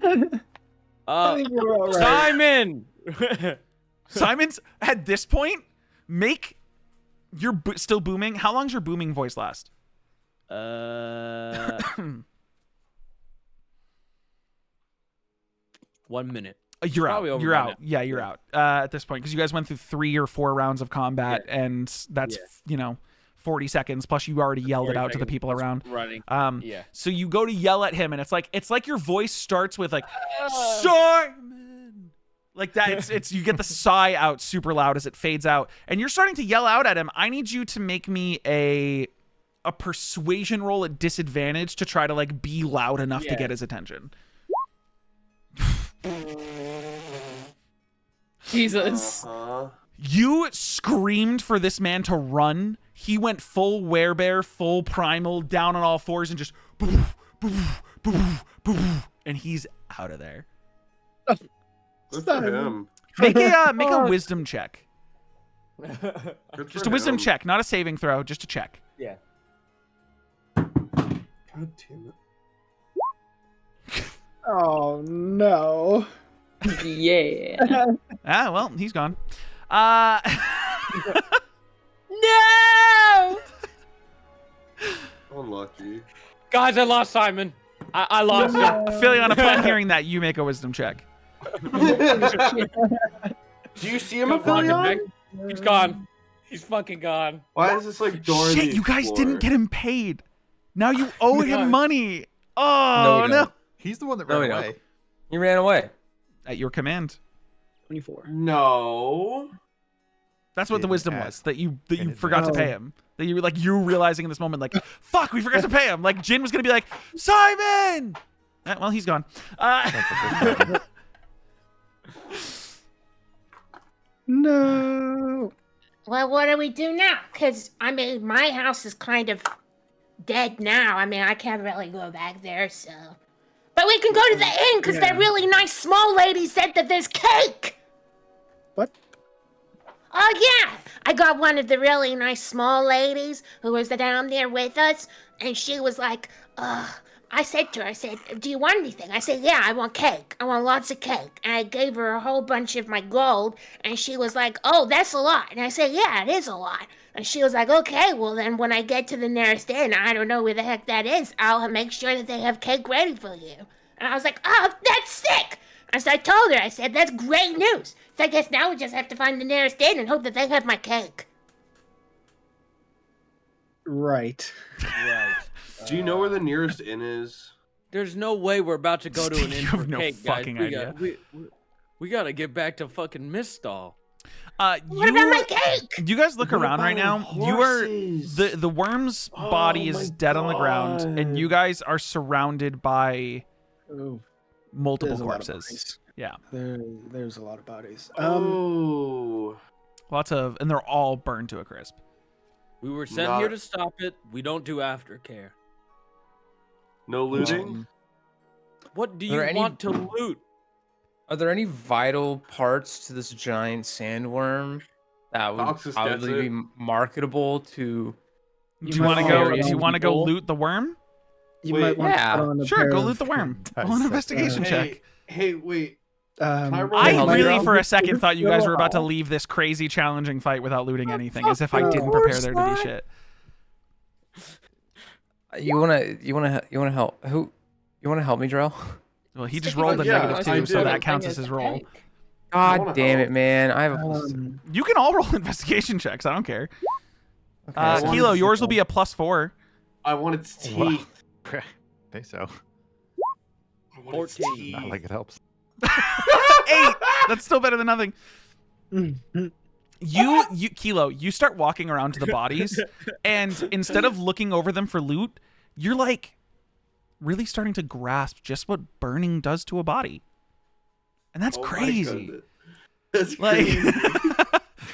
think we're all right. Simon! Simon's, at this point, you're still booming. How long's your booming voice last? 1 minute. You're out. Probably You're over out. Yeah, you're out at this point because you guys went through 3 or 4 rounds of combat, and that's 40 seconds. Plus, you already yelled it out to the people around. Running. So you go to yell at him, and it's like your voice starts with like Simon, like that. It's you get the sigh out super loud as it fades out, and you're starting to yell out at him. I need you to make me a persuasion roll at disadvantage to try to like be loud enough to get his attention. Jesus. You screamed for this man to run. He went full werebear, full primal, down on all fours, and just boof, boof, boof, boof, and he's out of there. Good for him. Make a wisdom check. Good Just for a wisdom him. check, not a saving throw, just a check. Yeah. God damn it. Oh no. Yeah. Well, he's gone. No! Unlucky. Guys, I lost Simon. I lost him. Aphelion, upon hearing that, you make a wisdom check. Do you see him, Aphelion? He's gone. He's fucking gone. Why is this like Dora Shit, the you guys Explorer? didn't get him paid. Now you owe him don't. money. No, Oh, we no. don't. He's the one that No, ran we don't. away. He ran away. At your command. 24. No. That's what the Didn't wisdom ask was, that you in forgot to advance. pay him. That you were like, you realizing in this moment, like, fuck, we forgot to pay him. Like, Jin was going to be like, Simon! Well, he's gone. No. Well, what do we do now? Because, I mean, my house is kind of dead now. I mean, I can't really go back there, so. But we can go to the inn because that really nice small lady said that there's cake. What? Oh, yeah. I got one of the really nice small ladies who was down there with us, and she was like, I said to her, I said, do you want anything? I said, yeah, I want cake. I want lots of cake. And I gave her a whole bunch of my gold, and she was like, oh, that's a lot. And I said, yeah, it is a lot. And she was like, okay, well, then when I get to the nearest inn, I don't know where the heck that is, I'll make sure that they have cake ready for you. And I was like, oh, that's sick. And so I told her, I said, that's great news. So I guess now we just have to find the nearest inn and hope that they have my cake. Right. Right. Do you know where the nearest inn is? There's no way we're about to go to an inn You for have no cake, guys. fucking we idea. We gotta get back to fucking Mistall. What about my cake? You guys look What around right now. about You are horses? the worm's body my is dead on the ground, God. and you guys are surrounded by Oh, multiple there's a lot of corpses. bodies. Yeah, There's a lot of bodies. Oh. lots of, and they're all burned to a crisp. We were sent Not- here to stop it. We don't do aftercare. No looting? What do Are you there any- want to loot? Are there any vital parts to this giant sandworm that would Foxes probably gets be it. marketable to Do you want to go? Do you want to go loot the worm? You might want to put on a Sure, pair go of- loot the worm. Roll an investigation check. Hey, wait. Can I roll I a really, leader? for a second, thought you guys were about to leave this crazy, challenging fight without looting anything, as if I didn't prepare there to be shit. You wanna help? Who? You wanna help me, Drell? Well, he just rolled a -2, so that counts as his roll. God damn it, man! I have a. You can all roll investigation checks. I don't care. Okay, Kelo, yours will be a +4. I want its teeth. Wow. I think so. 14. Not like it helps. 8. That's still better than nothing. You Kelo, you start walking around to the bodies, and instead of looking over them for loot, you're like really starting to grasp just what burning does to a body. And that's crazy. That's like crazy.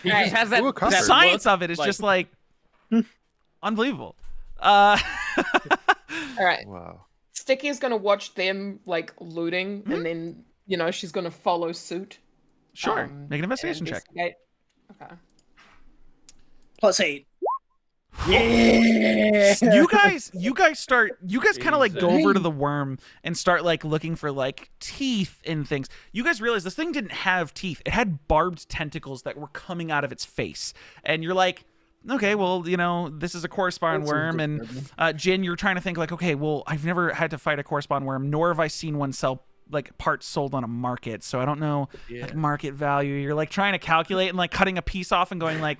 He just has that, the science of it is just like unbelievable. All right. Wow. Sticky's gonna watch them like looting, and then she's gonna follow suit. Sure. Make an investigation check. Okay. +8. Yeah. You guys kind of like go over to the worm and start like looking for like teeth and things. You guys realize this thing didn't have teeth. It had barbed tentacles that were coming out of its face. And you're like, okay, well, this is a correspond worm. And Jin, you're trying to think like, okay, well, I've never had to fight a correspond worm, nor have I seen one sell like parts sold on a market. So I don't know like market value. You're like trying to calculate and like cutting a piece off and going like,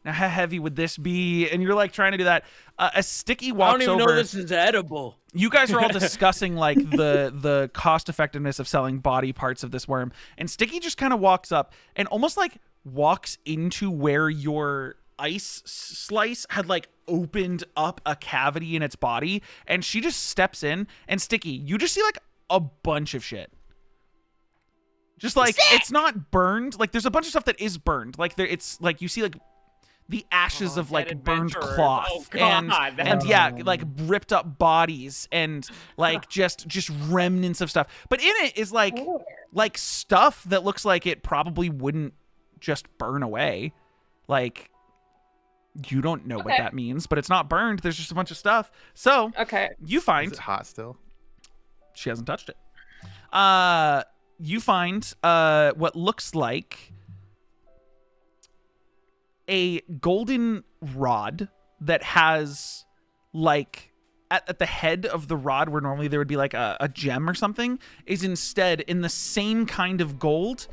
now how heavy would this be? And you're like trying to do that. A Sticky walks over. I don't even know this is edible. You guys are all discussing like the cost effectiveness of selling body parts of this worm. And Sticky just kind of walks up and almost like walks into where your ice slice had like opened up a cavity in its body. And she just steps in, and Sticky, you just see like a bunch of shit. Just like it's not burned. Like there's a bunch of stuff that is burned. Like it's like you see like the ashes of like burned cloth and yeah, like ripped up bodies and like just remnants of stuff. But in it is like stuff that looks like it probably wouldn't just burn away. Like you don't know what that means, but it's not burned. There's just a bunch of stuff. So you find Is it hot still? She hasn't touched it. You find what looks like a golden rod that has like at the head of the rod where normally there would be like a gem or something is instead in the same kind of gold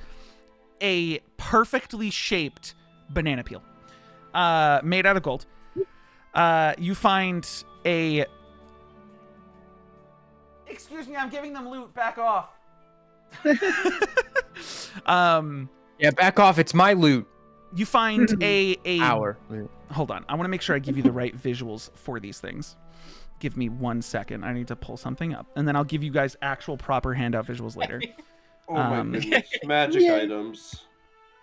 a perfectly shaped banana peel made out of gold. You find a excuse me, I'm giving them loot, back off. Yeah, back off, it's my loot. You find a hour. Hold on. I want to make sure I give you the right visuals for these things. Give me 1 second. I need to pull something up. And then I'll give you guys actual proper handout visuals later. Oh my goodness. Magic items.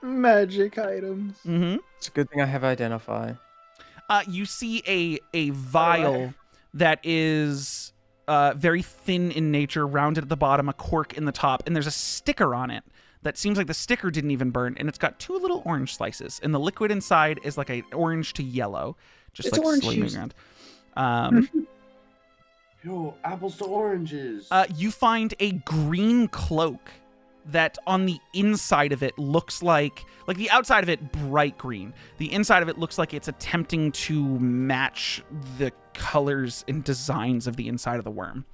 Magic items. Mm-hmm. It's a good thing I have identify. You see a vial that is very thin in nature, rounded at the bottom, a cork in the top, and there's a sticker on it that seems like the sticker didn't even burn, and it's got 2 little orange slices, and the liquid inside is like an orange to yellow, just it's like slowly moving around. Yo, apples to oranges. You find a green cloak that on the inside of it looks like the outside of it bright green. The inside of it looks like it's attempting to match the colors and designs of the inside of the worm.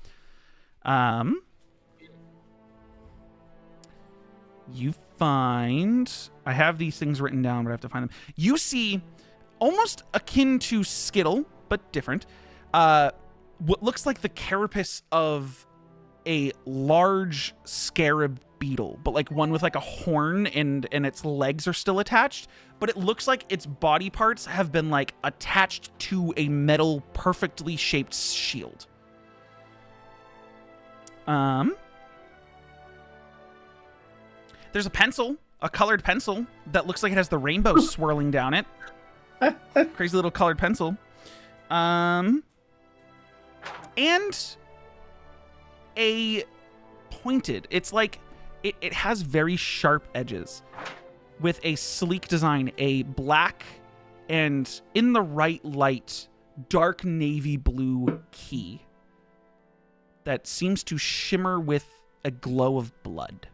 You find... I have these things written down, but I have to find them. You see, almost akin to Skittle, but different, what looks like the carapace of a large scarab beetle, but like one with like a horn and its legs are still attached, but it looks like its body parts have been like attached to a metal perfectly shaped shield. There's a pencil, a colored pencil that looks like it has the rainbow swirling down it. Crazy little colored pencil. And a pointed, it's like it has very sharp edges with a sleek design, a black and in the right light dark navy blue key that seems to shimmer with a glow of blood.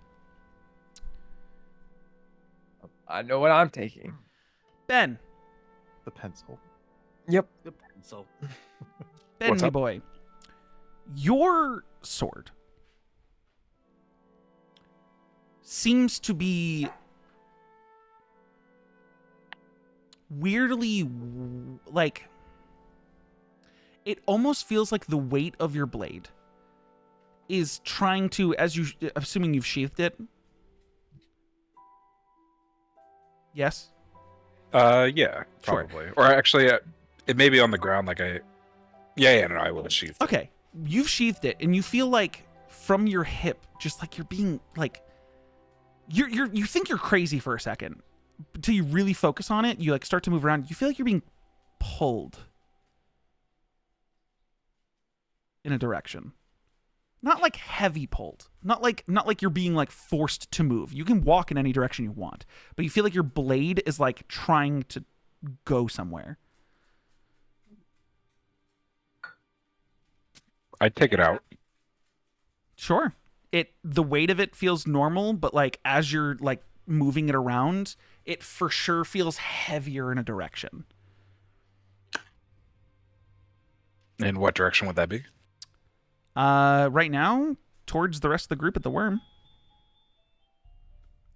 I know what I'm taking. Ben. The pencil. Yep. The pencil. Ben, What's me up? boy. Your sword seems to be weirdly like it almost feels like the weight of your blade is trying to, as you, assuming you've sheathed it. Yes. Yeah, Sure. probably. Or actually, it may be on the ground. Like no, I will sheath. Okay, you've sheathed it, and you feel like from your hip, just like you're being like, you think you're crazy for a second, until you really focus on it. You like start to move around. You feel like you're being pulled in a direction, not like heavy pulled, not like you're being like forced to move. You can walk in any direction you want, but you feel like your blade is like trying to go somewhere. I'd take it out. Sure. The weight of it feels normal, but like as you're like moving it around, it for sure feels heavier in a direction. In what direction would that be? Right now, towards the rest of the group at the worm.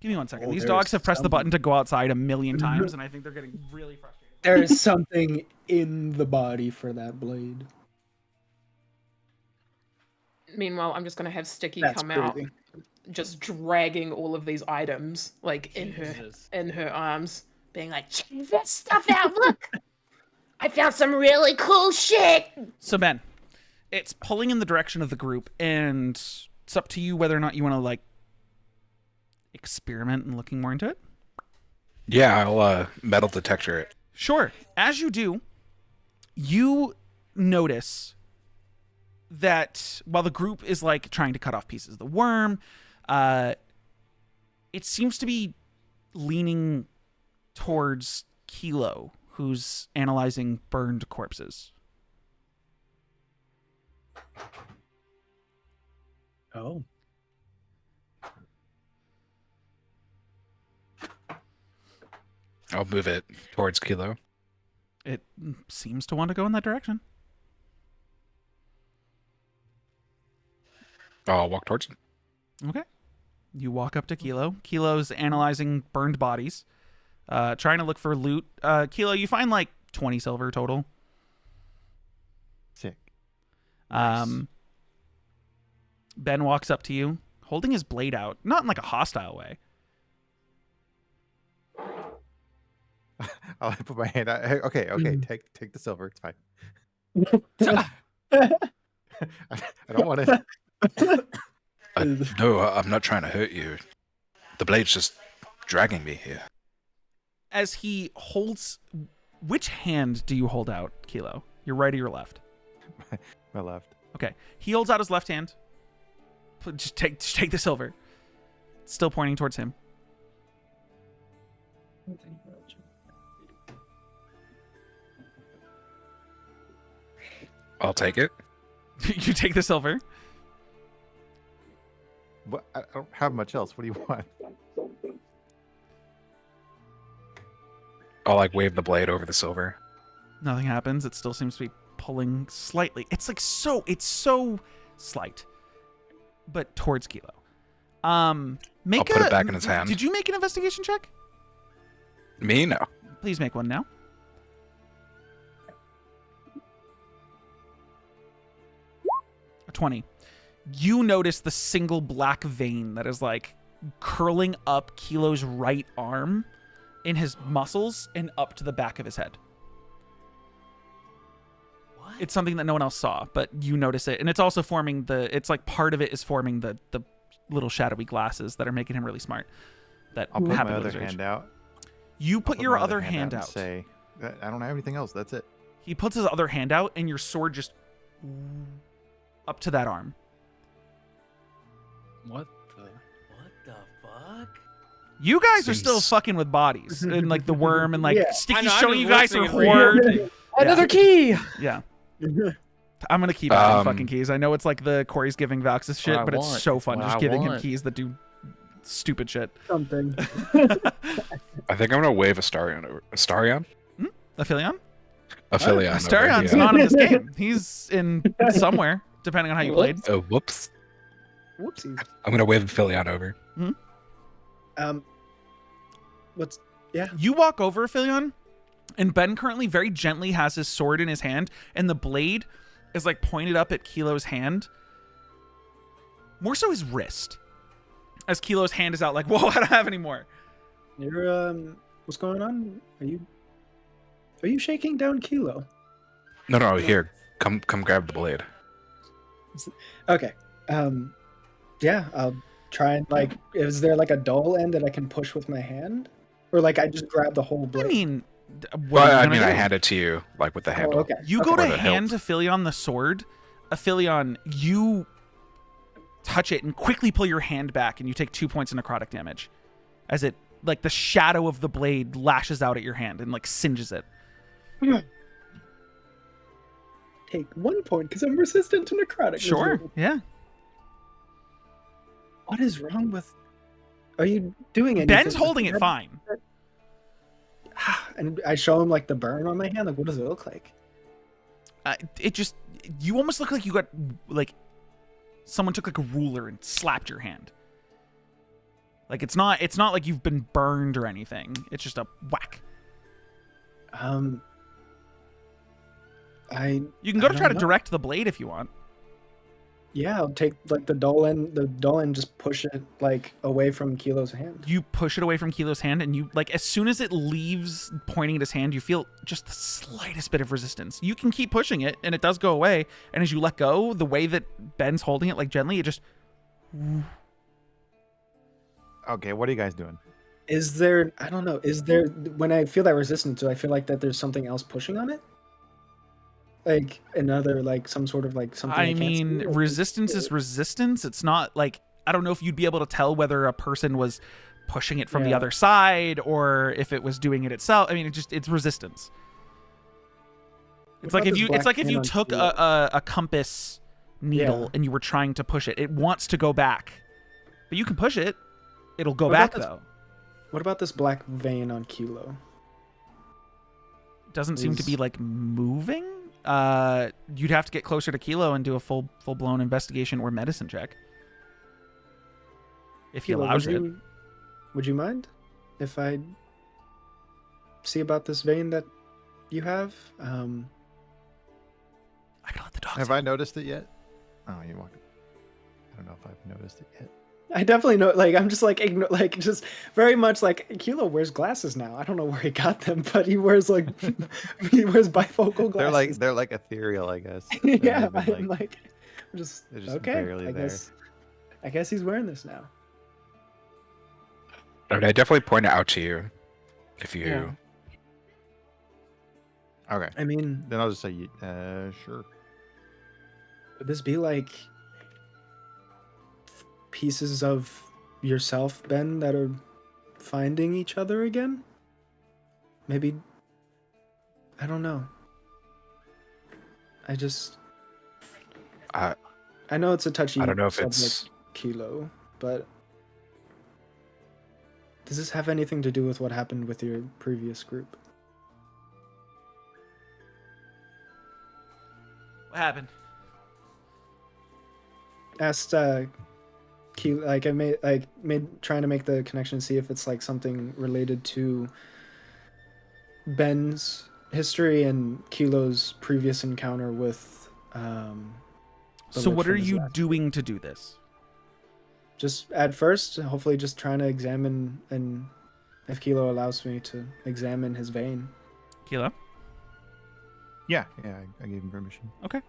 Give me 1 second. Oh, These there's dogs have pressed the something. button to go outside a million times, and I think they're getting really frustrated. There is something in the body for that blade. Meanwhile, I'm just gonna have Sticky That's come out, crazy. just dragging all of these items like Jesus. in her arms, being like, Check this stuff out. Look, I found some really cool shit. So, Ben, it's pulling in the direction of the group, and it's up to you whether or not you want to, like, experiment and looking more into it. Yeah, I'll metal detector it. Sure. As you do, you notice that while the group is like trying to cut off pieces of the worm, it seems to be leaning towards Kelo, who's analyzing burned corpses. Oh. I'll move it towards Kelo. It seems to want to go in that direction. I'll walk towards him. Okay. You walk up to Kelo. Kelo's analyzing burned bodies, trying to look for loot. Kelo, you find like 20 silver total. Sick. Ben walks up to you, holding his blade out, not in like a hostile way. I'll put my hand out. Okay, take the silver. It's fine. I don't want to. No, I'm not trying to hurt you. The blade's just dragging me here. As he holds, which hand do you hold out, Kelo? Your right or your left? My left. Okay. He holds out his left hand. Just take the silver. It's still pointing towards him. I'll take it. You take the silver. What? I don't have much else. What do you want? I'll like wave the blade over the silver. Nothing happens. It still seems to be pulling slightly. It's so slight, but towards Kelo. I'll put it back in his hand. Did you make an investigation check? Me? No. Please make one now. A 20. You notice the single black vein that is like curling up Kelo's right arm in his muscles and up to the back of his head. What? It's something that no one else saw, but you notice it. And it's also forming it's like part of it is forming the little shadowy glasses that are making him really smart. That I'll put happen my with other his age. hand out. You I'll put my your other hand and out. Say, I don't have anything else. That's it. He puts his other hand out, and your sword just up to that arm. What the fuck? You guys are still Jeez. fucking with bodies and like the worm and like Yeah. Sticky I know, I'm showing just you guys her listening and hoard. Another key. Yeah. I'm gonna keep adding fucking keys. I know it's like the Corey's giving Valxis shit, but it's so fun just giving him keys that do stupid shit. Something. I think I'm gonna wave Astarion over. Astarion? Aphelion? Aphelion. Astarion's not in this game. He's in somewhere, depending on how you played. Oh, whoops. Whoopsies. I'm gonna wave Aphelion over. What's yeah? You walk over, Aphelion, and Ben currently very gently has his sword in his hand, and the blade is like pointed up at Kelo's hand. More so his wrist. As Kelo's hand is out like, whoa, I don't have any more. You're what's going on? Are you shaking down Kelo? No, here. Come grab the blade. Okay. Yeah, I'll try and like is there like a dull end that I can push with my hand? Or like I just grab the whole blade? I mean, I hand it to you, like with the handle. okay. You go to hand Aphelion the sword. Aphelion, you touch it and quickly pull your hand back, and you take 2 points of necrotic damage. As it, like, the shadow of the blade lashes out at your hand and, like, singes it. Take 1 point because I'm resistant to necrotic. Sure, yeah. What is wrong with... Are you doing anything? Ben's holding it fine. And I show him, like, the burn on my hand. Like, what does it look like? It just... You almost look like you got, like... Someone took, like, a ruler and slapped your hand. Like, it's not like you've been burned or anything. It's just a whack. You can go to try to direct the blade if you want. Yeah, I'll take like the dull end, just push it like away from Kelo's hand. You push it away from Kelo's hand, and you like as soon as it leaves pointing at his hand, you feel just the slightest bit of resistance. You can keep pushing it, and it does go away. And as you let go, the way that Ben's holding it, like gently, it just. Okay, what are you guys doing? Is there? I don't know. Is there when I feel that resistance? Do I feel like that there's something else pushing on it? Like another, like some sort of like something. I mean, resistance is resistance. It's not like I don't know if you'd be able to tell whether a person was pushing it from the other side or if it was doing it itself. I mean, it's resistance. It's like if you took a compass needle and you were trying to push it. It wants to go back, but you can push it. It'll go back though. What about this black vein on Kelo? Doesn't seem to be like moving. You'd have to get closer to Kelo and do a full blown investigation or medicine check. If he allows it. Would you mind if I see about this vein that you have? I can let the dog. Have I noticed it yet? Oh, you want? I don't know if I've noticed it yet. I definitely know. Like, I'm just like, just very much like Kelo wears glasses now. I don't know where he got them, but he wears like he wears bifocal glasses. They're like ethereal, I guess. Yeah, I'm like, just okay. Barely there. I guess he's wearing this now. I definitely point it out to you, if you. Yeah. Okay. I mean, then I'll just say, sure. Would this be like pieces of yourself, Ben, that are finding each other again? Maybe. I don't know. I know it's a touchy. I don't know if subject, it's Kelo, but does this have anything to do with what happened with your previous group? What happened? Asked Kelo, like I made trying to make the connection, see if it's like something related to Ben's history and Kelo's previous encounter with So what are you doing to do this? Just at first, hopefully just trying to examine, and if Kelo allows me to examine his vein. Kelo? Yeah, I gave him permission. Okay.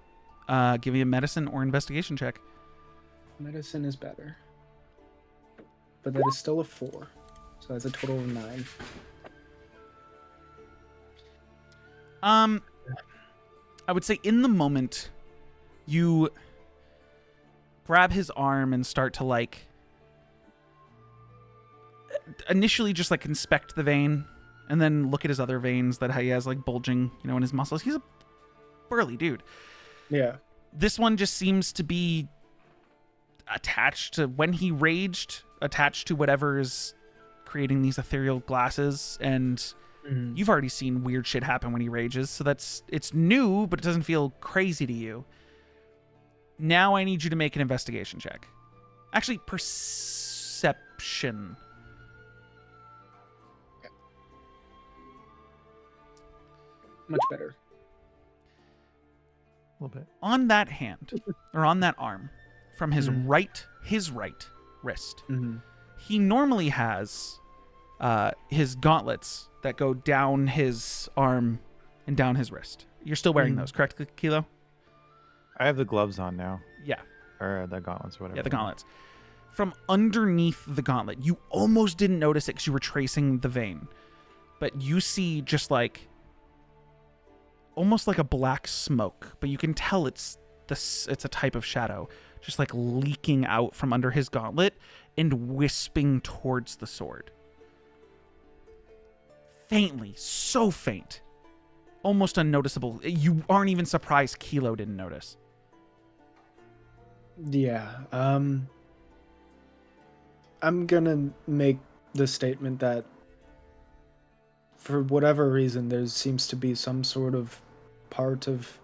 Give me a medicine or investigation check. Medicine is better. But that is still a 4. So that's a total of 9. I would say in the moment, you grab his arm and start to like initially just like inspect the vein And then look at his other veins that he has like bulging, you know, in his muscles. He's a burly dude. Yeah. This one just seems to be attached to when he raged, attached to whatever is creating these ethereal glasses. And you've already seen weird shit happen when he rages. So it's new, but it doesn't feel crazy to you. Now I need you to make an investigation check. Actually, perception. Much better. A little bit. On that hand, or on that arm, from his right wrist, he normally has his gauntlets that go down his arm and down his wrist. You're still wearing those, correct, Kelo? I have the gloves on now. Yeah. Or the gauntlets or whatever. Yeah, the gauntlets. From underneath the gauntlet, you almost didn't notice it because you were tracing the vein. But you see just like almost like a black smoke, but you can tell it's a type of shadow just like leaking out from under his gauntlet and wisping towards the sword. Faintly, so faint. Almost unnoticeable. You aren't even surprised Kelo didn't notice. Yeah. I'm gonna make the statement that for whatever reason there seems to be some sort of part of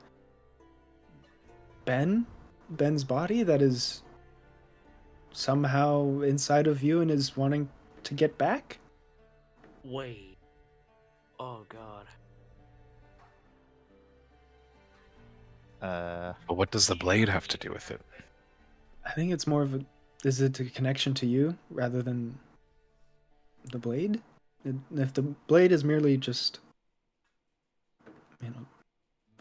Ben's body that is somehow inside of you and is wanting to get back. Wait. Oh god. But what does the blade have to do with it? I think it's more of is it a connection to you rather than the blade? If the blade is merely just, you know,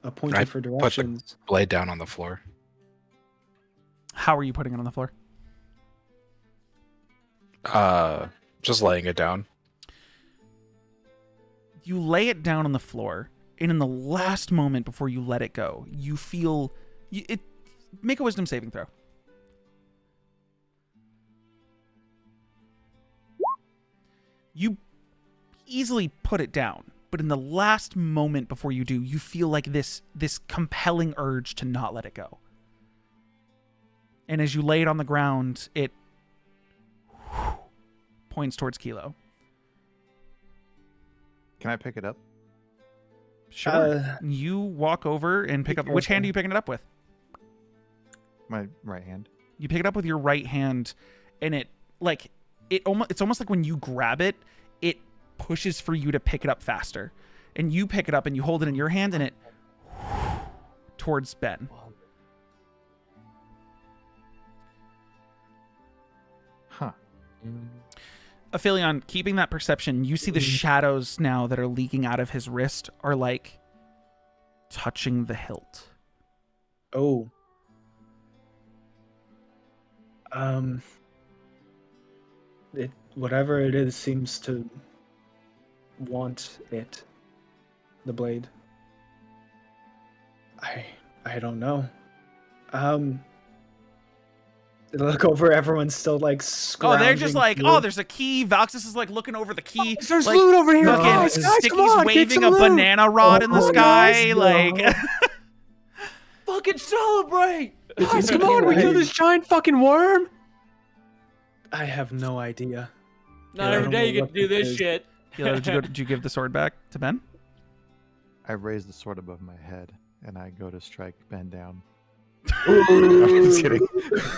a pointer for directions. Put the blade down on the floor. How are you putting it on the floor? Just laying it down. You lay it down on the floor, and in the last moment before you let it go, you feel it. Make a wisdom saving throw. You easily put it down, but in the last moment before you do, you feel like this compelling urge to not let it go. And as you lay it on the ground, it points towards Kelo. Can I pick it up? Sure. You walk over and pick up. Which hand are you picking it up with? My right hand. You pick it up with your right hand, and it's almost like when you grab it, it pushes for you to pick it up faster. And you pick it up and you hold it in your hand, and it towards Ben. Huh. Aphelion, keeping that perception, you see the shadows now that are leaking out of his wrist are like touching the hilt. Oh. Whatever it is seems to want it. The blade. I don't know. Look over, everyone's still like scrounging. Oh, they're just like, oh, there's a key. Valxis is like looking over the key. There's like, loot over here. Fucking Sticky's waving a banana rod in the sky. Like, fucking celebrate! Guys, come on, we kill this giant fucking worm. I have no idea. Not every day you get to do this shit. Did you give the sword back to Ben? I raise the sword above my head and I go to strike Ben down. I'm just kidding.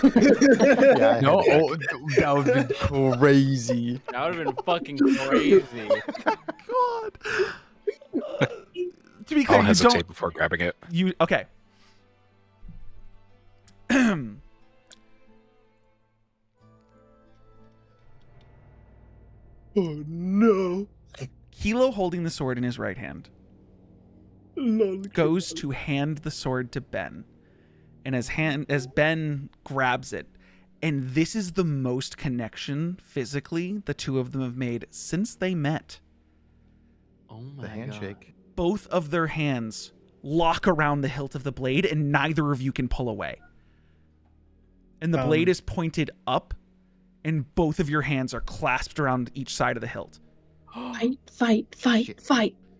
Yeah, no, that would have been crazy. That would have been fucking crazy. God. To be clear, I'll hesitate before grabbing it. Okay. Oh no. Kelo, holding the sword in his right hand, goes to hand the sword to Ben. And as Ben grabs it, and this is the most connection physically the two of them have made since they met. Oh my god. The handshake. Both of their hands lock around the hilt of the blade, and neither of you can pull away. And the blade is pointed up, and both of your hands are clasped around each side of the hilt. Fight. Are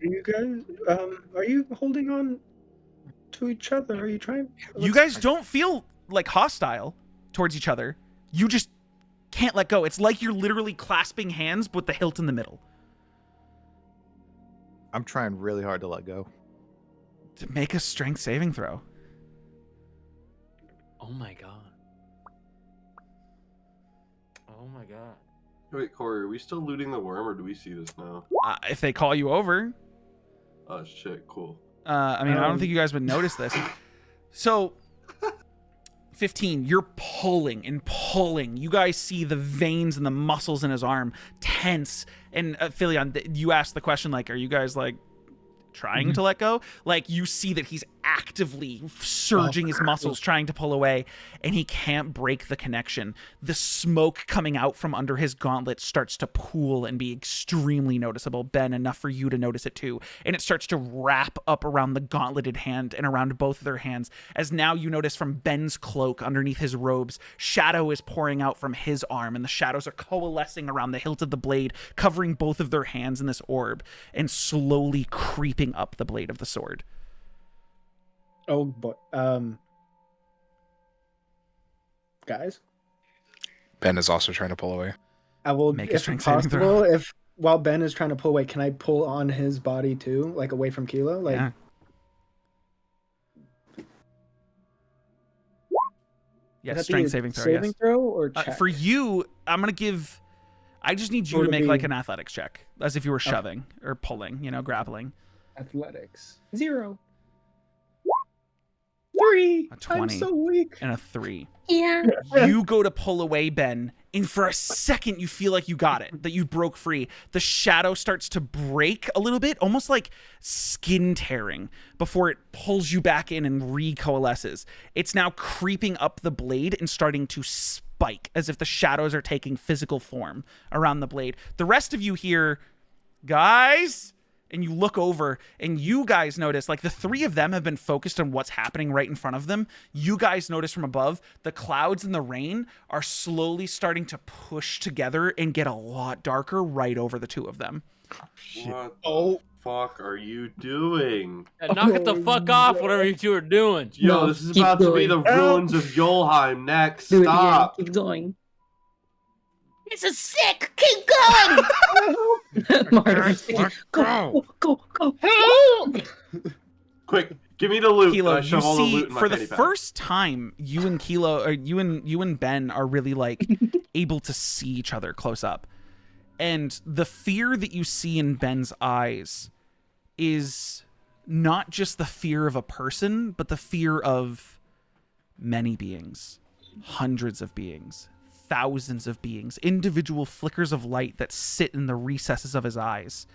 you guys, are you holding on to each other? Are you trying? You guys don't feel like hostile towards each other. You just can't let go. It's like you're literally clasping hands with the hilt in the middle. I'm trying really hard to let go. To make a strength saving throw. Oh my god. Oh my god. Wait, Corey, are we still looting the worm, or do we see this now? If they call you over. Oh shit, cool. I mean, I don't think you guys would notice this. So, 15, you're pulling and pulling. You guys see the veins and the muscles in his arm tense. And Philion, you asked the question, like, are you guys, like, trying to let go? Like, you see that he's actively surging his muscles, trying to pull away, and he can't break the connection. The smoke coming out from under his gauntlet starts to pool and be extremely noticeable. Ben, enough for you to notice it too. And it starts to wrap up around the gauntleted hand and around both of their hands, as now you notice from Ben's cloak underneath his robes, shadow is pouring out from his arm, and the shadows are coalescing around the hilt of the blade, covering both of their hands in this orb, and slowly creeping up the blade of the sword. Oh boy. Guys, Ben is also trying to pull away. I will Make a if strength saving throw. possible. If while Ben is trying to pull away, can I pull on his body too, like away from Kelo? Like, yeah, strength saving throw. Saving throw or check? For you, I'm gonna give. I just need you Or to to make be- like an athletics check, as if you were shoving or pulling, you know, grappling. Athletics 0. 3. A 20. I'm so weak. And a 3. Yeah. You go to pull away, Ben, and for a second you feel like you got it, that you broke free. The shadow starts to break a little bit, almost like skin tearing, before it pulls you back in and recoalesces. It's now creeping up the blade and starting to spike, as if the shadows are taking physical form around the blade. The rest of you hear, guys... And you look over and you guys notice, like, the three of them have been focused on what's happening right in front of them. You guys notice from above, the clouds and the rain are slowly starting to push together and get a lot darker right over the two of them. What the fuck are you doing? Knock it the fuck off, whatever you two are doing. Yo, this is about to be the ruins of Yolheim next. Do it Stop. again. Keep going. This is sick. Keep going. Martyr, go. Help. Quick, give me the loot. Kelo, I shove you all the see, loot in my for the fanny pack. first time, you and Kelo, or you and Ben are really like able to see each other close up, and the fear that you see in Ben's eyes is not just the fear of a person, but the fear of many beings, hundreds of beings, thousands of beings, individual flickers of light that sit in the recesses of his eyes,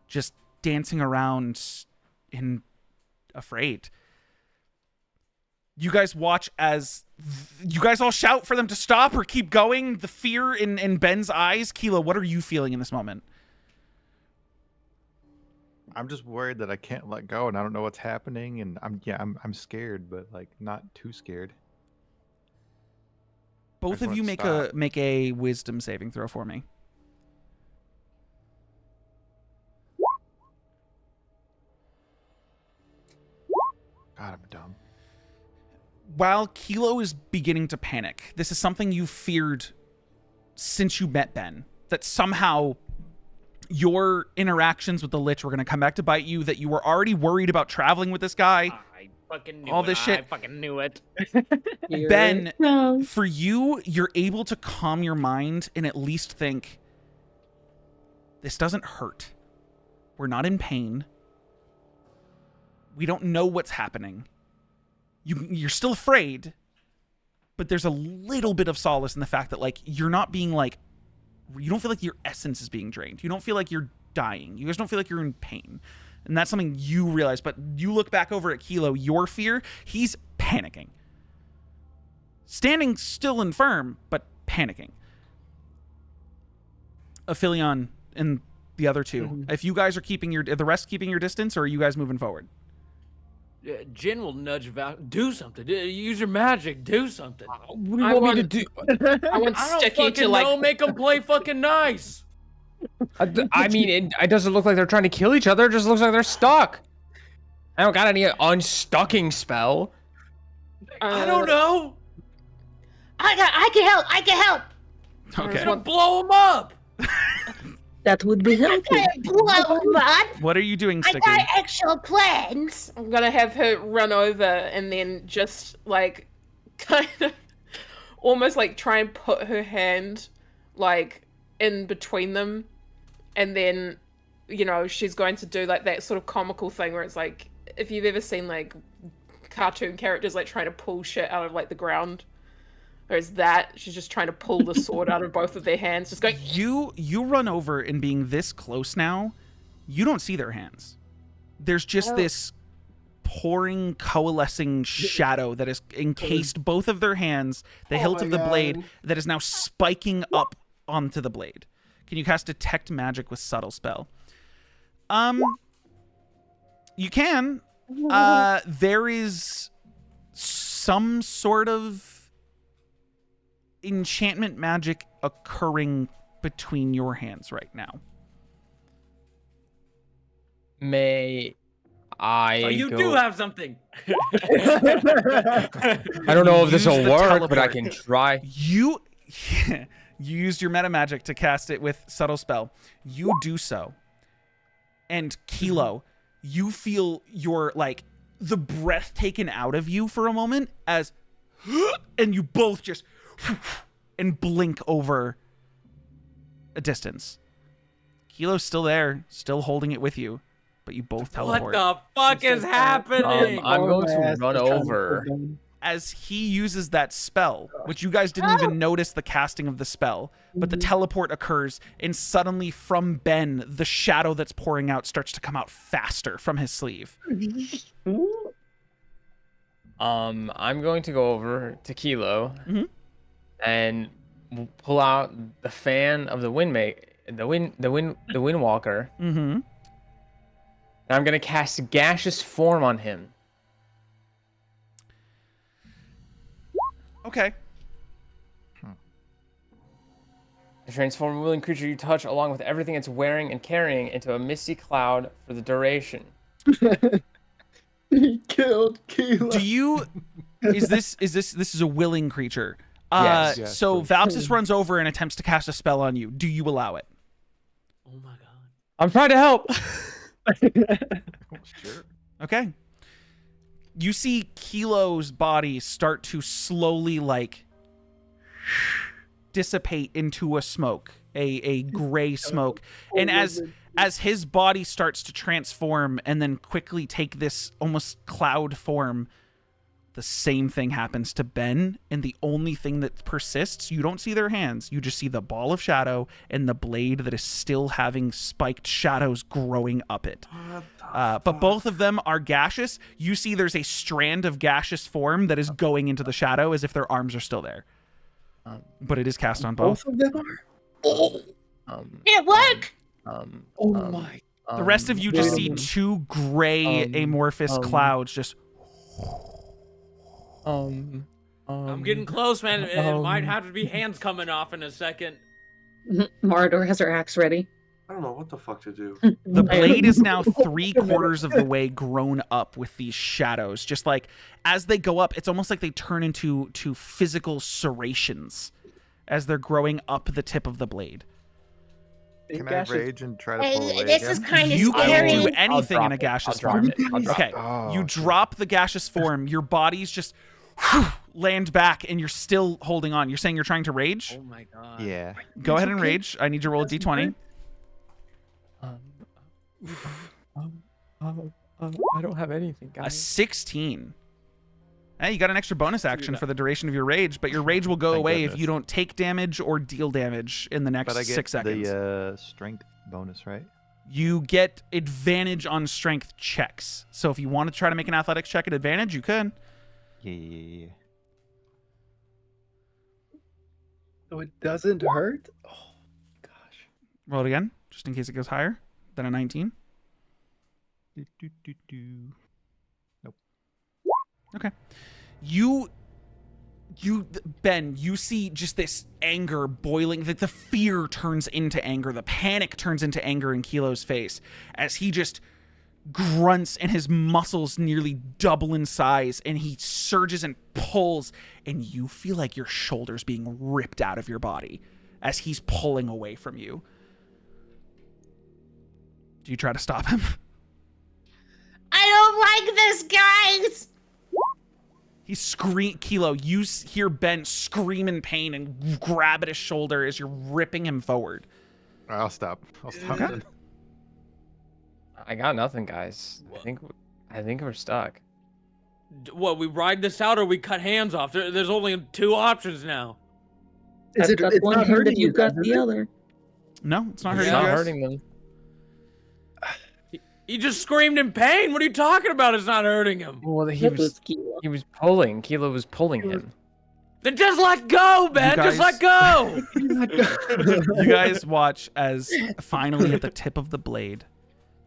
just dancing around in afraid. You guys watch as you guys all shout for them to stop or keep going. The fear in Ben's eyes. Kelo, what are you feeling in this moment? I'm just worried that I can't let go and I don't know what's happening, and I'm scared, but like not too scared. Both of you make a wisdom saving throw for me. God, I'm dumb. While Kelo is beginning to panic, this is something you feared since you met Ben, that somehow your interactions with the Lich were going to come back to bite you, that you were already worried about traveling with this guy. I fucking knew all it. this shit. I fucking knew it. Ben, for you, you're able to calm your mind and at least think, this doesn't hurt. We're not in pain. We don't know what's happening. You're still afraid, but there's a little bit of solace in the fact that, like, you're not being, like, you don't feel like your essence is being drained. You don't feel like you're dying. You guys don't feel like you're in pain. And that's something you realize. But you look back over at Kelo, your fear, he's panicking. Standing still and firm, but panicking. Aphelion and the other two. If you guys are keeping the rest keeping your distance, or are you guys moving forward? Jin will nudge Val. Do something. Use your magic. Do something. What do you want me to do? I want I don't Sticky fucking to like. know. Make them play fucking nice. I mean, it doesn't look like they're trying to kill each other. It just looks like they're stuck. I don't got any unstucking spell. I don't know. I can help. I can help. Okay. I'm gonna blow them up. That would be helpful. I can blow 'em up. What are you doing, I Sticky? got extra plans. I'm gonna have her run over and then just like kind of almost like try and put her hand like in between them, and then she's going to do like that sort of comical thing where it's like if you've ever seen like cartoon characters like trying to pull shit out of like the ground. Or is that she's just trying to pull the sword out of both of their hands, just going. You run over and being this close now, you don't see their hands. There's just this pouring, coalescing shadow that has encased both of their hands, the hilt of the blade that is now spiking up onto the blade. Can you cast Detect Magic with Subtle Spell? You can. There is some sort of enchantment magic occurring between your hands right now. May I So you go... do have something. I don't know if this will work, but I can try. You used your meta magic to cast it with Subtle Spell. You do so. And Kelo, you feel your, like, the breath taken out of you for a moment as, and you both just, and blink over a distance. Kelo's still there, still holding it with you, but you both teleport. What the fuck is happening? I'm going to run over. As he uses that spell, which you guys didn't even notice the casting of the spell, but the teleport occurs, and suddenly from Ben, the shadow that's pouring out starts to come out faster from his sleeve. I'm going to go over to Kelo and pull out the fan of the Windwalker. And I'm going to cast Gaseous Form on him. Okay. Transform a willing creature you touch along with everything it's wearing and carrying into a misty cloud for the duration. He killed Kelo. Do you... This is a willing creature. Yes. So Valpsis runs over and attempts to cast a spell on you. Do you allow it? Oh my god. I'm trying to help. Sure. Okay. You see Kelo's body start to slowly, like, dissipate into a smoke, a gray smoke. And as his body starts to transform and then quickly take this almost cloud form, the same thing happens to Ben, and the only thing that persists, you don't see their hands, you just see the ball of shadow and the blade that is still having spiked shadows growing up it. But both of them are gaseous. You see there's a strand of gaseous form that is going into the shadow as if their arms are still there. But it is cast on both. Both of them are? It worked. Oh my. The rest of you just see two gray amorphous clouds just... I'm getting close, man. It might have to be hands coming off in a second. Marador has her axe ready. I don't know what the fuck to do. The blade is now 3/4 of the way grown up with these shadows. Just like as they go up, it's almost like they turn into physical serrations as they're growing up the tip of the blade. Can I rage and try to Hey, pull away this again? is kind of You scary. can do anything in a gaseous form. Okay, Oh, you drop the gaseous form. Your body's just land back, and you're still holding on. You're saying you're trying to rage? Oh my god. Yeah. Go ahead and rage. I need to roll a d20. I don't have anything, A guys. 16. Hey, you got an extra bonus action for the duration of your rage, but your rage will go Thank away if goodness. you don't take damage or deal damage in the next But I get 6 seconds. the strength bonus, right? You get advantage on strength checks. So if you want to try to make an athletics check at advantage, you could. Yeah. So it doesn't hurt? Oh, gosh. Roll it again, just in case it goes higher than a 19. Nope. Okay. You Ben, you see just this anger boiling. The fear turns into anger. The panic turns into anger in Kelo's face as he just grunts and his muscles nearly double in size, and he surges and pulls, and you feel like your shoulders being ripped out of your body as he's pulling away from you. Do you try to stop him? I don't like this, guys. He Kelo, you hear Ben scream in pain and grab at his shoulder as you're ripping him forward. I'll stop. Okay. Then. I got nothing, guys. I think we're stuck. What, we ride this out or we cut hands off? There's only 2 options now. That's one not hand hurting if you you got guys, the is it? other. No, it's not It's hurting not you guys. hurting them. He just screamed in pain. What are you talking about? It's not hurting him. Well, he That was was Kelo. he was pulling. Kelo was pulling him. Then just let go, Ben. guys- Just let go. You guys watch as finally at the tip of the blade,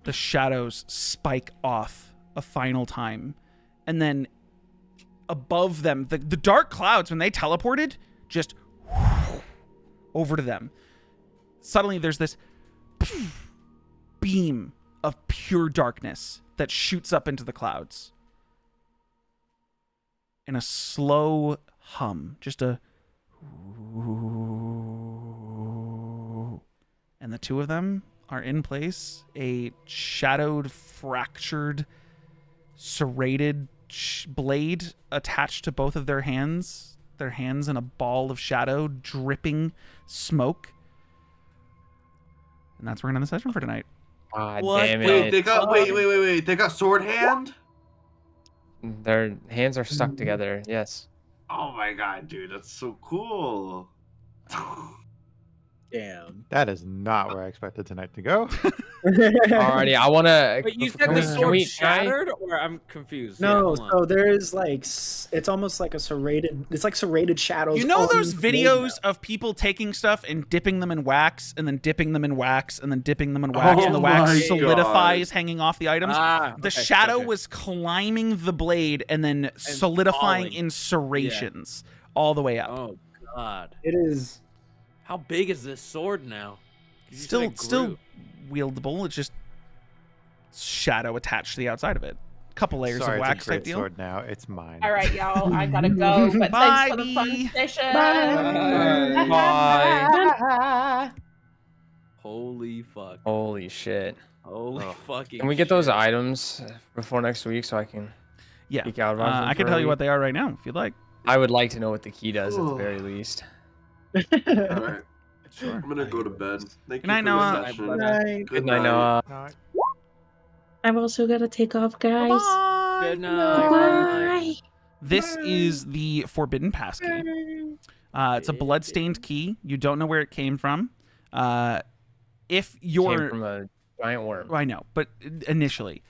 the shadows spike off a final time. And then above them, the dark clouds, when they teleported, just over to them. Suddenly there's this beam of pure darkness that shoots up into the clouds. In a slow hum, just a... And the 2 of them are in place. A shadowed, fractured, serrated blade attached to both of their hands. Their hands in a ball of shadow, dripping smoke. And that's where we're going to end the session for tonight. God What? damn it. Wait, they got wait. They got sword hand? Their hands are stuck together. Yes. Oh my god, dude, that's so cool. Damn. That is not where I expected tonight to go. Alrighty, I want to. But you said the sword shattered, or I'm confused. Yeah, No, hold on. so there is like it's almost like a serrated. It's like serrated shadows. You know on those the blade videos now. of people taking stuff and dipping them in wax, and then dipping them in wax, and then dipping them in wax, Oh and the wax my solidifies hanging off the items? The Okay, shadow okay. was climbing the blade and then solidifying falling. in serrations all the way up. Oh god. It is. How big is this sword now? 'Cause you said it Still grew. wieldable. It's just shadow attached to the outside of it. Couple layers Sorry, of wax it's a great type deal. sword now. It's mine. All right, y'all. I gotta go. But thanks for the Bye. fun session. Bye. Holy fuck. Holy shit. Holy fucking Can we get those shit. items before next week so I can Yeah. peek out about them I can for tell a you what week? they are right now if you'd like. I would like to know what the key does at the very least. Alright. Sure. I'm gonna go to bed. Thank Good night, you for Noah. the session. Right. Good night, Noah. No, I've also got to take off, guys. Bye. Good night. Bye. This is the Forbidden Pass key. It's a blood-stained key. You don't know where it came from. If Came you're... from a giant worm. I know, but initially.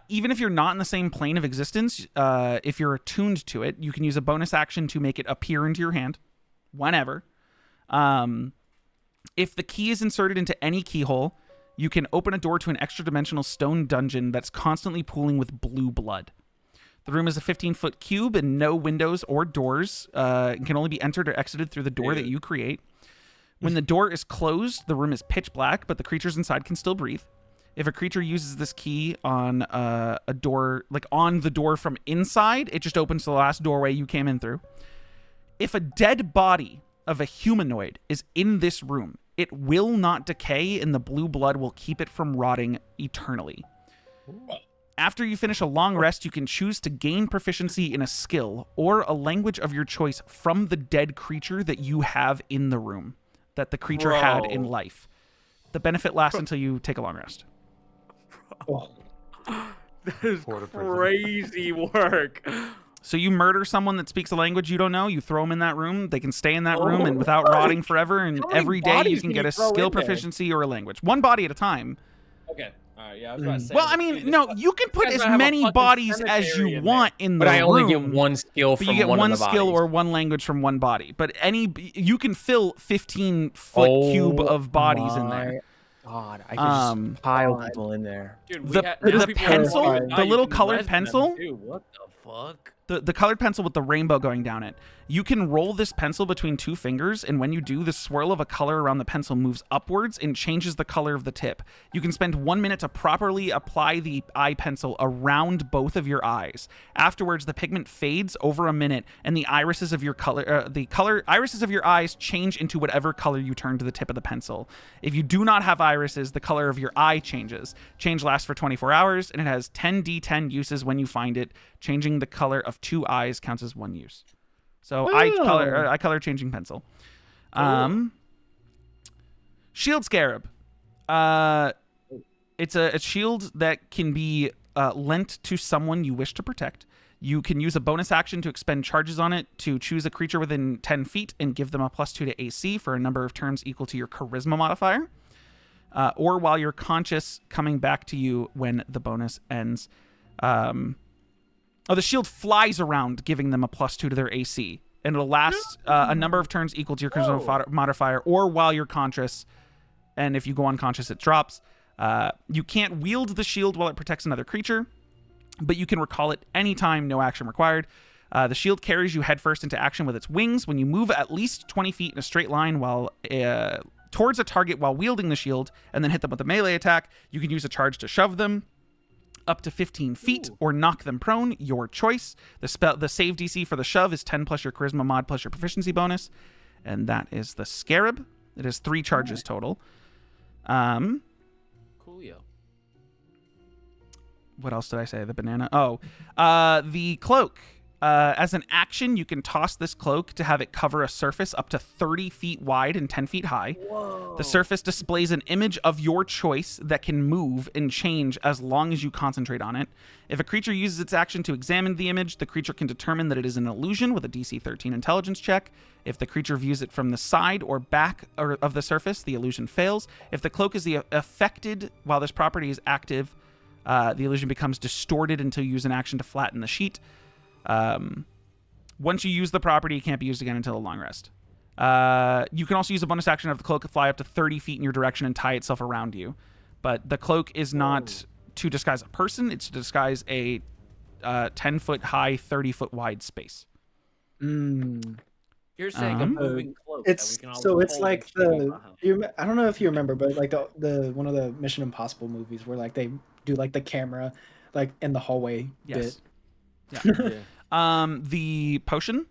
Even if you're not in the same plane of existence, if you're attuned to it, you can use a bonus action to make it appear into your hand whenever. If the key is inserted into any keyhole, you can open a door to an extra-dimensional stone dungeon that's constantly pooling with blue blood. The room is a 15-foot cube and no windows or doors. It can only be entered or exited through the door that you create. When the door is closed, the room is pitch black, but the creatures inside can still breathe. If a creature uses this key on a door, like on the door from inside, it just opens the last doorway you came in through. If a dead body of a humanoid is in this room, it will not decay and the blue blood will keep it from rotting eternally. After you finish a long rest, you can choose to gain proficiency in a skill or a language of your choice from the dead creature that you have in the room, that the creature had in life. The benefit lasts until you take a long rest. That is crazy work. So you murder someone that speaks a language you don't know, you throw them in that room, they can stay in that room and without rotting forever, and How many every day you bodies can can get you a throw skill in there? proficiency or a language. One body at a time. Okay. Alright, yeah, I was about to say. Well, I mean, no, you can put guys as might have a many fucking bodies as cemetery you in want in the But I only get room, one skill but from you get one one of the skill bodies. or one language from one body. But you can fill 15-foot cube of bodies in there. God, I could just pile people in there. Dude, The there's people who pencil, are the dying little from colored resin pencil, too. What the fuck? the colored pencil with the rainbow going down it. You can roll this pencil between 2 fingers, and when you do, the swirl of a color around the pencil moves upwards and changes the color of the tip. You can spend 1 minute to properly apply the eye pencil around both of your eyes. Afterwards, the pigment fades over a minute, and the irises of your irises of your eyes change into whatever color you turn to the tip of the pencil. If you do not have irises, the color of your eye changes. Change lasts for 24 hours, and it has 10d10 uses when you find it. Changing the color of 2 eyes counts as 1 use. So eye color changing pencil. Shield Scarab. It's a shield that can be lent to someone you wish to protect. You can use a bonus action to expend charges on it to choose a creature within 10 feet and give them a +2 to AC for a number of turns equal to your charisma modifier. Or while you're conscious, coming back to you when the bonus ends. The shield flies around, giving them a +2 to their AC. And it'll last a number of turns equal to your charisma modifier, or while you're conscious. And if you go unconscious, it drops. You can't wield the shield while it protects another creature, but you can recall it anytime, no action required. The shield carries you headfirst into action with its wings. When you move at least 20 feet in a straight line towards a target while wielding the shield, and then hit them with a melee attack, you can use a charge to shove them up to 15 feet or knock them prone, your choice. The save DC for the shove is 10 plus your charisma mod plus your proficiency bonus, and that is the Scarab. It has 3 charges total. Coolio. What else did I say? The banana. The cloak. As an action, you can toss this cloak to have it cover a surface up to 30 feet wide and 10 feet high. Whoa. The surface displays an image of your choice that can move and change as long as you concentrate on it. If a creature uses its action to examine the image, the creature can determine that it is an illusion with a DC 13 intelligence check. If the creature views it from the side or back of the surface, the illusion fails. If the cloak is affected while this property is active, the illusion becomes distorted until you use an action to flatten the sheet. Once you use the property, it can't be used again until a long rest. You can also use a bonus action of the cloak to fly up to 30 feet in your direction and tie itself around you. But the cloak is not to disguise a person, it's to disguise a 10-foot high, 30-foot wide space. You're saying a moving cloak. It's like I don't know if you remember, but like the one of the Mission Impossible movies where like they do like the camera like in the hallway bit. Yeah. The potion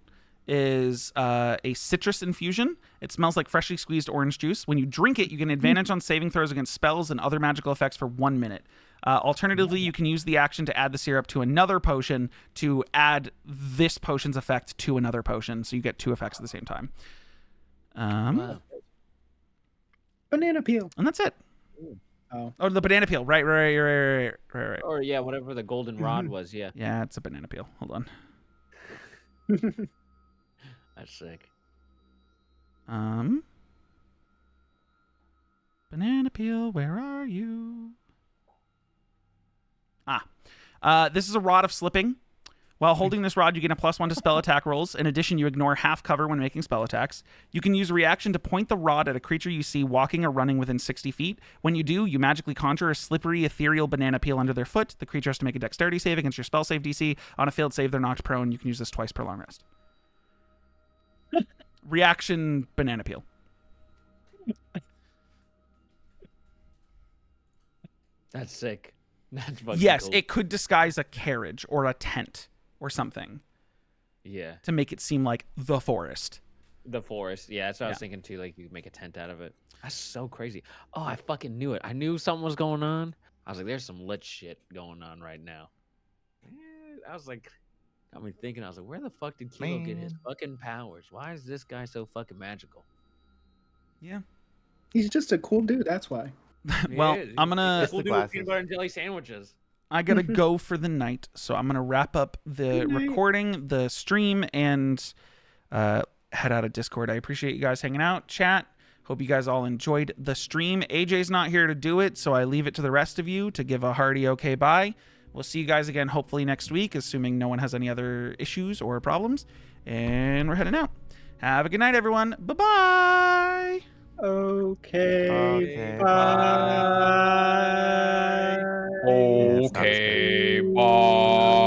is a citrus infusion. It smells like freshly squeezed orange juice. When you drink it, you get an advantage on saving throws against spells and other magical effects for 1 minute. Alternatively, you can use the action to add the syrup to another potion to add this potion's effect to another potion, so you get 2 effects at the same time. Banana peel. And that's it. Oh, the banana peel. Right. Or yeah, whatever the golden rod was, yeah. Yeah, it's a banana peel. Hold on. That's sick. Banana peel, where are you? This is a rod of slipping. While holding this rod, you gain a +1 to spell attack rolls. In addition, you ignore half cover when making spell attacks. You can use a reaction to point the rod at a creature you see walking or running within 60 feet. When you do, you magically conjure a slippery, ethereal banana peel under their foot. The creature has to make a dexterity save against your spell save DC. On a failed save, they're knocked prone. You can use this twice per long rest. Reaction banana peel. That's sick. That's fucking yes, cool. It could disguise a carriage or a tent or something. Yeah. To make it seem like the forest. The forest. Yeah, that's what I was thinking too. Like you could make a tent out of it. That's so crazy. Oh, I fucking knew it. I knew something was going on. I was like, there's some lit shit going on right now. I was like, got me thinking. I was like, where the fuck did Kelo get his fucking powers? Why is this guy so fucking magical? Yeah. He's just a cool dude. That's why. Well, I'm gonna peanut butter and jelly sandwiches. I gotta go for the night, so I'm gonna wrap up the recording, the stream, and head out of Discord. I appreciate you guys hanging out, chat. Hope you guys all enjoyed the stream. AJ's not here to do it, so I leave it to the rest of you to give a hearty okay bye. We'll see you guys again hopefully next week, assuming no one has any other issues or problems. And we're heading out. Have a good night, everyone. Bye-bye. Okay. Bye. Okay. Bye.